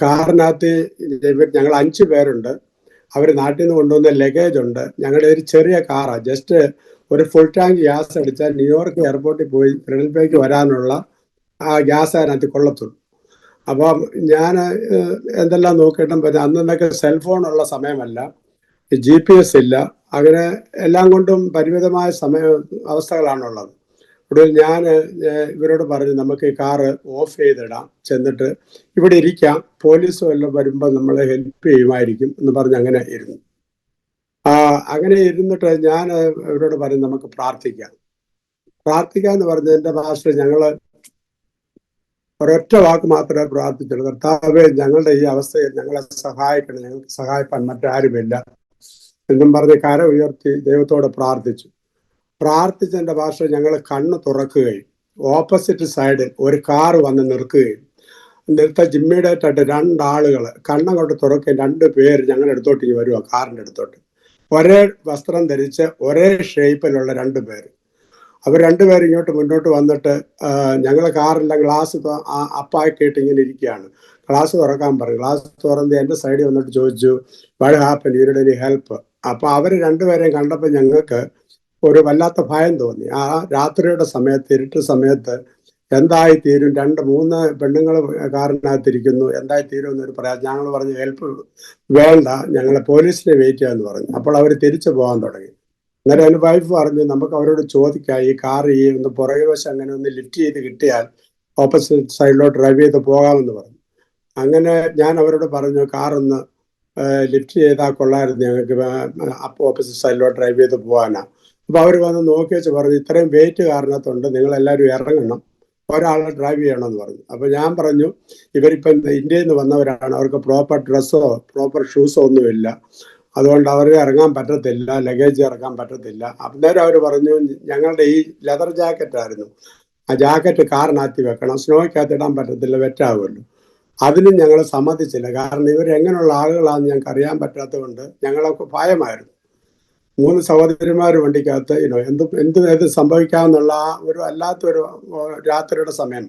കാറിനകത്ത് ഞങ്ങൾ 5 പേരുണ്ട്. അവർ നാട്ടിൽ നിന്ന് കൊണ്ടുവന്ന ലഗേജ് ഉണ്ട്. ഞങ്ങളുടെ ഒരു ചെറിയ കാറാണ്. ജസ്റ്റ് ഒരു ഫുൾ ടാങ്ക് ഗ്യാസ് അടിച്ചാൽ ന്യൂയോർക്ക് എയർപോർട്ടിൽ പോയി ഫിലഡൽഫിയക്ക് വരാനുള്ള ആ ഗ്യാസ് അതിനകത്ത് കൊള്ളത്തുള്ളൂ. അപ്പം ഞാൻ എന്തെല്ലാം നോക്കിയിട്ടും അന്നൊക്കെ സെൽഫോണുള്ള സമയമല്ല, GPS ഇല്ല, അങ്ങനെ എല്ലാം കൊണ്ടും പരിമിതമായ അവസ്ഥകളാണുള്ളത്. ഒടുവിൽ ഞാൻ ഇവരോട് പറഞ്ഞു നമുക്ക് ഈ കാറ് ഓഫ് ചെയ്തിടാം, ചെന്നിട്ട് ഇവിടെ ഇരിക്കാം, പോലീസും എല്ലാം വരുമ്പോൾ നമ്മളെ ഹെൽപ്പ് ചെയ്യുമായിരിക്കും എന്ന് പറഞ്ഞ് അങ്ങനെ ഇരുന്നു. അങ്ങനെ ഇരുന്നിട്ട് ഞാൻ ഇവരോട് പറഞ്ഞു നമുക്ക് പ്രാർത്ഥിക്കാം എന്ന് പറഞ്ഞ എൻ്റെ ഭാഷ ഞങ്ങൾ ഒരൊറ്റ വാക്ക് മാത്രമേ പ്രാർത്ഥിച്ചുള്ളൂ, കർത്താവേ ഞങ്ങളുടെ ഈ അവസ്ഥയിൽ ഞങ്ങളെ സഹായിക്കണം, ഞങ്ങൾക്ക് സഹായിക്കാൻ മറ്റാരുമില്ല എന്നും പറഞ്ഞ് കര ഉയർത്തി ദൈവത്തോട് പ്രാർത്ഥിച്ചതിൻ്റെ ഭാഷ ഞങ്ങൾ കണ്ണ് തുറക്കുകയും ഓപ്പോസിറ്റ് സൈഡിൽ ഒരു കാർ വന്ന് നിർത്തുകയും ഇമ്മീഡിയറ്റ് ആയിട്ട് 2 ആളുകൾ കണ്ണങ്ങോട്ട് തുറക്കുകയും 2 പേര് ഞങ്ങളുടെ അടുത്തോട്ട് വരുക, കാറിൻ്റെ അടുത്തോട്ട്. ഒരേ വസ്ത്രം ധരിച്ച് ഒരേ ഷേപ്പിലുള്ള 2 പേര്. അവർ 2 പേരും ഇങ്ങോട്ട് മുന്നോട്ട് വന്നിട്ട് ഞങ്ങളെ കാറിൻ്റെ ഗ്ലാസ് അപ്പാക്കിയിട്ട് ഇങ്ങനെ ഇരിക്കുകയാണ്. ഗ്ലാസ് തുറക്കാൻ പറയും. ഗ്ലാസ് തുറന്ന് എൻ്റെ സൈഡിൽ വന്നിട്ട് ചോദിച്ചു what happen, you need any help. അപ്പോൾ അവർ 2 പേരെയും കണ്ടപ്പോൾ ഞങ്ങൾക്ക് ഒരു വല്ലാത്ത ഭയം തോന്നി. ആ രാത്രിയുടെ സമയത്ത്, ഇരുട്ട് സമയത്ത് എന്തായിത്തീരും, 2-3 പെണ്ണുങ്ങൾ കാറിനകത്തിരിക്കുന്നു, എന്തായിത്തീരും എന്നൊരു പറയാം. ഞങ്ങൾ പറഞ്ഞു ഹെൽപ്പ് വേണ്ട, ഞങ്ങളെ പോലീസിനെ വെയിറ്റ് ചെയ്യാമെന്ന് പറഞ്ഞു. അപ്പോൾ അവർ തിരിച്ചു പോകാൻ തുടങ്ങി. അന്നേരം എൻ്റെ വൈഫ് പറഞ്ഞു നമുക്ക് അവരോട് ചോദിക്കാം, ഈ കാർ ഒന്ന് പുറകെ വശം അങ്ങനെ ഒന്ന് ലിഫ്റ്റ് ചെയ്ത് കിട്ടിയാൽ ഓപ്പോസിറ്റ് സൈഡിലോട്ട് ഡ്രൈവ് ചെയ്ത് പോകാമെന്ന് പറഞ്ഞു. അങ്ങനെ ഞാൻ അവരോട് പറഞ്ഞു കാറൊന്ന് ലിഫ്റ്റ് ചെയ്താൽ കൊള്ളായിരുന്നു, ഞങ്ങൾക്ക് ഓപ്പോസിറ്റ് സൈഡിലോട്ട് ഡ്രൈവ് ചെയ്ത് പോകാനാണ്. അപ്പോൾ അവർ വന്ന് നോക്കി വെച്ച് പറഞ്ഞു ഇത്രയും വെയിറ്റ് കാരണത്തുണ്ട്, നിങ്ങളെല്ലാവരും ഇറങ്ങണം, ഒരാളെ ഡ്രൈവ് ചെയ്യണമെന്ന് പറഞ്ഞു. അപ്പോൾ ഞാൻ പറഞ്ഞു, ഇവരിപ്പം ഇന്ത്യയിൽ നിന്ന് വന്നവരാണ്, അവർക്ക് പ്രോപ്പർ ഡ്രസ്സോ പ്രോപ്പർ ഷൂസോ ഒന്നുമില്ല, അതുകൊണ്ട് അവർക്ക് ഇറങ്ങാൻ പറ്റത്തില്ല, ലഗേജ് ഇറക്കാൻ പറ്റത്തില്ല. അന്നേരം അവർ പറഞ്ഞു, ഞങ്ങളുടെ ഈ ലെതർ ജാക്കറ്റ് ആയിരുന്നു, ആ ജാക്കറ്റ് കാറിനകത്ത് വെക്കണം, സ്നോയ്ക്കകത്ത് ഇടാൻ പറ്റത്തില്ല, വെറ്റാകുമല്ലോ. അതിനും ഞങ്ങൾ സമ്മതിച്ചില്ല. കാരണം ഇവരെങ്ങനെയുള്ള ആളുകളാണെന്ന് ഞങ്ങൾക്ക് അറിയാൻ പറ്റാത്തത് കൊണ്ട് ഞങ്ങൾക്ക് ഭയമായിരുന്നു. 3 സഹോദരിമാർ വണ്ടിക്കകത്ത് എന്ത് സംഭവിക്കാമെന്നുള്ള ഒരു അല്ലാത്തൊരു രാത്രിയുടെ സമയം.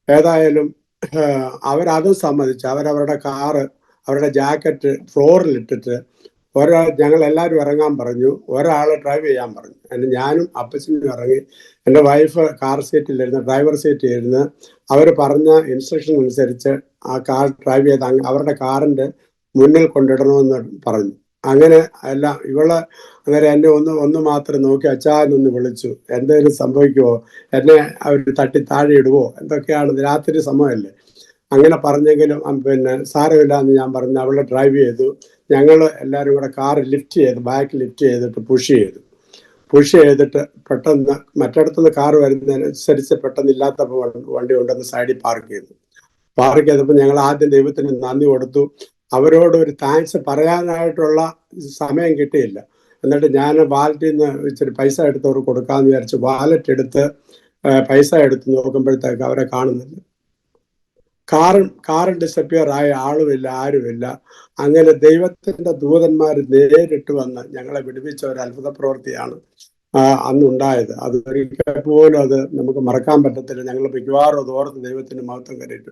ഏതായാലും അവരതും സമ്മതിച്ച് അവരവരുടെ കാറ്, അവരുടെ ജാക്കറ്റ് ഫ്ലോറിലിട്ടിട്ട് ഞങ്ങൾ എല്ലാവരും ഇറങ്ങാൻ പറഞ്ഞു. ഒരാൾ ഡ്രൈവ് ചെയ്യാൻ പറഞ്ഞു. അതിന് ഞാനും അപ്പച്ചനും ഇറങ്ങി. എൻ്റെ വൈഫ് കാർ സീറ്റിലിരുന്ന്, ഡ്രൈവർ സീറ്റിൽ ഇരുന്ന് അവർ പറഞ്ഞ ഇൻസ്ട്രക്ഷൻ അനുസരിച്ച് ആ കാർ ഡ്രൈവ് ചെയ്ത് അവരുടെ കാറിൻ്റെ മുന്നിൽ കൊണ്ടിടണമെന്ന് പറഞ്ഞു. അങ്ങനെ എല്ലാം അന്നേരം എന്നെ ഒന്ന് മാത്രം നോക്കി അച്ഛാ എന്നൊന്ന് വിളിച്ചു. എന്തെങ്കിലും സംഭവിക്കുമോ, എന്നെ അവർ തട്ടി താഴെ ഇടുവോ, എന്തൊക്കെയാണ്, രാത്രി സമയമല്ലേ. അങ്ങനെ പറഞ്ഞെങ്കിലും സാരമില്ല എന്ന് ഞാൻ പറഞ്ഞു. അവളെ ഡ്രൈവ് ചെയ്തു. ഞങ്ങൾ എല്ലാവരും കൂടെ കാർ ലിഫ്റ്റ് ചെയ്ത്, ബാക്ക് ലിഫ്റ്റ് ചെയ്തിട്ട് പുഷ് ചെയ്തിട്ട് പെട്ടെന്ന് മറ്റിടത്തുനിന്ന് കാർ വരുന്നതിനനുസരിച്ച് പെട്ടെന്ന് ഇല്ലാത്തപ്പോൾ വണ്ടി കൊണ്ടുവന്ന് സൈഡിൽ പാർക്ക് ചെയ്തപ്പോൾ ഞങ്ങൾ ആദ്യം ദൈവത്തിന് നന്ദി കൊടുത്തു. അവരോട് ഒരു താങ്ക്സ് പറയാനായിട്ടുള്ള സമയം കിട്ടിയില്ല. എന്നിട്ട് ഞാൻ വാലറ്റിൽ നിന്ന് ഇച്ചിരി പൈസ എടുത്തവർക്ക് കൊടുക്കാമെന്ന് വിചാരിച്ച് വാലറ്റ് എടുത്ത് പൈസ എടുത്ത് നോക്കുമ്പോഴത്തേക്ക് അവരെ കാണുന്നില്ല. കാറ് ഡിസപ്പിയർ ആയ, ആളുമില്ല, ആരുമില്ല. അങ്ങനെ ദൈവത്തിന്റെ ദൂതന്മാർ നേരിട്ട് വന്ന് ഞങ്ങളെ വിടുവിച്ച ഒരു അത്ഭുത പ്രവൃത്തിയാണ് അന്നുണ്ടായത്. അത് ഒരിക്കൽ പോലും അത് നമുക്ക് മറക്കാൻ പറ്റത്തില്ല. ഞങ്ങൾ മിക്കവാറും അത് ഓർത്ത് ദൈവത്തിന് മഹത്വം കരയിട്ടു.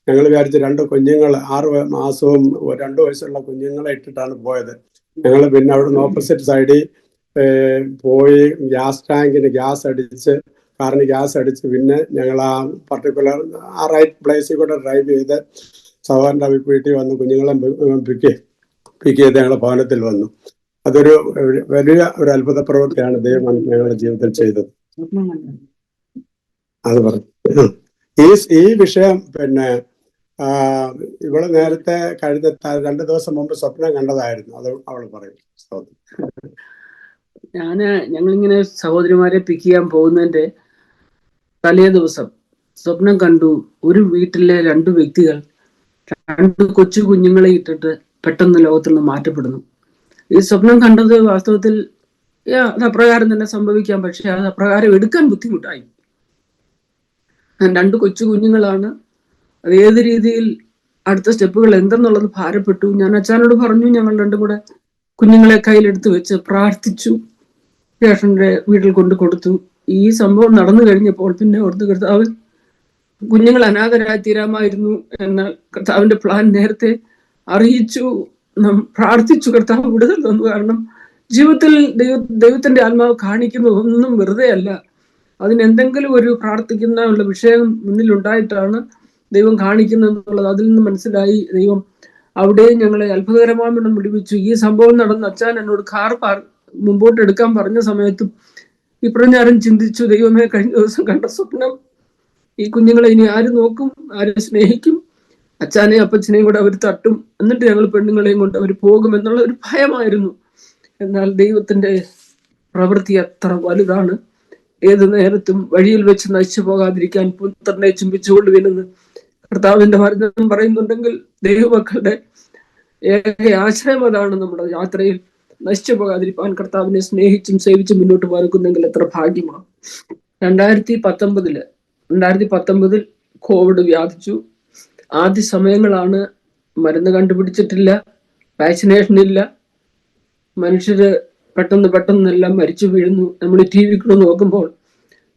ഞങ്ങൾ വിചാരിച്ച് 2 കുഞ്ഞുങ്ങൾ 6 മാസവും 2 വയസ്സുള്ള കുഞ്ഞുങ്ങളെ ഇട്ടിട്ടാണ് പോയത്. ഞങ്ങൾ പിന്നെ അവിടുന്ന് ഓപ്പോസിറ്റ് സൈഡിൽ പോയി കാറിന് ഗ്യാസ് അടിച്ച് പിന്നെ ഞങ്ങൾ ആ പർട്ടിക്കുലർ റൈറ്റ് പ്ലേസിൽ കൂടെ ഡ്രൈവ് ചെയ്ത് സഹോദരൻ്റെ വീട്ടിൽ വന്ന് കുഞ്ഞുങ്ങളെ പിക്ക് ചെയ്ത് ഞങ്ങൾ ഭവനത്തിൽ വന്നു. അതൊരു വലിയ ഒരു അത്ഭുത പ്രവൃത്തിയാണ് ദൈവം ഞങ്ങളുടെ ജീവിതത്തിൽ ചെയ്തത്. അത് പറഞ്ഞു. ഈ വിഷയം ഇവള് നേരത്തെ കഴിഞ്ഞ 2 ദിവസം മുമ്പ് സ്വപ്നം കണ്ടതായിരുന്നു. അത് അവൾ പറയും. ഞങ്ങളിങ്ങനെ സഹോദരിമാരെ പിക്ക് ചെയ്യാൻ പോകുന്നതിന്റെ തലേ ദിവസം സ്വപ്നം കണ്ടു. ഒരു വീട്ടിലെ 2 വ്യക്തികൾ 2 കൊച്ചു കുഞ്ഞുങ്ങളെ ഇട്ടിട്ട് പെട്ടെന്ന് ലോകത്തിൽ നിന്ന് മാറ്റപ്പെടുന്നു. ഈ സ്വപ്നം കണ്ടത് വാസ്തവത്തിൽ അത് അപ്രകാരം തന്നെ സംഭവിക്കാം, പക്ഷെ അത് അപ്രകാരം എടുക്കാൻ ബുദ്ധിമുട്ടായി. 2 കൊച്ചു കുഞ്ഞുങ്ങളാണ്. അത് ഏത് രീതിയിൽ അടുത്ത സ്റ്റെപ്പുകൾ എന്തെന്നുള്ളത് ഭാരപ്പെട്ടു. ഞാൻ അച്ഛനോട് പറഞ്ഞു, ഞങ്ങൾ 2 കൂടെ കുഞ്ഞുങ്ങളെ കയ്യിലെടുത്ത് വെച്ച് പ്രാർത്ഥിച്ചു. സ്റ്റേഷന്റെ വീട്ടിൽ കൊടുത്തു. ഈ സംഭവം നടന്നു കഴിഞ്ഞപ്പോൾ പിന്നെ ഓർത്ത് കർത്താവ് കുഞ്ഞുങ്ങൾ അനാഥരായി തീരാമായിരുന്നു എന്ന കർത്താവിന്റെ പ്ലാൻ നേരത്തെ അറിയിച്ചു. നാം പ്രാർത്ഥിച്ചു, കർത്താവ് വിടുതൽ തന്നു. കാരണം ജീവിതത്തിൽ ദൈവത്തിന്റെ ആത്മാവ് കാണിക്കുന്നതൊന്നും വെറുതെ അല്ല. അതിനെന്തെങ്കിലും ഒരു പ്രാർത്ഥിക്കുന്ന ഉള്ള വിഷയം മുന്നിലുണ്ടായിട്ടാണ് ദൈവം കാണിക്കുന്നത് എന്നുള്ളത് അതിൽ നിന്ന് മനസ്സിലായി. ദൈവം അവിടെയും ഞങ്ങളെ അത്ഭുതകരമാവണ്ണം വിടുവിച്ചു. ഈ സംഭവം നടന്ന അച്ഛൻ എന്നോട് കാർ മുമ്പോട്ട് എടുക്കാൻ പറഞ്ഞ സമയത്തും ഇപ്രകാരം ചിന്തിച്ചു, ദൈവമേ, കഴിഞ്ഞ ദിവസം കണ്ട സ്വപ്നം, ഈ കുഞ്ഞുങ്ങളെ ഇനി ആര് നോക്കും, ആര് സ്നേഹിക്കും? അച്ഛനെയും അപ്പച്ചനെയും കൂടെ അവർ തട്ടും, എന്നിട്ട് ഞങ്ങൾ പെണ്ണുങ്ങളെയും കൊണ്ട് അവർ പോകും എന്നുള്ള ഒരു ഭയമായിരുന്നു. എന്നാൽ ദൈവത്തിന്റെ പ്രവൃത്തി അത്ര വലുതാണ്. ഏത് നേരത്തും വഴിയിൽ വെച്ച് നശിച്ചു പോകാതിരിക്കാൻ പുത്രനെ ചുംബിച്ചുകൊണ്ട് വീണെന്ന് കർത്താവിന്റെ വചനം പറയുന്നുണ്ടെങ്കിൽ ദൈവമക്കളുടെ ഏക ആശ്രയം അതാണ്. നമ്മുടെ യാത്രയിൽ നശിച്ചു പോകാതിരിക്കാൻ കർത്താവിനെ സ്നേഹിച്ചും സേവിച്ചും മുന്നോട്ട് പോകുന്നെങ്കിൽ എത്ര ഭാഗ്യമാണ്. 2019 കോവിഡ് വ്യാപിച്ചു. ആദ്യ സമയങ്ങളാണ്. മരുന്ന് കണ്ടുപിടിച്ചിട്ടില്ല, വാക്സിനേഷൻ ഇല്ല. മനുഷ്യര് പെട്ടെന്നെല്ലാം മരിച്ചു വീഴുന്നു. നമ്മൾ TV കൂടെ നോക്കുമ്പോൾ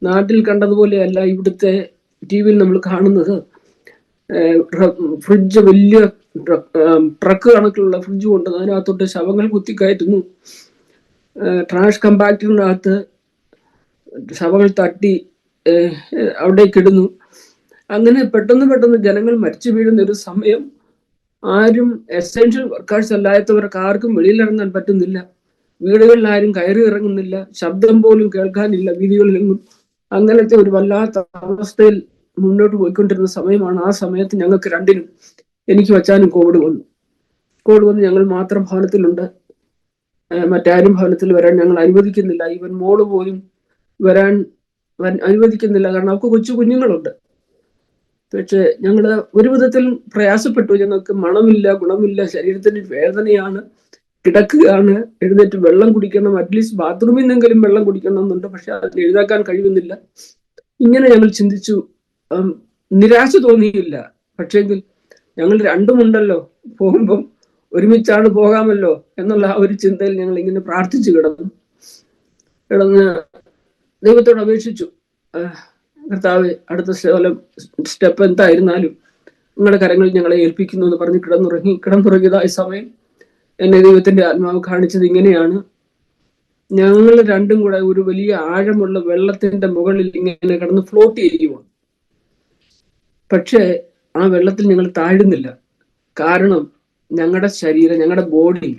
നാട്ടിൽ കണ്ടതുപോലെയല്ല ഇവിടുത്തെ TV നമ്മൾ കാണുന്നത്. ഫ്രിഡ്ജ്, വലിയ ട്രക്ക് കണക്കിലുള്ള ഫ്രിഡ്ജ് കൊണ്ട് അതിനകത്തോട്ട് ശവങ്ങൾ കുത്തിക്കയറ്റുന്നു. ട്രാഷ് കമ്പാക്ടറിനകത്ത് ശവങ്ങൾ തട്ടി അവിടേക്ക് ഇടുന്നു. അങ്ങനെ പെട്ടെന്ന് ജനങ്ങൾ മരിച്ചു വീഴുന്ന ഒരു സമയം. ആരും എസെൻഷ്യൽ വർക്കേഴ്സ് അല്ലാത്തവർക്ക് ആർക്കും വെളിയിലിറങ്ങാൻ പറ്റുന്നില്ല. വീടുകളിൽ ആരും കയറി ഇറങ്ങുന്നില്ല. ശബ്ദം പോലും കേൾക്കാനില്ല വീതികളിലെങ്ങും. അങ്ങനത്തെ ഒരു വല്ലാത്ത അവസ്ഥയിൽ മുന്നോട്ട് പോയിക്കൊണ്ടിരുന്ന സമയമാണ്. ആ സമയത്ത് ഞങ്ങൾക്ക് 2നും, എനിക്ക് വച്ചാനും കോവിഡ് വന്നു. ഞങ്ങൾ മാത്രം ഭവനത്തിലുണ്ട്. മറ്റാരും ഭവനത്തിൽ വരാൻ ഞങ്ങൾ അനുവദിക്കുന്നില്ല. ഈവൻ മോള് പോലും വരാൻ അനുവദിക്കുന്നില്ല. കാരണം അവർക്ക് കൊച്ചു കുഞ്ഞുങ്ങളുണ്ട്. പക്ഷെ ഞങ്ങള് ഒരു വിധത്തിൽ പ്രയാസപ്പെട്ടു. ഞങ്ങൾക്ക് മണമില്ല, ഗുണമില്ല, ശരീരത്തിന് വേദനയാണ്, കിടക്കുകയാണ്, എഴുന്നേറ്റ് വെള്ളം കുടിക്കണം, അറ്റ്ലീസ്റ്റ് ബാത്റൂമിൽ നിന്നെങ്കിലും വെള്ളം കുടിക്കണം എന്നുണ്ട്. പക്ഷെ അത് എഴുതാക്കാൻ കഴിയുന്നില്ല. ഇങ്ങനെ ഞങ്ങൾ ചിന്തിച്ചു. നിരാശ തോന്നിയില്ല. പക്ഷേങ്കിൽ ഞങ്ങൾ രണ്ടുമുണ്ടല്ലോ, പോകുമ്പം ഒരുമിച്ചാണ് പോകാമല്ലോ എന്നുള്ള ആ ഒരു ചിന്തയിൽ ഞങ്ങൾ ഇങ്ങനെ പ്രാർത്ഥിച്ചു കിടന്ന് ദൈവത്തോട് അപേക്ഷിച്ചു. കർത്താവേ, അടുത്ത സ്റ്റെപ്പ് എന്തായിരുന്നാലും നിങ്ങളുടെ കരങ്ങളിൽ ഞങ്ങളെ ഏൽപ്പിക്കുന്നു എന്ന് പറഞ്ഞ് കിടന്നുറങ്ങിയതായ സമയം എന്നെ ദൈവത്തിന്റെ ആത്മാവ് കാണിച്ചത് ഇങ്ങനെയാണ്. ഞങ്ങൾ രണ്ടും കൂടെ ഒരു വലിയ ആഴമുള്ള വെള്ളത്തിന്റെ മുകളിൽ ഇങ്ങനെ കിടന്ന് ഫ്ലോട്ട് ചെയ്യുകയാണ്. പക്ഷേ ആ വെള്ളത്തിൽ ഞങ്ങൾ താഴുന്നില്ല. കാരണം ഞങ്ങളുടെ ശരീരം, ഞങ്ങളുടെ ബോഡി,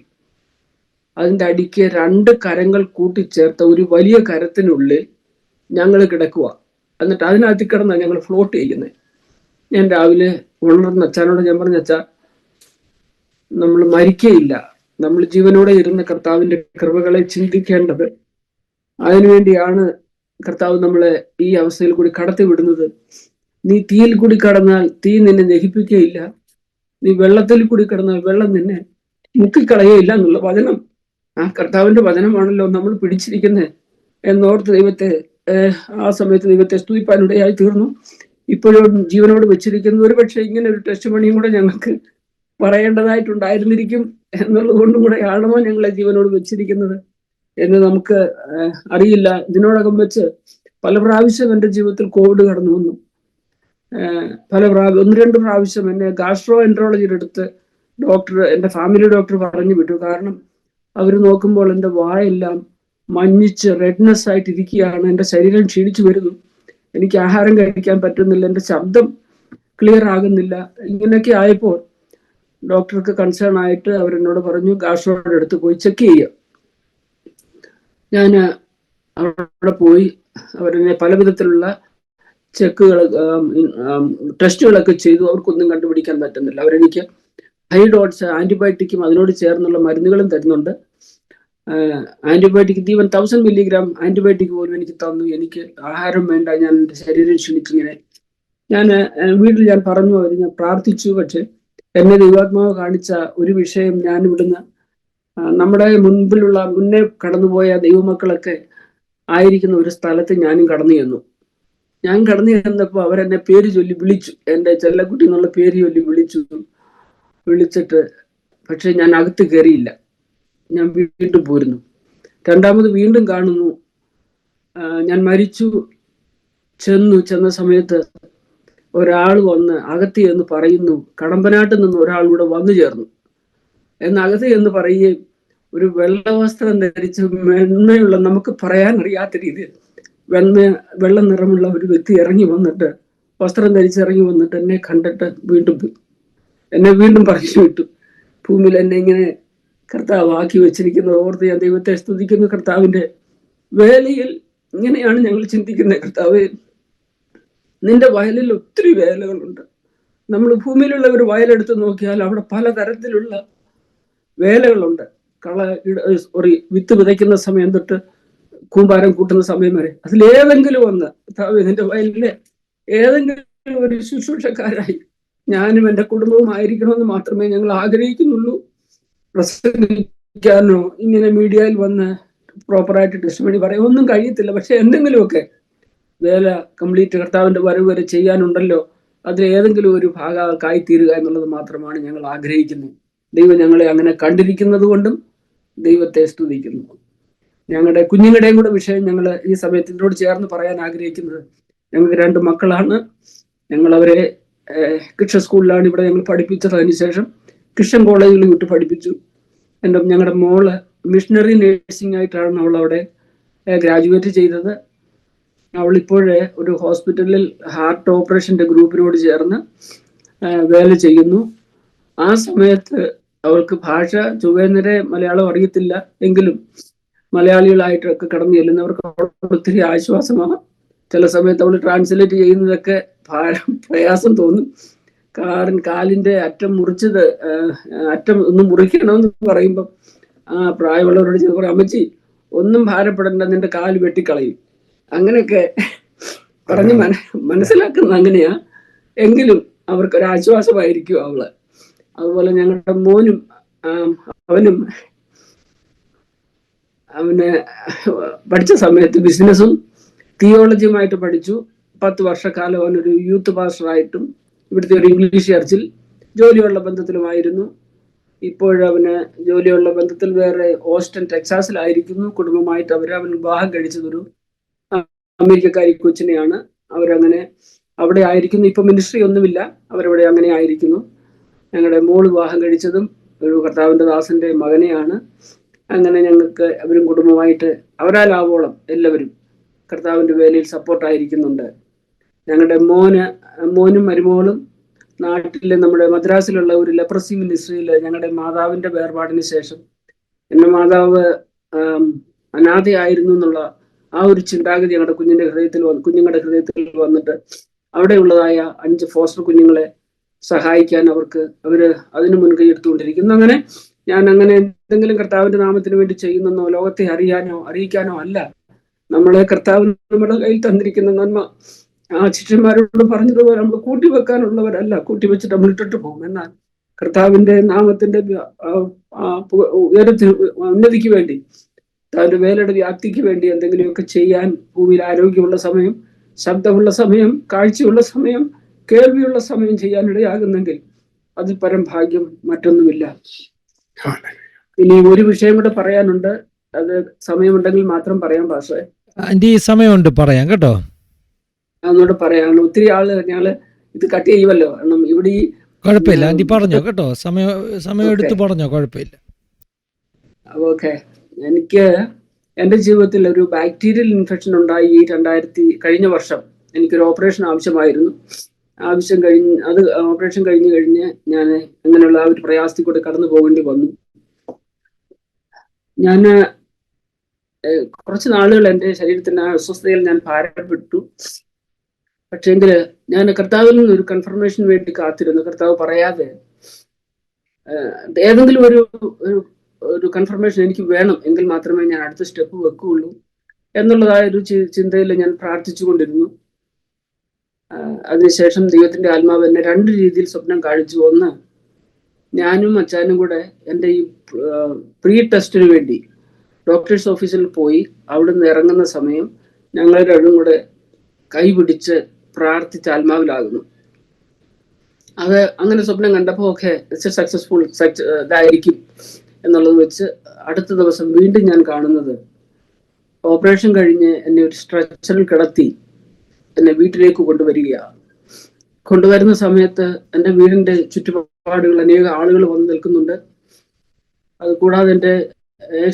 അതിൻ്റെ അടിക്ക് 2 കരങ്ങൾ കൂട്ടിച്ചേർത്ത ഒരു വലിയ കരത്തിനുള്ളിൽ ഞങ്ങൾ കിടക്കുക. എന്നിട്ട് അതിനകത്ത് കിടന്നാണ് ഞങ്ങൾ ഫ്ലോട്ട് ചെയ്യുന്നത്. ഞാൻ രാവിലെ ഉണർന്ന അച്ഛനോട് ഞാൻ പറഞ്ഞ, അച്ഛാ, നമ്മൾ മരിക്കയില്ല, നമ്മൾ ജീവനോടെ ഇരുന്ന കർത്താവിന്റെ കൃപകളെ ചിന്തിക്കേണ്ടത്. അതിനുവേണ്ടിയാണ് കർത്താവ് നമ്മളെ ഈ അവസ്ഥയിൽ കൂടി കടത്തി വിടുന്നത്. നീ തീയിൽ കൂടി കടന്നാൽ തീ നിന്നെ ദഹിപ്പിക്കുകയില്ല, നീ വെള്ളത്തിൽ കൂടി കടന്നാൽ വെള്ളം നിന്നെ മുക്കിക്കളയയില്ല എന്നുള്ള വചനം, ആ കർത്താവിന്റെ വചനമാണല്ലോ നമ്മൾ പിടിച്ചിരിക്കുന്നത് എന്നോർത്ത് ദൈവത്തെ ആ സമയത്ത് ദൈവത്തെ സ്തുതിപ്പാനിടയായി തീർന്നു. ഇപ്പോഴും ജീവനോട് വെച്ചിരിക്കുന്നത്. ഒരു പക്ഷേ ഇങ്ങനെ ഒരു ടെസ്റ്റ് മണിയും കൂടെ ഞങ്ങൾക്ക് പറയേണ്ടതായിട്ടുണ്ടായിരുന്നിരിക്കും എന്നുള്ളത് കൊണ്ടും കൂടെ ആണോ ഞങ്ങളെ ജീവനോട് വെച്ചിരിക്കുന്നത് എന്ന് നമുക്ക് അറിയില്ല. ഇതിനോടകം വെച്ച് പല പ്രാവശ്യം എൻ്റെ ജീവിതത്തിൽ കോവിഡ് കടന്നു വന്നു. 1-2 പ്രാവശ്യം എന്നെ ഗാസ്ട്രോ എൻട്രോളജിയുടെ അടുത്ത് എൻ്റെ ഫാമിലി ഡോക്ടർ പറഞ്ഞു വിട്ടു. കാരണം അവർ നോക്കുമ്പോൾ എൻ്റെ വായെല്ലാം മഞ്ഞിച്ച് റെഡ്നെസ് ആയിട്ട് ഇരിക്കുകയാണ്, എൻ്റെ ശരീരം ക്ഷീണിച്ചു വരുന്നു, എനിക്ക് ആഹാരം കഴിക്കാൻ പറ്റുന്നില്ല, എൻ്റെ ശബ്ദം ക്ലിയർ ആകുന്നില്ല. ഇങ്ങനെയൊക്കെ ആയപ്പോൾ ഡോക്ടർക്ക് കൺസേൺ ആയിട്ട് അവരെന്നോട് പറഞ്ഞു ഗാസ്ട്രോയുടെ അടുത്ത് പോയി ചെക്ക് ചെയ്യുക. ഞാൻ അവിടെ പോയി അവരെന്നെ പല വിധത്തിലുള്ള ടെസ്റ്റുകളൊക്കെ ചെയ്തു. അവർക്കൊന്നും കണ്ടുപിടിക്കാൻ പറ്റുന്നില്ല. അവരെനിക്ക് ഹൈ ഡോസ് ആന്റിബയോട്ടിക്കും അതിനോട് ചേർന്നുള്ള മരുന്നുകളും തരുന്നുണ്ട്. ആന്റിബയോട്ടിക് ഈവൻ 1000 മില്ലിഗ്രാം ആന്റിബയോട്ടിക് പോലും എനിക്ക് തന്നു. എനിക്ക് ആഹാരം വേണ്ട, ഞാൻ എൻ്റെ ശരീരം ക്ഷണിച്ചിങ്ങനെ. ഞാൻ വീട്ടിൽ ഞാൻ പറഞ്ഞു, അവർ ഞാൻ പ്രാർത്ഥിച്ചു. പക്ഷെ എന്നെ ദൈവാത്മാവ് കാണിച്ച ഒരു വിഷയം, ഞാൻ ഇവിടുന്ന് നമ്മുടെ മുന്നേ കടന്നുപോയ ദൈവമക്കളൊക്കെ ആയിരിക്കുന്ന ഒരു സ്ഥലത്ത് ഞാനും കടന്നു ചെന്നു. ഞാൻ കടന്നു ചെന്നപ്പോൾ അവരെന്നെ പേര് ചൊല്ലി വിളിച്ചു, എൻ്റെ ചെല്ലക്കുട്ടി എന്നുള്ള പേര് ചൊല്ലി വിളിച്ചിട്ട് പക്ഷെ ഞാൻ അകത്ത് കയറിയില്ല. ഞാൻ വീണ്ടും പോരുന്നു. രണ്ടാമത് വീണ്ടും കാണുന്നു, ഞാൻ മരിച്ചു ചെന്ന സമയത്ത് ഒരാൾ വന്ന് അകത്ത് എന്ന് പറയുന്നു, കടമ്പനാട്ടിൽ നിന്ന് ഒരാൾ കൂടെ വന്നു ചേർന്നു എന്നകത്ത് എന്ന് പറയുകയും ഒരു വെള്ളവസ്ത്രം ധരിച്ച് വെണ്ണയുള്ള, നമുക്ക് പറയാൻ അറിയാത്ത രീതിയിൽ വെള്ള നിറമുള്ള ഒരു വ്യക്തി ഇറങ്ങി വന്നിട്ട്, വസ്ത്രം ധരിച്ചിറങ്ങി വന്നിട്ട് എന്നെ കണ്ടിട്ട് വീണ്ടും പോയി. എന്നെ വീണ്ടും പറഞ്ഞു വിട്ടു. ഭൂമിയിൽ എന്നെ ഇങ്ങനെ കർത്താവ് ആക്കി വെച്ചിരിക്കുന്നത് ഓർത്ത് ഞാൻ ദൈവത്തെ സ്തുതിക്കുന്നു. കർത്താവിന്റെ വേലയിൽ ഇങ്ങനെയാണ് ഞങ്ങൾ ചിന്തിക്കുന്നത്. കർത്താവ്, നിന്റെ വയലിൽ ഒത്തിരി വേലകളുണ്ട്. നമ്മൾ ഭൂമിയിലുള്ള ഒരു വയലെടുത്ത് നോക്കിയാൽ അവിടെ പലതരത്തിലുള്ള വേലകളുണ്ട്. വിത്ത് വിതയ്ക്കുന്ന സമയം തൊട്ട് കൂമ്പാരം കൂട്ടുന്ന സമയം വരെ അതിലേതെങ്കിലും ഒന്ന് നിന്റെ വയലിലെ ഏതെങ്കിലും ഒരു ശുശ്രൂഷക്കാരായി ഞാനും എൻ്റെ കുടുംബവും ആയിരിക്കണമെന്ന് മാത്രമേ ഞങ്ങൾ ആഗ്രഹിക്കുന്നുള്ളൂ. പ്രസംഗിക്കാനോ ഇങ്ങനെ മീഡിയയിൽ വന്ന് പ്രോപ്പറായിട്ട് ടെസ്റ്റിമണി പറയാൻ ഒന്നും കഴിയത്തില്ല. പക്ഷെ എന്തെങ്കിലുമൊക്കെ വേല കംപ്ലീറ്റ് കർത്താവിന്റെ വരവ് വരെ ചെയ്യാനുണ്ടല്ലോ, അതിൽ ഏതെങ്കിലും ഒരു ഭാഗമായി തീരുക എന്നുള്ളത് മാത്രമാണ് ഞങ്ങൾ ആഗ്രഹിക്കുന്നത്. ദൈവം ഞങ്ങളെ അങ്ങനെ കണ്ടിരിക്കുന്നത് കൊണ്ടും ദൈവത്തെ സ്തുതിക്കുന്നു. ഞങ്ങളുടെ കുഞ്ഞുങ്ങളുടെയും കൂടെ വിഷയം ഞങ്ങൾ ഈ സമയത്ത് ഇതിനോട് ചേർന്ന് പറയാൻ ആഗ്രഹിക്കുന്നത്, ഞങ്ങൾക്ക് 2 മക്കളാണ്. ഞങ്ങൾ അവരെ ക്രിസ്ത്യൻ സ്കൂളിലാണ് ഇവിടെ ഞങ്ങൾ പഠിപ്പിച്ചത്. അതിനുശേഷം ക്രിസ്ത്യൻ കോളേജിൽ വിട്ട് പഠിപ്പിച്ചു. ഞങ്ങളുടെ മോള് മിഷണറി നേഴ്സിംഗ് ആയിട്ടാണ് അവൾ അവിടെ ഗ്രാജുവേറ്റ് ചെയ്തത്. അവൾ ഇപ്പോഴേ ഒരു ഹോസ്പിറ്റലിൽ ഹാർട്ട് ഓപ്പറേഷന്റെ ഗ്രൂപ്പിനോട് ചേർന്ന് വേല ചെയ്യുന്നു. ആ സമയത്ത് അവൾക്ക് ഭാഷ ചൊവ്വേന്നരെ മലയാളം അറിയത്തില്ല എങ്കിലും മലയാളികളായിട്ടൊക്കെ കടന്നു ചെല്ലുന്നവർക്ക് ഒത്തിരി ആശ്വാസമാണ്. ചില സമയത്ത് അവൾ ട്രാൻസ്ലേറ്റ് ചെയ്യുന്നതൊക്കെ പ്രയാസം തോന്നും. കാരണം കാലിന്റെ അറ്റം മുറിച്ചത് അറ്റം ഒന്ന് മുറിക്കണമെന്ന് പറയുമ്പം പ്രായമുള്ളവരോട് പറയും, അമ്മച്ചി ഒന്നും ഭാരപ്പെടേണ്ട, നിന്റെ കാല് വെട്ടിക്കളയും. അങ്ങനെയൊക്കെ പറഞ്ഞ് മനസ്സിലാക്കുന്നത് അങ്ങനെയാ. എങ്കിലും അവർക്കൊരാശ്വാസമായിരിക്കും അവള്. അതുപോലെ ഞങ്ങളുടെ മോനും അവന് പഠിച്ച സമയത്ത് ബിസിനസ്സും തിയോളജിയുമായിട്ട് പഠിച്ചു. 10 വർഷക്കാലം അവനൊരു യൂത്ത് പാസ്റ്ററായിട്ടും ഇവിടുത്തെ ഒരു ഇംഗ്ലീഷ് ചർച്ചിൽ ജോലിയുള്ള ബന്ധത്തിലുമായിരുന്നു. ഇപ്പോഴവന് ജോലിയുള്ള ബന്ധത്തിൽ വേറെ ഓസ്റ്റിൻ ടെക്സാസിലായിരിക്കുന്നു. കുടുംബമായിട്ട് അവൻ വിവാഹം കഴിച്ചതൊരു അമേരിക്കക്കാരി കൊച്ചിനെയാണ്. അവരങ്ങനെ അവിടെ ആയിരിക്കുന്നു. ഇപ്പൊ മിനിസ്ട്രി ഒന്നുമില്ല, അവരവിടെ അങ്ങനെ ആയിരിക്കുന്നു. ഞങ്ങളുടെ മോള് വിവാഹം കഴിച്ചതും ഒരു കർത്താവിന്റെ ദാസന്റെ മകനെയാണ്. അങ്ങനെ ഞങ്ങൾക്ക് അവരും കുടുംബമായിട്ട് അവരാലാവോളം എല്ലാവരും കർത്താവിന്റെ വേലയിൽ സപ്പോർട്ടായിരിക്കുന്നുണ്ട്. ഞങ്ങളുടെ മോനും മരുമോളും നാട്ടിലെ നമ്മുടെ മദ്രാസിലുള്ള ഒരു ലെപ്രസി മിനിസ്ട്രിയിൽ ഞങ്ങളുടെ മാതാവിന്റെ വേർപാടിന് ശേഷം എന്റെ മാതാവ് അനാഥയായിരുന്നു എന്നുള്ള ആ ഒരു ചിന്താഗതി ഞങ്ങളുടെ കുഞ്ഞുങ്ങളുടെ ഹൃദയത്തിൽ വന്നിട്ട് അവിടെയുള്ളതായ 5 ഫോസ്റ്റർ കുഞ്ഞുങ്ങളെ സഹായിക്കാൻ അവര് അതിന് മുൻകൈ എടുത്തുകൊണ്ടിരിക്കുന്നു. അങ്ങനെ ഞാൻ അങ്ങനെ എന്തെങ്കിലും കർത്താവിന്റെ നാമത്തിന് വേണ്ടി ചെയ്യുന്നെന്നോ ലോകത്തെ അറിയിക്കാനോ അല്ല. നമ്മളെ കർത്താവ് നമ്മുടെ കയ്യിൽ തന്നിരിക്കുന്ന നന്മ ആ ശിഷ്യന്മാരോട് പറഞ്ഞതുപോലെ നമ്മൾ കൂട്ടിവെക്കാനുള്ളവരല്ല, കൂട്ടിവെച്ചിട്ട് നമ്മൾ ഇട്ടിട്ട് പോകും. എന്നാൽ കർത്താവിന്റെ നാമത്തിന്റെ ഉന്നതിക്ക് വേണ്ടി, തന്റെ വേലയുടെ വ്യാപ്തിക്ക് വേണ്ടി എന്തെങ്കിലുമൊക്കെ ചെയ്യാൻ ഭൂമിയിൽ ആരോഗ്യമുള്ള സമയം, ശബ്ദമുള്ള സമയം, കാഴ്ചയുള്ള സമയം, കേൾവിയുള്ള സമയം ചെയ്യാനിടയാകുന്നെങ്കിൽ അതിൽ പരം ഭാഗ്യം മറ്റൊന്നുമില്ല. ഇനി ഒരു വിഷയം കൂടെ പറയാനുണ്ട്. അത് സമയമുണ്ടെങ്കിൽ മാത്രം പറയാം പാസ്റ്ററെ. ഈ സമയമുണ്ട്, പറയാം കേട്ടോ. അതുകൊണ്ട് പറയാം. ഒത്തിരി ഞങ്ങള് ഇത് കട്ട് ചെയ്യുമല്ലോ. കാരണം ഇവിടെ കുഴപ്പമില്ല ആന്റി, പറഞ്ഞോ കേട്ടോ. സമയം എടുത്ത് പറഞ്ഞോ, കുഴപ്പമില്ല. ഓക്കെ. എനിക്ക് എൻ്റെ ജീവിതത്തിൽ ഒരു ബാക്ടീരിയൽ ഇൻഫെക്ഷൻ ഉണ്ടായി. കഴിഞ്ഞ വർഷം എനിക്കൊരു ഓപ്പറേഷൻ ആവശ്യമായിരുന്നു. ഓപ്പറേഷൻ കഴിഞ്ഞ് ഞാൻ അങ്ങനെയുള്ള ആ ഒരു പ്രയാസത്തിൽ കൂടെ കടന്നു പോകേണ്ടി വന്നു. ഞാൻ കുറച്ച് നാളുകൾ എൻ്റെ ശരീരത്തിന് അസ്വസ്ഥതയിൽ ഞാൻ ഭാരപ്പെട്ടു. പക്ഷേങ്കിൽ ഞാൻ കർത്താവിൽ നിന്ന് ഒരു കൺഫർമേഷൻ വേണ്ടി കാത്തിരുന്നു. കർത്താവ് പറയാതെ ഏതെങ്കിലും ഒരു കൺഫർമേഷൻ എനിക്ക് വേണം, എങ്കിൽ മാത്രമേ ഞാൻ അടുത്ത സ്റ്റെപ്പ് വെക്കുകയുള്ളൂ എന്നുള്ളതായ ഒരു ചിന്തയിൽ ഞാൻ പ്രാർത്ഥിച്ചു കൊണ്ടിരുന്നു. അതിനുശേഷം ദൈവത്തിന്റെ ആത്മാവ് എന്നെ 2 രീതിയിൽ സ്വപ്നം കാണിച്ചു. ഒന്ന്, ഞാനും അച്ഛനും കൂടെ എൻ്റെ ഈ പ്രീ ടെസ്റ്റിന് വേണ്ടി ഡോക്ടേഴ്സ് ഓഫീസിൽ പോയി അവിടുന്ന് ഇറങ്ങുന്ന സമയം ഞങ്ങൾ 2 കൂടെ കൈപിടിച്ച് പ്രാർത്ഥിച്ച് ആത്മാവിലാകുന്നു. അത് അങ്ങനെ സ്വപ്നം കണ്ടപ്പോൾ ഓക്കെ, സക്സസ്ഫുൾ ഇതായിരിക്കും എന്നുള്ളത് വെച്ച് അടുത്ത ദിവസം വീണ്ടും ഞാൻ കാണുന്നത് ഓപ്പറേഷൻ കഴിഞ്ഞ് എന്നെ ഒരു സ്ട്രെച്ചറിൽ കിടത്തി എന്നെ വീട്ടിലേക്ക് കൊണ്ടുവരുന്ന സമയത്ത് എൻ്റെ വീടിന്റെ ചുറ്റുപാടുകൾ അനേക ആളുകൾ വന്ന് നിൽക്കുന്നുണ്ട്. അത് കൂടാതെ എൻ്റെ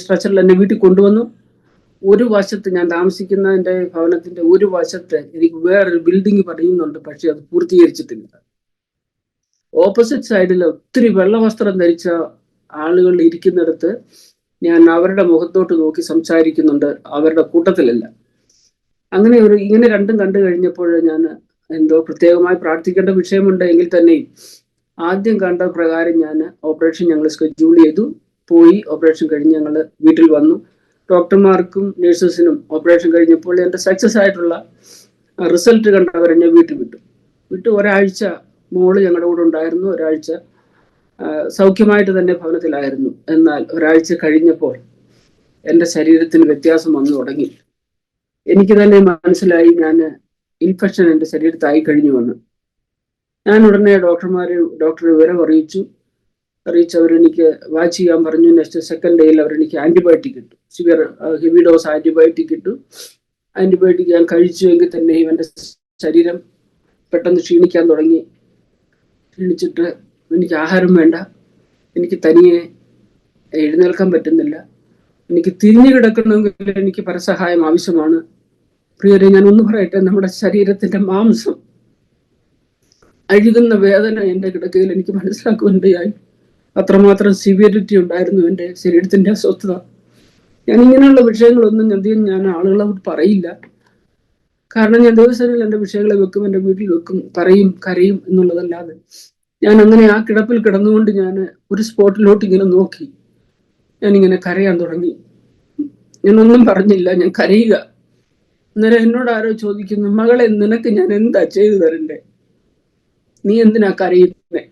സ്ട്രെച്ചറിൽ എന്നെ വീട്ടിൽ കൊണ്ടുവന്നു. ഒരു വശത്ത് ഞാൻ താമസിക്കുന്ന എൻ്റെ ഭവനത്തിന്റെ ഒരു വശത്ത് എനിക്ക് വേറൊരു ബിൽഡിംഗ് പണിയുന്നുണ്ട്, പക്ഷെ അത് പൂർത്തീകരിച്ചിട്ടില്ല. ഓപ്പോസിറ്റ് സൈഡിൽ ഒത്തിരി വെള്ള വസ്ത്രം ധരിച്ച ആളുകൾ ഇരിക്കുന്നിടത്ത് ഞാൻ അവരുടെ മുഖത്തോട്ട് നോക്കി സംസാരിക്കുന്നുണ്ട്, അവരുടെ കൂട്ടത്തിലല്ല. അങ്ങനെ ഇങ്ങനെ രണ്ടും കണ്ടു കഴിഞ്ഞപ്പോൾ ഞാൻ എന്തോ പ്രത്യേകമായി പ്രാർത്ഥിക്കേണ്ട വിഷയമുണ്ട് എങ്കിൽ തന്നെയും ആദ്യം കണ്ട പ്രകാരം ഞാൻ ഓപ്പറേഷൻ ഞങ്ങൾ സ്കെഡ്യൂൾ ചെയ്തു. പോയി ഓപ്പറേഷൻ കഴിഞ്ഞ് ഞങ്ങൾ വീട്ടിൽ വന്നു. ഡോക്ടർമാർക്കും നഴ്സസിനും ഓപ്പറേഷൻ കഴിഞ്ഞപ്പോൾ എൻ്റെ സക്സസ് ആയിട്ടുള്ള റിസൾട്ട് കണ്ടവരെന്നെ വീട്ടിൽ വിട്ടു. ഒരാഴ്ച മോള് ഞങ്ങളുടെ കൂടെ ഉണ്ടായിരുന്നു. ഒരാഴ്ച സൗഖ്യമായിട്ട് തന്നെ ഭവനത്തിലായിരുന്നു. എന്നാൽ ഒരാഴ്ച കഴിഞ്ഞപ്പോൾ എൻ്റെ ശരീരത്തിന് വ്യത്യാസം വന്നു തുടങ്ങി. എനിക്ക് തന്നെ മനസ്സിലായി ഞാൻ ഇൻഫെക്ഷൻ എൻ്റെ ശരീരത്തായി കഴിഞ്ഞു വന്ന്. ഞാൻ ഉടനെ ഡോക്ടറെ വിവരം അറിയിച്ചു. അവരെനിക്ക് വാച്ച് ചെയ്യാൻ പറഞ്ഞു. നെക്സ്റ്റ് സെക്കൻഡ് ഡേയിൽ അവരെനിക്ക് ആന്റിബയോട്ടിക് ഇട്ടു. സിവിയർ ഹെവി ഡോസ് ആന്റിബയോട്ടിക് ഇട്ടു. ആന്റിബയോട്ടിക് ഞാൻ കഴിച്ചുവെങ്കിൽ തന്നെയും എൻ്റെ ശരീരം പെട്ടെന്ന് ക്ഷീണിക്കാൻ തുടങ്ങി. ക്ഷീണിച്ചിട്ട് എനിക്ക് ആഹാരം വേണ്ട, എനിക്ക് തനിയെ എഴുന്നേൽക്കാൻ പറ്റുന്നില്ല, എനിക്ക് തിരിഞ്ഞു കിടക്കണമെങ്കിൽ എനിക്ക് പരസഹായം ആവശ്യമാണ്. പ്രിയരെ, ഞാൻ ഒന്ന് പറയട്ടെ, നമ്മുടെ ശരീരത്തിന്റെ മാംസം അഴുകുന്ന വേദന എൻ്റെ കിടക്കയിൽ എനിക്ക് മനസ്സിലാക്കുവാനിടയായി. അത്രമാത്രം സിവിയറിറ്റി ഉണ്ടായിരുന്നു എൻ്റെ ശരീരത്തിന്റെ അസ്വസ്ഥത. ഞാൻ ഇങ്ങനെയുള്ള വിഷയങ്ങളൊന്നും ഞാൻ ആളുകളോട് പറയില്ല. കാരണം ഞാൻ ദിവസങ്ങളിൽ എൻ്റെ വിഷയങ്ങളെ വെക്കും, എൻ്റെ വീട്ടിൽ വെക്കും, പറയും, കരയും എന്നുള്ളതല്ലാതെ ഞാൻ അങ്ങനെ ആ കിടപ്പിൽ കിടന്നുകൊണ്ട് ഞാൻ ഒരു സ്പോട്ടിലോട്ട് ഇങ്ങനെ നോക്കി ഞാനിങ്ങനെ കരയാൻ തുടങ്ങി. ഞാനൊന്നും പറഞ്ഞില്ല, ഞാൻ കരയുക. അന്നേരം എന്നോട് ആരോ ചോദിക്കുന്നു, മകളെ നിനക്ക് ഞാൻ എന്താ ചെയ്തു തരണ്ടേ, നീ എന്തിനാ കരയുന്നേ?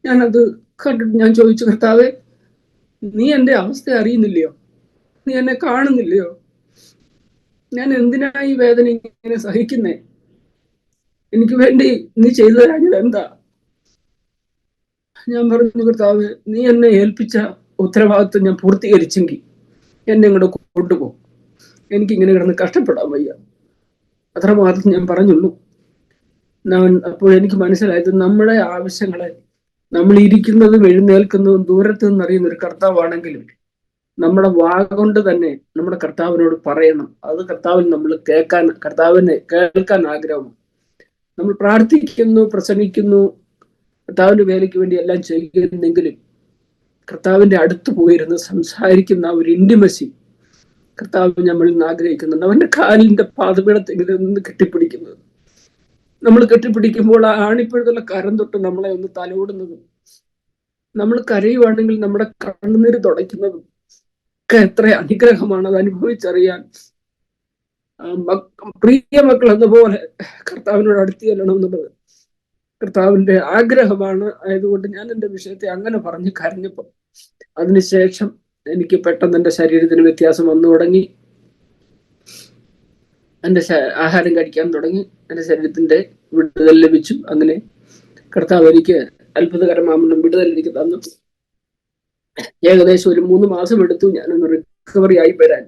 ഞാനത് കണ്ടിട്ട് ഞാൻ ചോദിച്ചു, കർത്താവേ, നീ എന്റെ അവസ്ഥ അറിയുന്നില്ലയോ? നീ എന്നെ കാണുന്നില്ലയോ? ഞാൻ എന്തിനാ ഈ വേദന ഇങ്ങനെ സഹിക്കുന്നേ? എനിക്ക് വേണ്ടി നീ ചെയ്തു തരാഞ്ഞത് എന്താ? ഞാൻ പറഞ്ഞു, കർത്താവ്, നീ എന്നെ ഏൽപ്പിച്ച ഉത്തരവാദിത്വം ഞാൻ പൂർത്തീകരിച്ചെങ്കിൽ എന്നെ ഇങ്ങോട്ട് കൊണ്ടുപോകും. എനിക്കിങ്ങനെ കിടന്ന് കഷ്ടപ്പെടാൻ വയ്യ. അത്രമാത്രം ഞാൻ പറഞ്ഞുള്ളൂ. അപ്പോൾ എനിക്ക് മനസ്സിലായത്, നമ്മുടെ ആവശ്യങ്ങളെ നമ്മൾ ഇരിക്കുന്നതും എഴുന്നേൽക്കുന്നതും ദൂരത്ത് നിന്നറിയുന്ന ഒരു കർത്താവാണെങ്കിലും നമ്മുടെ വാഗൊണ്ട് തന്നെ നമ്മുടെ കർത്താവിനോട് പറയണം. അത് കർത്താവിന് നമ്മൾ കർത്താവിനെ കേൾക്കാൻ ആഗ്രഹമാണ്. നമ്മൾ പ്രാർത്ഥിക്കുന്നു, പ്രസംഗിക്കുന്നു, കർത്താവിന്റെ വേലയ്ക്ക് വേണ്ടി എല്ലാം ചെയ്യുന്നെങ്കിലും കർത്താവിന്റെ അടുത്ത് പോയിരുന്ന് സംസാരിക്കുന്ന ഒരു ഇന്റിമസി കർത്താവ് നമ്മളിൽ നിന്ന് ആഗ്രഹിക്കുന്നുണ്ട്. അവന്റെ കാലിന്റെ പാദപീഠത്തെങ്കിലും നിന്ന് കെട്ടിപ്പിടിക്കുന്നത്. നമ്മൾ കെട്ടിപ്പിടിക്കുമ്പോൾ ആ ആണിപ്പഴുതുള്ള കരം തൊട്ട് നമ്മളെ ഒന്ന് തലോടുന്നതും, നമ്മൾ കരയുവാണെങ്കിൽ നമ്മുടെ കണ്ണുനീര് തുടയ്ക്കുന്നതും ഒക്കെ എത്ര അനുഗ്രഹമാണ്. അത് അനുഭവിച്ചറിയാൻ പ്രിയ മക്കൾ എന്നപോലെ കർത്താവിനോട് അടുത്ത് ചെല്ലണം എന്നുള്ളത് കർത്താവിന്റെ ആഗ്രഹമാണ്. ആയതുകൊണ്ട് ഞാൻ എൻ്റെ വിഷയത്തെ അങ്ങനെ പറഞ്ഞ് കരഞ്ഞപ്പോൾ അതിനുശേഷം എനിക്ക് പെട്ടെന്ന് എൻ്റെ ശരീരത്തിന് വ്യത്യാസം വന്നു തുടങ്ങി. എൻ്റെ ആഹാരം കഴിക്കാൻ തുടങ്ങി. എൻ്റെ ശരീരത്തിന്റെ വിടുതൽ ലഭിച്ചു. അങ്ങനെ കർത്താവ് എനിക്ക് അത്ഭുതകരമാകുന്ന വിടുതൽ എനിക്ക് തന്നു. ഏകദേശം ഒരു 3 മാസം എടുത്തു ഞാനൊന്ന് റിക്കവറി ആയി വരാൻ.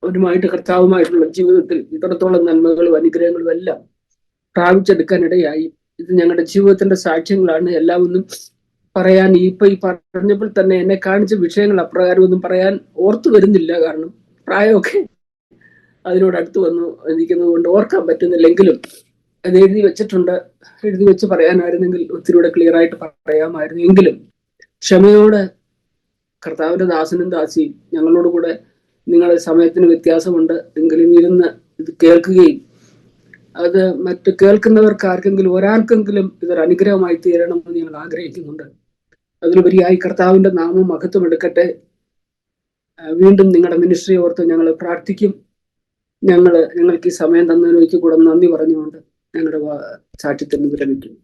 അവരുമായിട്ട് കർത്താവുമായിട്ടുള്ള ജീവിതത്തിൽ ഇത്രത്തോളം നന്മകളും അനുഗ്രഹങ്ങളും എല്ലാം പ്രാപിച്ചെടുക്കാനിടയായി. ഇത് ഞങ്ങളുടെ ജീവിതത്തിന്റെ സാക്ഷ്യങ്ങളാണ്. എല്ലാം ഒന്നും പറയാൻ ഈ പറഞ്ഞപ്പോൾ തന്നെ എന്നെ കാണിച്ച വിഷയങ്ങൾ അപ്രകാരം ഒന്നും പറയാൻ ഓർത്തു വരുന്നില്ല. കാരണം പ്രായമൊക്കെ അതിനോട് അടുത്ത് വന്നു ഇരിക്കുന്നത് കൊണ്ട് ഓർക്കാൻ പറ്റുന്നില്ലെങ്കിലും അത് എഴുതി വെച്ചിട്ടുണ്ട്. എഴുതി വെച്ച് പറയാനായിരുന്നെങ്കിൽ ഒത്തിരിയൂടെ ക്ലിയർ ആയിട്ട് പറയാമായിരുന്നു. എങ്കിലും ക്ഷമയോടെ കർത്താവിന്റെ ദാസനും ദാസിയും ഞങ്ങളോട് കൂടെ, നിങ്ങളുടെ സമയത്തിന് വ്യത്യാസമുണ്ട് എങ്കിലും ഇരുന്ന് ഇത് കേൾക്കുകയും അത് മറ്റു കേൾക്കുന്നവർക്ക് ആർക്കെങ്കിലും ഒരാൾക്കെങ്കിലും ഇതൊരു അനുഗ്രഹമായി തീരണമെന്ന് ഞങ്ങൾ ആഗ്രഹിക്കുന്നുണ്ട്. അതിലുപരിയായി കർത്താവിന്റെ നാമം മഹത്വം എടുക്കട്ടെ. വീണ്ടും നിങ്ങളുടെ മിനിസ്ട്രി ഓർത്ത് ഞങ്ങൾ പ്രാർത്ഥിക്കും. ഞങ്ങൾക്ക് ഈ സമയം തന്നതിലേക്ക് കൂടെ നന്ദി പറഞ്ഞുകൊണ്ട് ഞങ്ങളുടെ സാക്ഷ്യത്തിന് വിരമിക്കും.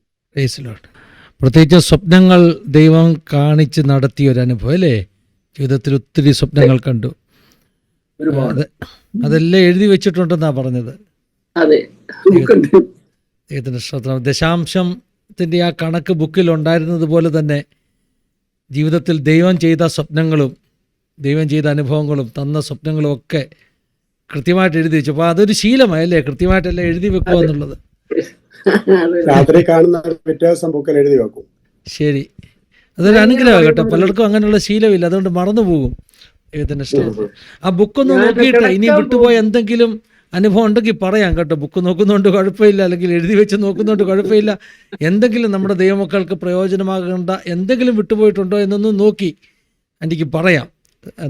പ്രത്യേകിച്ച് സ്വപ്നങ്ങൾ ദൈവം കാണിച്ച് നടത്തിയ ഒരു അനുഭവം അല്ലേ? ജീവിതത്തിൽ ഒത്തിരി സ്വപ്നങ്ങൾ കണ്ടു. അതെല്ലാം എഴുതി വെച്ചിട്ടുണ്ടെന്നാ പറഞ്ഞത്. അതെ, ദൈവത്തിന്റെ സ്തോത്രം. ദശാംശത്തിന്റെ ആ കണക്ക് ബുക്കിൽ ഉണ്ടായിരുന്നത് പോലെ തന്നെ ജീവിതത്തിൽ ദൈവം ചെയ്ത സ്വപ്നങ്ങളും ദൈവം ചെയ്ത അനുഭവങ്ങളും തന്ന സ്വപ്നങ്ങളും ഒക്കെ കൃത്യമായിട്ട് എഴുതി വെച്ചു. അപ്പൊ അതൊരു ശീലമായല്ലേ, കൃത്യമായിട്ടെല്ലാം എഴുതി വെക്കുക എന്നുള്ളത്. രാത്രി കാണുന്ന പിറ്റേ ദിവസം ബുക്കിൽ എഴുതി വെക്കും. ശരി, അതൊരു അനുഗ്രഹമാണ് കേട്ടോ. പലർക്കും അങ്ങനെയുള്ള ശീലമില്ല, അതുകൊണ്ട് മറന്നു പോകും. ദൈവത്തിന്റെ സ്തോത്രം. ആ ബുക്കൊന്ന് നോക്കിയിട്ട് ഇനി വിട്ടുപോയ എന്തെങ്കിലും അനുഭവം ഉണ്ടെങ്കിൽ പറയാം കേട്ടോ. ബുക്ക് നോക്കുന്നതുകൊണ്ട് കുഴപ്പമില്ല, അല്ലെങ്കിൽ എഴുതി വെച്ച് നോക്കുന്നതുകൊണ്ട് കുഴപ്പമില്ല. എന്തെങ്കിലും നമ്മുടെ ദൈവമക്കൾക്ക് പ്രയോജനമാകേണ്ട എന്തെങ്കിലും വിട്ടുപോയിട്ടുണ്ടോ എന്നൊന്ന് നോക്കി എനിക്ക് പറയാം.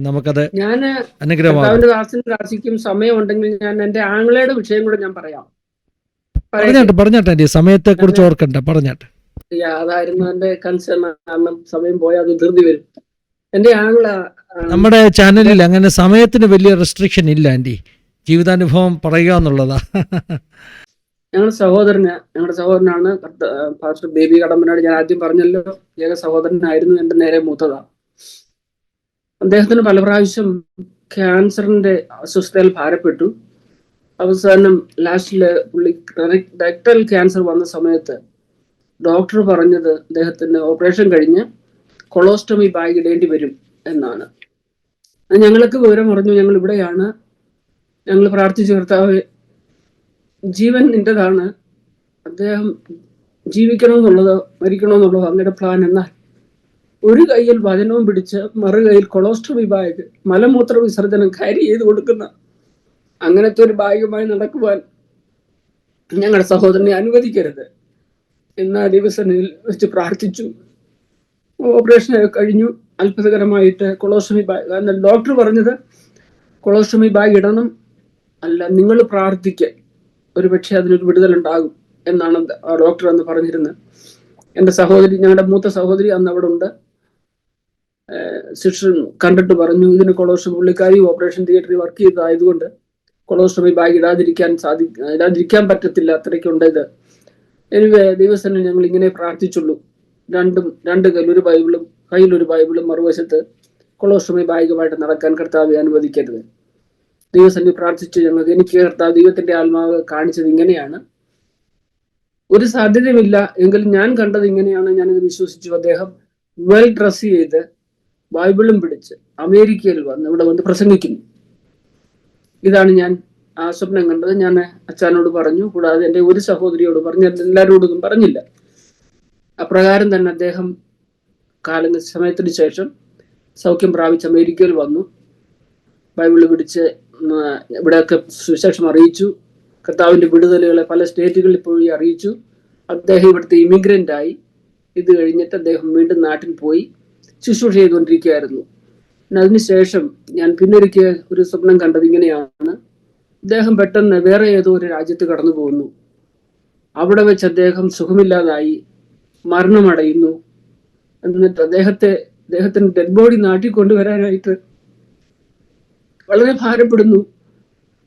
നമുക്കത് അനുഗ്രഹമാകും. സമയം ഉണ്ടെങ്കിൽ ഞാൻ എൻ്റെ ആങ്ങളയുടെ വിഷയം കൂടെ ഞാൻ പറയാം. പറഞ്ഞാട്ടെ സമയത്തെ കുറിച്ച് ഓർക്കണ്ട, പറഞ്ഞാട്ടെ. അതായിരുന്നു എന്റെ കൺസേൺ. കാരണം സമയം പോയാൽ അത് ധൃതി വരും. എന്റെ ആങ്ങള നമ്മുടെ ചാനലിൽ അങ്ങനെ സമയത്തിന് വലിയ റെസ്ട്രിക്ഷൻ ഇല്ല ആൻറ്റി. ജീവിതാനുഭവം പറയുക എന്നുള്ളതാ. ഞങ്ങളുടെ സഹോദരനാണ് പാസ്റ്റർ ബേബി കടമ്പനാട്. ഞാൻ ആദ്യം പറഞ്ഞല്ലോ, ഏക സഹോദരനായിരുന്നു. എന്റെ നേരെ മൂത്തതാ. അദ്ദേഹത്തിന് പല പ്രാവശ്യം ക്യാൻസറിന്റെ അസ്വസ്ഥതയിൽ ഭാരപ്പെട്ടു. അവസാനം ലാസ്റ്റില് പുള്ളി റെക്ടൽ ക്യാൻസർ വന്ന സമയത്ത് ഡോക്ടർ പറഞ്ഞത് അദ്ദേഹത്തിന് ഓപ്പറേഷൻ കഴിഞ്ഞ് കൊളോസ്റ്റമി ബാഗ് ഇടേണ്ടി വരും എന്നാണ്. ഞങ്ങൾക്ക് വിവരം പറഞ്ഞു. ഞങ്ങൾ ഇവിടെയാണ്. ഞങ്ങൾ പ്രാർത്ഥിച്ചു, കർത്താവ്, ജീവൻ നിന്റേതാണ്, അദ്ദേഹം ജീവിക്കണമെന്നുള്ളത് മരിക്കണമെന്നുള്ളത് അങ്ങയുടെ പ്ലാൻ. എന്നാൽ ഒരു കയ്യിൽ വചനവും പിടിച്ച് മറു കയ്യിൽ കൊളോസ്റ്റമി ബാഗ്, മലമൂത്ര വിസർജനം കാരി ചെയ്ത് കൊടുക്കുന്ന അങ്ങനത്തെ ഒരു ബാഗുമായി നടക്കുവാൻ ഞങ്ങളുടെ സഹോദരനെ അനുവദിക്കരുത് എന്ന് ആ ദിവസത്തിൽ വെച്ച് പ്രാർത്ഥിച്ചു. ഓപ്പറേഷൻ കഴിഞ്ഞു. അത്ഭുതകരമായിട്ട് കൊളോസ്റ്റമി ബാഗ്. എന്നാൽ ഡോക്ടർ പറഞ്ഞത് കൊളോസ്റ്റമി ബാഗ് ഇടണം, അല്ല നിങ്ങൾ പ്രാർത്ഥിക്കുക, ഒരുപക്ഷെ അതിനൊരു വിടുതലുണ്ടാകും എന്നാണ് ഡോക്ടർ അന്ന് പറഞ്ഞിരുന്നത്. എൻ്റെ സഹോദരി, ഞങ്ങളുടെ മൂത്ത സഹോദരി അന്ന് അവിടെ ഉണ്ട്. സിസ്റ്റർ കണ്ടിട്ട് പറഞ്ഞു, ഇതിന് കൊളോസ്റ്റമി, പുള്ളിക്കാരി ഓപ്പറേഷൻ തിയേറ്ററിൽ വർക്ക് ചെയ്തതായതുകൊണ്ട് കൊളോസ്റ്റമി ബാഗ് ഇടാതിരിക്കാൻ പറ്റത്തില്ല, അത്രയ്ക്കുണ്ട് ഇത്. എനിവേ ദിവസം ഞങ്ങൾ ഇങ്ങനെ പ്രാർത്ഥിച്ചുള്ളൂ. രണ്ട് കയ്യിലൊരു ബൈബിളും മറുവശത്ത് കൊളോസ്റ്റമി ബാഗുമായിട്ട് നടക്കാൻ കർത്താവെ അനുവദിക്കരുത്. ദൈവസന്നിധി പ്രാർത്ഥിച്ചു. എനിക്ക് കർത്താവ് ദൈവത്തിന്റെ ആത്മാവ് കാണിച്ചത് ഇങ്ങനെയാണ്. ഒരു സാധ്യതയുമില്ല എങ്കിലും ഞാൻ കണ്ടത് ഇങ്ങനെയാണ്. ഞാനിത് വിശ്വസിച്ചു. അദ്ദേഹം വെൽ ഡ്രസ് ചെയ്ത് ബൈബിളും പിടിച്ച് അമേരിക്കയിൽ ഇവിടെ വന്ന് പ്രസംഗിക്കുന്നു. ഇതാണ് ഞാൻ ആ സ്വപ്നം കണ്ടത്. ഞാൻ അച്ഛനോട് പറഞ്ഞു, കൂടാതെ എൻ്റെ ഒരു സഹോദരിയോട് പറഞ്ഞു, എല്ലാവരോടൊന്നും പറഞ്ഞില്ല. അപ്രകാരം തന്നെ അദ്ദേഹം സമയത്തിന് ശേഷം സൗഖ്യം പ്രാപിച്ച് അമേരിക്കയിൽ വന്നു. ബൈബിള് പിടിച്ച് ഇവിടെയൊക്കെ സുവിശേഷം അറിയിച്ചു. കർത്താവിന്റെ വിടുതലുകളെ പല സ്റ്റേറ്റുകളിൽ പോയി അറിയിച്ചു. അദ്ദേഹം ഇവിടുത്തെ ഇമിഗ്രൻ്റ് ആയി. ഇത് കഴിഞ്ഞിട്ട് അദ്ദേഹം വീണ്ടും നാട്ടിൽ പോയി ശുശ്രൂഷ ചെയ്തുകൊണ്ടിരിക്കുകയായിരുന്നു. അതിനുശേഷം ഞാൻ പിന്നൊരിക്കൽ ഒരു സ്വപ്നം കണ്ടത് ഇങ്ങനെയാണ്. അദ്ദേഹം പെട്ടെന്ന് വേറെ ഏതോ ഒരു രാജ്യത്ത് കടന്നു പോകുന്നു. അവിടെ വെച്ച് അദ്ദേഹം സുഖമില്ലാതായി മരണമടയുന്നു. എന്നിട്ട് അദ്ദേഹത്തിന് ഡെഡ് ബോഡി നാട്ടിൽ കൊണ്ടുവരാനായിട്ട് വളരെ ഭാരപ്പെടുന്നു.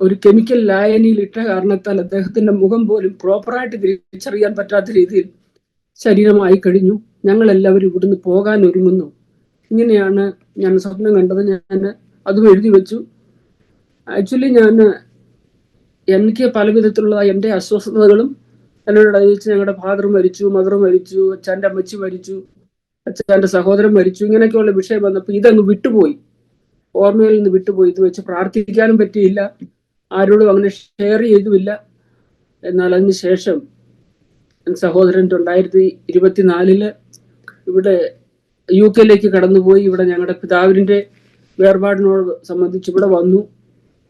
ഒരു കെമിക്കൽ ലായനിയിൽ ഇട്ട കാരണത്താൽ അദ്ദേഹത്തിന്റെ മുഖം പോലും പ്രോപ്പറായിട്ട് തിരിച്ചറിയാൻ പറ്റാത്ത രീതിയിൽ ശരീരമായി കഴിഞ്ഞു. ഞങ്ങളെല്ലാവരും ഇവിടുന്ന് പോകാൻ ഒരുങ്ങുന്നു. ഇങ്ങനെയാണ് ഞാൻ സ്വപ്നം കണ്ടത്. ഞാൻ അതും എഴുതി വെച്ചു. ആക്ച്വലി എനിക്ക് പല വിധത്തിലുള്ള എൻ്റെ അസ്വസ്ഥതകളും എന്നോട് അറിയിച്ച്, ഞങ്ങളുടെ ഫാദർ മരിച്ചു, മദർ മരിച്ചു, അച്ഛൻ്റെ അമ്മച്ചി മരിച്ചു, അച്ഛൻ്റെ സഹോദരൻ മരിച്ചു, ഇങ്ങനെയൊക്കെയുള്ള വിഷയം വന്നപ്പോൾ ഇതങ്ങ് വിട്ടുപോയി, ഓർമ്മയിൽ നിന്ന് വിട്ടുപോയി. ഇത് വെച്ച് പ്രാർത്ഥിക്കാനും പറ്റിയില്ല, ആരോടും അങ്ങനെ ഷെയർ ചെയ്തുമില്ല. എന്നാൽ അതിന് ശേഷം സഹോദരൻ 2024 ഇവിടെ UK കടന്നുപോയി. ഇവിടെ ഞങ്ങളുടെ പിതാവിൻ്റെ വേർപാടിനോട് സംബന്ധിച്ച് ഇവിടെ വന്നു.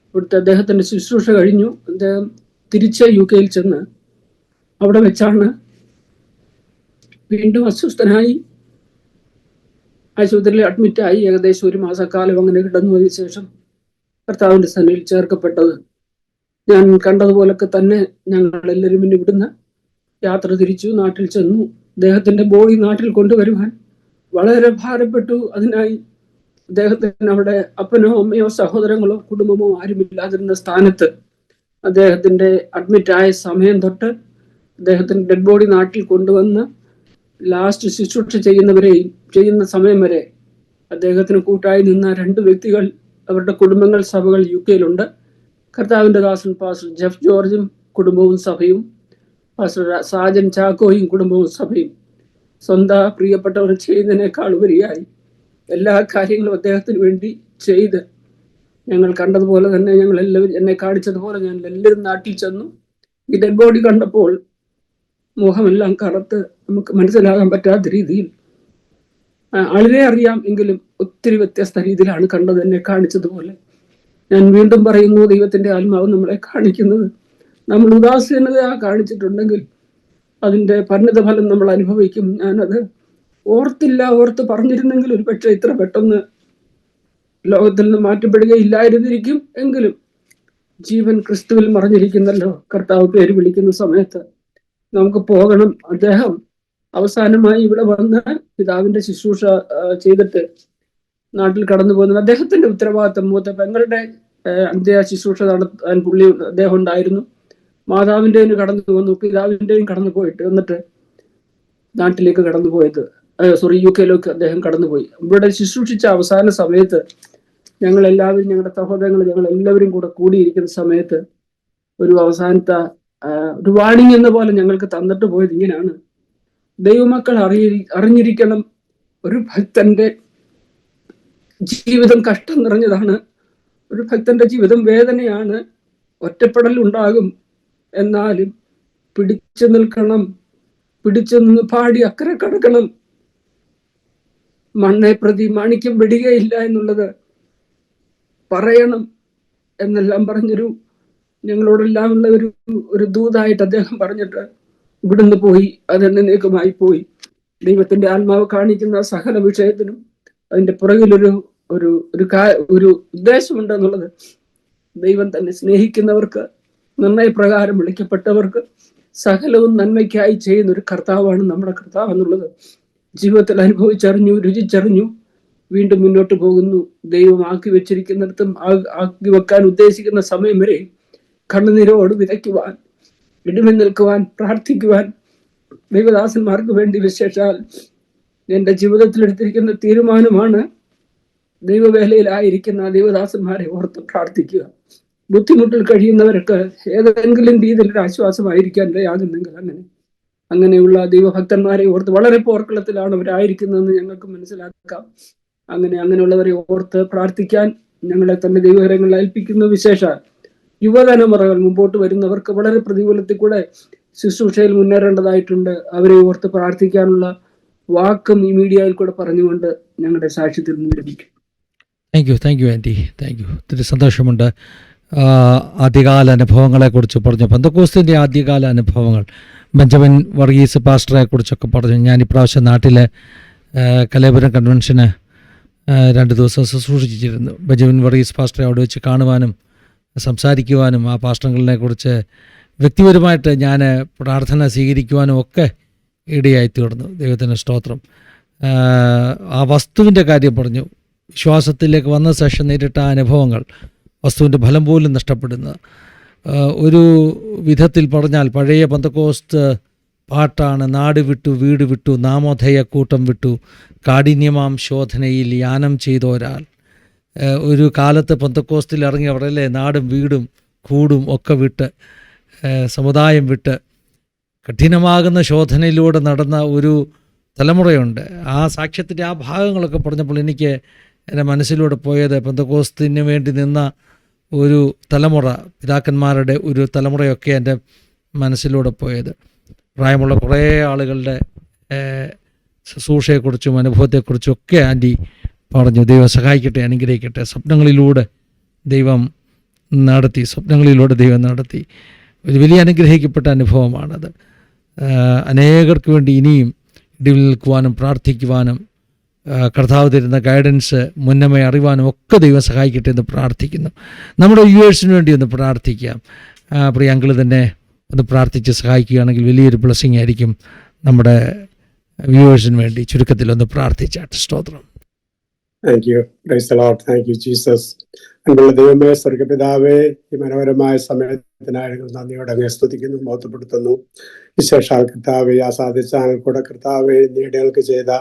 ഇവിടുത്തെ അദ്ദേഹത്തിൻ്റെ ശുശ്രൂഷ കഴിഞ്ഞു. അദ്ദേഹം തിരിച്ച് UK ചെന്ന് അവിടെ വെച്ചാണ് വീണ്ടും അസ്വസ്ഥനായി ആശുപത്രിയിൽ അഡ്മിറ്റായി. ഏകദേശം 1 മാസക്കാലം അങ്ങനെ കിടന്നതിന് ശേഷം കർത്താവിൻ്റെ സന്നിധിയിൽ ചേർക്കപ്പെട്ടത്. ഞാൻ കണ്ടതുപോലൊക്കെ തന്നെ ഞങ്ങളെല്ലാവരും പിന്നെ ഇവിടുന്ന് യാത്ര തിരിച്ചു, നാട്ടിൽ ചെന്നു. അദ്ദേഹത്തിന്റെ ബോഡി നാട്ടിൽ കൊണ്ടുവരുവാൻ വളരെ ഭാരപ്പെട്ടു. അതിനായി അദ്ദേഹത്തിന് അവിടെ അപ്പനോ അമ്മയോ സഹോദരങ്ങളോ കുടുംബമോ ആരുമില്ലാതിരുന്ന സ്ഥാനത്ത് അദ്ദേഹത്തിന്റെ അഡ്മിറ്റായ സമയം തൊട്ട് അദ്ദേഹത്തിന്റെ ഡെഡ് ബോഡി നാട്ടിൽ കൊണ്ടുവന്ന് ലാസ്റ്റ് ശുശ്രൂഷ ചെയ്യുന്ന സമയം വരെ അദ്ദേഹത്തിന് കൂട്ടായി നിന്ന 2 വ്യക്തികൾ, അവരുടെ കുടുംബങ്ങൾ, സഭകൾ UK കർത്താവിന്റെ ദാസൻ പാസ്റ്റർ ജെഫ് ജോർജും കുടുംബവും സഭയും, പാസ്റ്റർ സാജൻ ചാക്കോയും കുടുംബവും സഭയും സ്വന്തം പ്രിയപ്പെട്ടവർ ചെയ്യുന്നതിനേക്കാൾ ഉപരിയായി എല്ലാ കാര്യങ്ങളും അദ്ദേഹത്തിന് വേണ്ടി ചെയ്ത് ഞങ്ങൾ കണ്ടതുപോലെ തന്നെ ഞങ്ങളെല്ലാവരും, എന്നെ കാണിച്ചതുപോലെ ഞാൻ എല്ലാവരും നാട്ടിൽ ചെന്നു. ഈ ഡെഡ് ബോഡി കണ്ടപ്പോൾ മുഖമെല്ലാം കറുത്ത് നമുക്ക് മനസ്സിലാകാൻ പറ്റാത്ത രീതിയിൽ, ആളിനെ അറിയാം എങ്കിലും ഒത്തിരി വ്യത്യസ്ത രീതിയിലാണ് കണ്ടത് എന്നെ കാണിച്ചതുപോലെ. ഞാൻ വീണ്ടും പറയുന്നു, ദൈവത്തിന്റെ ആത്മാവ് നമ്മളെ കാണിക്കുന്നത്, നമ്മൾ ഉദാസീനത കാണിച്ചിട്ടുണ്ടെങ്കിൽ അതിന്റെ പരിണിത ഫലം നമ്മൾ അനുഭവിക്കും. ഞാനത് ഓർത്ത് പറഞ്ഞിരുന്നെങ്കിൽ ഒരു പക്ഷേ ഇത്ര പെട്ടെന്ന് ലോകത്തിൽ നിന്ന് മാറ്റപ്പെടുകയില്ലായിരുന്നിരിക്കും. എങ്കിലും ജീവൻ ക്രിസ്തുവിൽ മറഞ്ഞിരിക്കുന്നല്ലോ. കർത്താവ് പേര് വിളിക്കുന്ന സമയത്ത് നമുക്ക് പോകണം. അദ്ദേഹം അവസാനമായി ഇവിടെ വന്ന് പിതാവിന്റെ ശുശ്രൂഷ ചെയ്തിട്ട് നാട്ടിൽ കടന്നു പോകുന്നത് അദ്ദേഹത്തിന്റെ ഉത്തരവാദിത്തം. മൂത്ത പെങ്ങളുടെ അന്ത്യ ശുശ്രൂഷ നടത്താൻ അദ്ദേഹം ഉണ്ടായിരുന്നു. മാതാവിൻ്റെയും കടന്നു വന്നു, പിതാവിൻ്റെയും കടന്നു പോയിട്ട് എന്നിട്ട് നാട്ടിലേക്ക് കടന്നു പോയത്, UK അദ്ദേഹം കടന്നുപോയി. ഇവിടെ ശുശ്രൂഷിച്ച അവസാന സമയത്ത് ഞങ്ങളെല്ലാവരും, ഞങ്ങളുടെ സഹോദരങ്ങൾ, ഞങ്ങളെല്ലാവരും കൂടിയിരിക്കുന്ന സമയത്ത് ഒരു അവസാനത്തെ ഒരു വാണിംഗ് എന്ന പോലെ ഞങ്ങൾക്ക് തന്നിട്ട് പോയത് ഇങ്ങനെയാണ്: ദൈവമക്കൾ അറിഞ്ഞിരിക്കണം, ഒരു ഭക്തന്റെ ജീവിതം കഷ്ടം നിറഞ്ഞതാണ്, ഒരു ഭക്തന്റെ ജീവിതം വേദനയാണ്, ഒറ്റപ്പെടൽ ഉണ്ടാകും, എന്നാലും പിടിച്ചു നിൽക്കണം, പിടിച്ചു നിന്ന് പാടി അക്കരെ കടക്കണം, മണ്ണെ പ്രതി മാണിക്യം വിടുകയില്ല എന്നുള്ളത് പറയണം എന്നെല്ലാം പറഞ്ഞൊരു ഞങ്ങളോടെല്ലാം ഉള്ള ഒരു ദൂതായിട്ട് അദ്ദേഹം പറഞ്ഞിട്ട് ഇവിടുന്ന് പോയി. അതെന്നേക്കുമായി പോയി. ദൈവത്തിന്റെ ആത്മാവ് കാണിക്കുന്ന സകല വിഷയത്തിനും അതിന്റെ പുറകിലൊരു ഒരു ഒരു ഉദ്ദേശമുണ്ട് എന്നുള്ളത് ദൈവം തന്നെ സ്നേഹിക്കുന്നവർക്ക്, നിർണയപ്രകാരം വിളിക്കപ്പെട്ടവർക്ക് സകലവും നന്മയ്ക്കായി ചെയ്യുന്ന ഒരു കർത്താവാണ് നമ്മുടെ കർത്താവ് എന്നുള്ളത് ജീവിതത്തിൽ അനുഭവിച്ചറിഞ്ഞു, രുചിച്ചറിഞ്ഞു. വീണ്ടും മുന്നോട്ട് പോകുന്നു. ദൈവം ആക്കി വെച്ചിരിക്കുന്നിടത്തും ആക്കി വെക്കാൻ ഉദ്ദേശിക്കുന്ന സമയം വരെ കണ്ണുനീരോട് വിതയ്ക്കുവാൻ, ഇടിമിൽ നിൽക്കുവാൻ, പ്രാർത്ഥിക്കുവാൻ ദൈവദാസന്മാർക്ക് വേണ്ടി വിശേഷാൽ എൻ്റെ ജീവിതത്തിൽ എടുത്തിരിക്കുന്ന തീരുമാനമാണ് ദൈവവേലയിലായിരിക്കുന്ന ദൈവദാസന്മാരെ ഓർത്ത് പ്രാർത്ഥിക്കുക. ബുദ്ധിമുട്ടിൽ കഴിയുന്നവർക്ക് ഏതെങ്കിലും രീതിയിലൊരു ആശ്വാസമായിരിക്കാൻ ഇടയാകുന്നെങ്കിൽ അങ്ങനെയുള്ള ദൈവഭക്തന്മാരെ ഓർത്ത്, വളരെ പോർക്കളത്തിലാണ് അവരായിരിക്കുന്നതെന്ന് ഞങ്ങൾക്ക് മനസ്സിലാക്കാം. അങ്ങനെയുള്ളവരെ ഓർത്ത് പ്രാർത്ഥിക്കാൻ ഞങ്ങളെ തന്നെ ദൈവകരങ്ങളിൽ ഏൽപ്പിക്കുന്നു. വിശേഷാൽ യുവതലമുറകൾ മുമ്പോട്ട് വരുന്നവർക്ക് വളരെ പ്രതികൂലത്തിൽ കൂടെ ശുശ്രൂഷയിൽ മുന്നേറേണ്ടതായിട്ടുണ്ട്. അവരെ ഓർത്ത് പ്രാർത്ഥിക്കാനുള്ള വാക്കും ഈ മീഡിയയിൽ കൂടെ പറഞ്ഞുകൊണ്ട് ഞങ്ങളുടെ സാക്ഷ്യത്തിൽ നിന്ന് ലഭിക്കും. Thank you aunty, thank you. ഒത്തിരി സന്തോഷമുണ്ട്. ആദ്യകാല അനുഭവങ്ങളെക്കുറിച്ച് പറഞ്ഞു, പെന്തക്കോസ്തിൻ്റെ ആദ്യകാല അനുഭവങ്ങൾ. ബെഞ്ചമിൻ വർഗീസ് പാസ്റ്ററെ കുറിച്ചൊക്കെ പറഞ്ഞു. ഞാൻ ഇപ്രാവശ്യം നാട്ടിലെ കലേപുരം കൺവെൻഷന് 2 ദിവസം ശുശ്രൂഷിച്ചിരുന്നു. ബെഞ്ചമിൻ വർഗീസ് പാസ്റ്ററെ അവിടെ വെച്ച് കാണുവാനും സംസാരിക്കുവാനും ആ പാസ്റ്ററുകളെ കുറിച്ച് വ്യക്തിപരമായിട്ട് ഞാൻ പ്രാർത്ഥന സ്വീകരിക്കുവാനും ഒക്കെ ഇടയായി തീർന്നു. ദൈവത്തിന് സ്തോത്രം. ആ വസ്തുവിൻ്റെ കാര്യം പറഞ്ഞു. വിശ്വാസത്തിലേക്ക് വന്ന ശേഷം നേരിട്ട അനുഭവങ്ങൾ, വസ്തുവിൻ്റെ ഫലം പോലും നഷ്ടപ്പെടുന്ന ഒരു വിധത്തിൽ പറഞ്ഞാൽ പഴയ പെന്തക്കോസ്ത് പാട്ടാണ്. നാട് വിട്ടു വീട് വിട്ടു നാമോധേയ കൂട്ടം വിട്ടു കാഠിന്യമാം ശോധനയിൽ യാനം ചെയ്തോരാൽ. ഒരു കാലത്ത് പെന്തക്കോസ്തിൽ ഇറങ്ങിയവരല്ലേ നാടും വീടും കൂടും ഒക്കെ വിട്ട്, സമുദായം വിട്ട് കഠിനമാകുന്ന ശോധനയിലൂടെ നടന്ന ഒരു തലമുറയുണ്ട്. ആ സാക്ഷ്യത്തിൻ്റെ ആ ഭാഗങ്ങളൊക്കെ പറഞ്ഞപ്പോൾ എനിക്ക് എൻ്റെ മനസ്സിലൂടെ പോയത് പെന്തക്കോസ്തിന് വേണ്ടി നിന്ന ഒരു തലമുറ, പിതാക്കന്മാരുടെ ഒരു തലമുറയൊക്കെ എൻ്റെ മനസ്സിലൂടെ പോയത്. പ്രായമുള്ള കുറേ ആളുകളുടെ ശുശ്രൂഷയെക്കുറിച്ചും അനുഭവത്തെക്കുറിച്ചും ഒക്കെ ആൻറ്റി പറഞ്ഞു. ദൈവം സഹായിക്കട്ടെ, അനുഗ്രഹിക്കട്ടെ. സ്വപ്നങ്ങളിലൂടെ ദൈവം നടത്തി. ഒരു വലിയ അനുഗ്രഹിക്കപ്പെട്ട അനുഭവമാണത്. അനേകർക്ക് വേണ്ടി ഇനിയും ഇടിവിൽ നിൽക്കുവാനും പ്രാർത്ഥിക്കുവാനും കർത്താവ് തരുന്ന ഗൈഡൻസ് മുന്നമേ അറിവാനും ഒക്കെ ദൈവം സഹായിക്കട്ടെ എന്ന് പ്രാർത്ഥിക്കുന്നു. നമ്മുടെ വ്യൂവേഴ്സിന് വേണ്ടി ഒന്ന് പ്രാർത്ഥിക്കാം. പ്രിയ അങ്കിൾ തന്നെ ഒന്ന് പ്രാർത്ഥിച്ച് സഹായിക്കുകയാണെങ്കിൽ വലിയൊരു ബ്ലെസ്സിങ് ആയിരിക്കും നമ്മുടെ വ്യൂവേഴ്സിന് വേണ്ടി. ചുരുക്കത്തിൽ ഒന്ന് പ്രാർത്ഥിച്ചാട്ട്. സ്തോത്രം. Thank you. Praise the Lord. Thank you Jesus. അൻപുള്ള ദൈവമേ, സ്വർഗ്ഗപിതാവേ, ഈ മനോഹരമായ സമയത്തിനായി നന്ദിയോടെ അങ്ങേ സ്തുതിക്കുന്നു, മഹത്വപ്പെടുത്തുന്നു. വിശേഷാൽ കർത്താവേ, ആസാദിച്ചാൽ കൂടെ കർത്താവേ നീടങ്ങൾക്ക് ചെയ്ത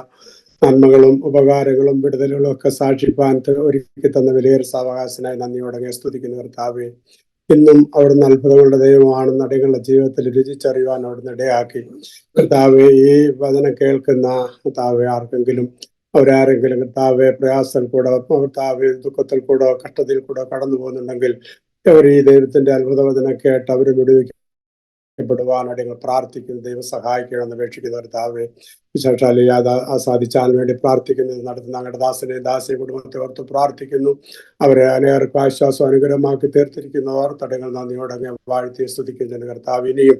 നന്മകളും ഉപകാരങ്ങളും വിടുതലുകളും ഒക്കെ സാക്ഷിപ്പാൻ ഒരുക്കി തന്ന വലിയൊരു സാവകാശനായി നന്ദിയോടെ അങ്ങേ സ്തുതിക്കുന്നു കർത്താവേ. ഇന്നും അവിടുന്ന് അത്ഭുതങ്ങളുടെ ദൈവമാണ്. നടികളുടെ ജീവിതത്തിൽ രുചിച്ചറിയുവാൻ അവിടുന്ന് ഇടയാക്കി കർത്താവെ. ഈ വചനം കേൾക്കുന്ന കർത്താവെ ആർക്കെങ്കിലും അവരാരെങ്കിലും കർത്താവെ പ്രയാസത്തിൽ കൂടെ, കർത്താവെ ദുഃഖത്തിൽ കൂടെ, കഷ്ടത്തിൽ കൂടെ കടന്നു പോകുന്നുണ്ടെങ്കിൽ അവർ ഈ ദൈവത്തിന്റെ അത്ഭുത വചനം കേട്ട് അവർ വിടുവിക്കപ്പെടുവാനായിട്ട് ഞങ്ങൾ പ്രാർത്ഥിക്കുന്നു. ദൈവം സഹായിക്കണമെന്ന് അപേക്ഷിക്കുന്നു കർത്താവെ. വിശേഷാൽ സാധിച്ചാൽ വേണ്ടി പ്രാർത്ഥിക്കുന്നത് നടത്തുന്ന ഞങ്ങളുടെ ദാസിയെ കുടുംബത്തെ ഓർത്ത് പ്രാർത്ഥിക്കുന്നു. അവരെ അനേകർക്ക് ആശ്വാസം അനുഗ്രഹമാക്കി തീർത്തിരിക്കുന്നവർ തടങ്ങൾ നന്ദിയോടെ വാഴ്ത്തി സ്തുതിക്കുന്നു കർത്താവ്. ഇനിയും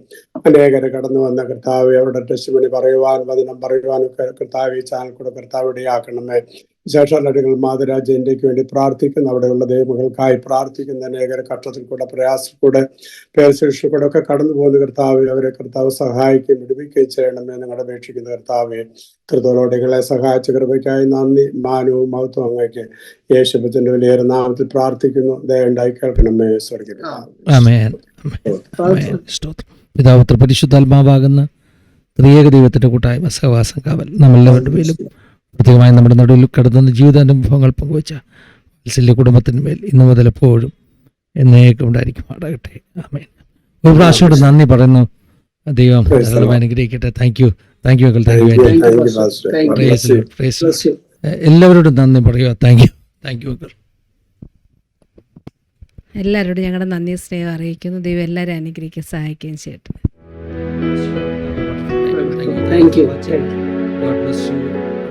അനേകരെ കടന്നു വന്ന കർത്താവ് അവരുടെ ടെസ്റ്റിമണി പറയുവാൻ, വചനം പറയുവാനൊക്കെ കർത്താവ് ഈ ചാനൽ കൂടെ കർത്താവ് ഇടയാക്കണമേ. വിശേഷാലടികൾ മാതരാജ്യ ഇന്ത്യക്ക് വേണ്ടി പ്രാർത്ഥിക്കുന്നു. അവിടെയുള്ള ദൈവങ്ങൾക്കായി പ്രാർത്ഥിക്കുന്ന അനേകരെ കഷ്ടത്തിൽ കൂടെ, പ്രയാസത്തിൽ കൂടെ, പേർശിക്ഷ കൂടെ ഒക്കെ കടന്നു പോകുന്ന കർത്താവ് അവരെ കർത്താവ് സഹായിക്കുകയും വിടുവിക്കുകയും ചെയ്യണമെന്ന് ഞങ്ങൾ അപേക്ഷിക്കുന്ന കർത്താവെ. കൃതോലോടികളെ സഹായിച്ച കൃപയ്ക്കായി നന്ദി, മാനവും മഹത്വം അങ്ങേക്ക് യേശുവിന്റെ വലിയൊരു നാമത്തിൽ പ്രാർത്ഥിക്കുന്നു. ദയവുണ്ടായി കേൾക്കണമേ സ്വർഗ്ഗപിതാവേ. പിതാവ് പരിശുദ്ധാത്മാവാകുന്ന ത്രിയേക ദൈവത്തിന്റെ കൂട്ടായ്മ സഹവാസം കാവൽ നമ്മളെല്ലാവരുടെ മേലും പ്രത്യേകമായി നമ്മുടെ നടുവിൽ കടന്നുന്ന ജീവിതാനുഭവങ്ങൾ പങ്കുവച്ച വത്സല്യ കുടുംബത്തിന്മേൽ ഇന്നു മുതൽ എപ്പോഴും എന്നേക്കും ഉണ്ടായിരിക്കുമാറാകട്ടെ. ആമേൻ. ഒരു പ്രാവശ്യം കൂടെ നന്ദി പറയുന്നു. ദൈവം അനുഗ്രഹിക്കട്ടെ. Thank you uncle. എല്ലാവരോടും നന്ദി പറയുക. Thank you uncle. എല്ലാവരോടും ഞങ്ങളുടെ നന്ദി സ്നേഹം അറിയിക്കുന്നു. ദൈവം എല്ലാവരും അനുഗ്രഹിക്കാൻ സഹായിക്കുകയും ചെയ്യട്ടെ. Thank you. God bless you.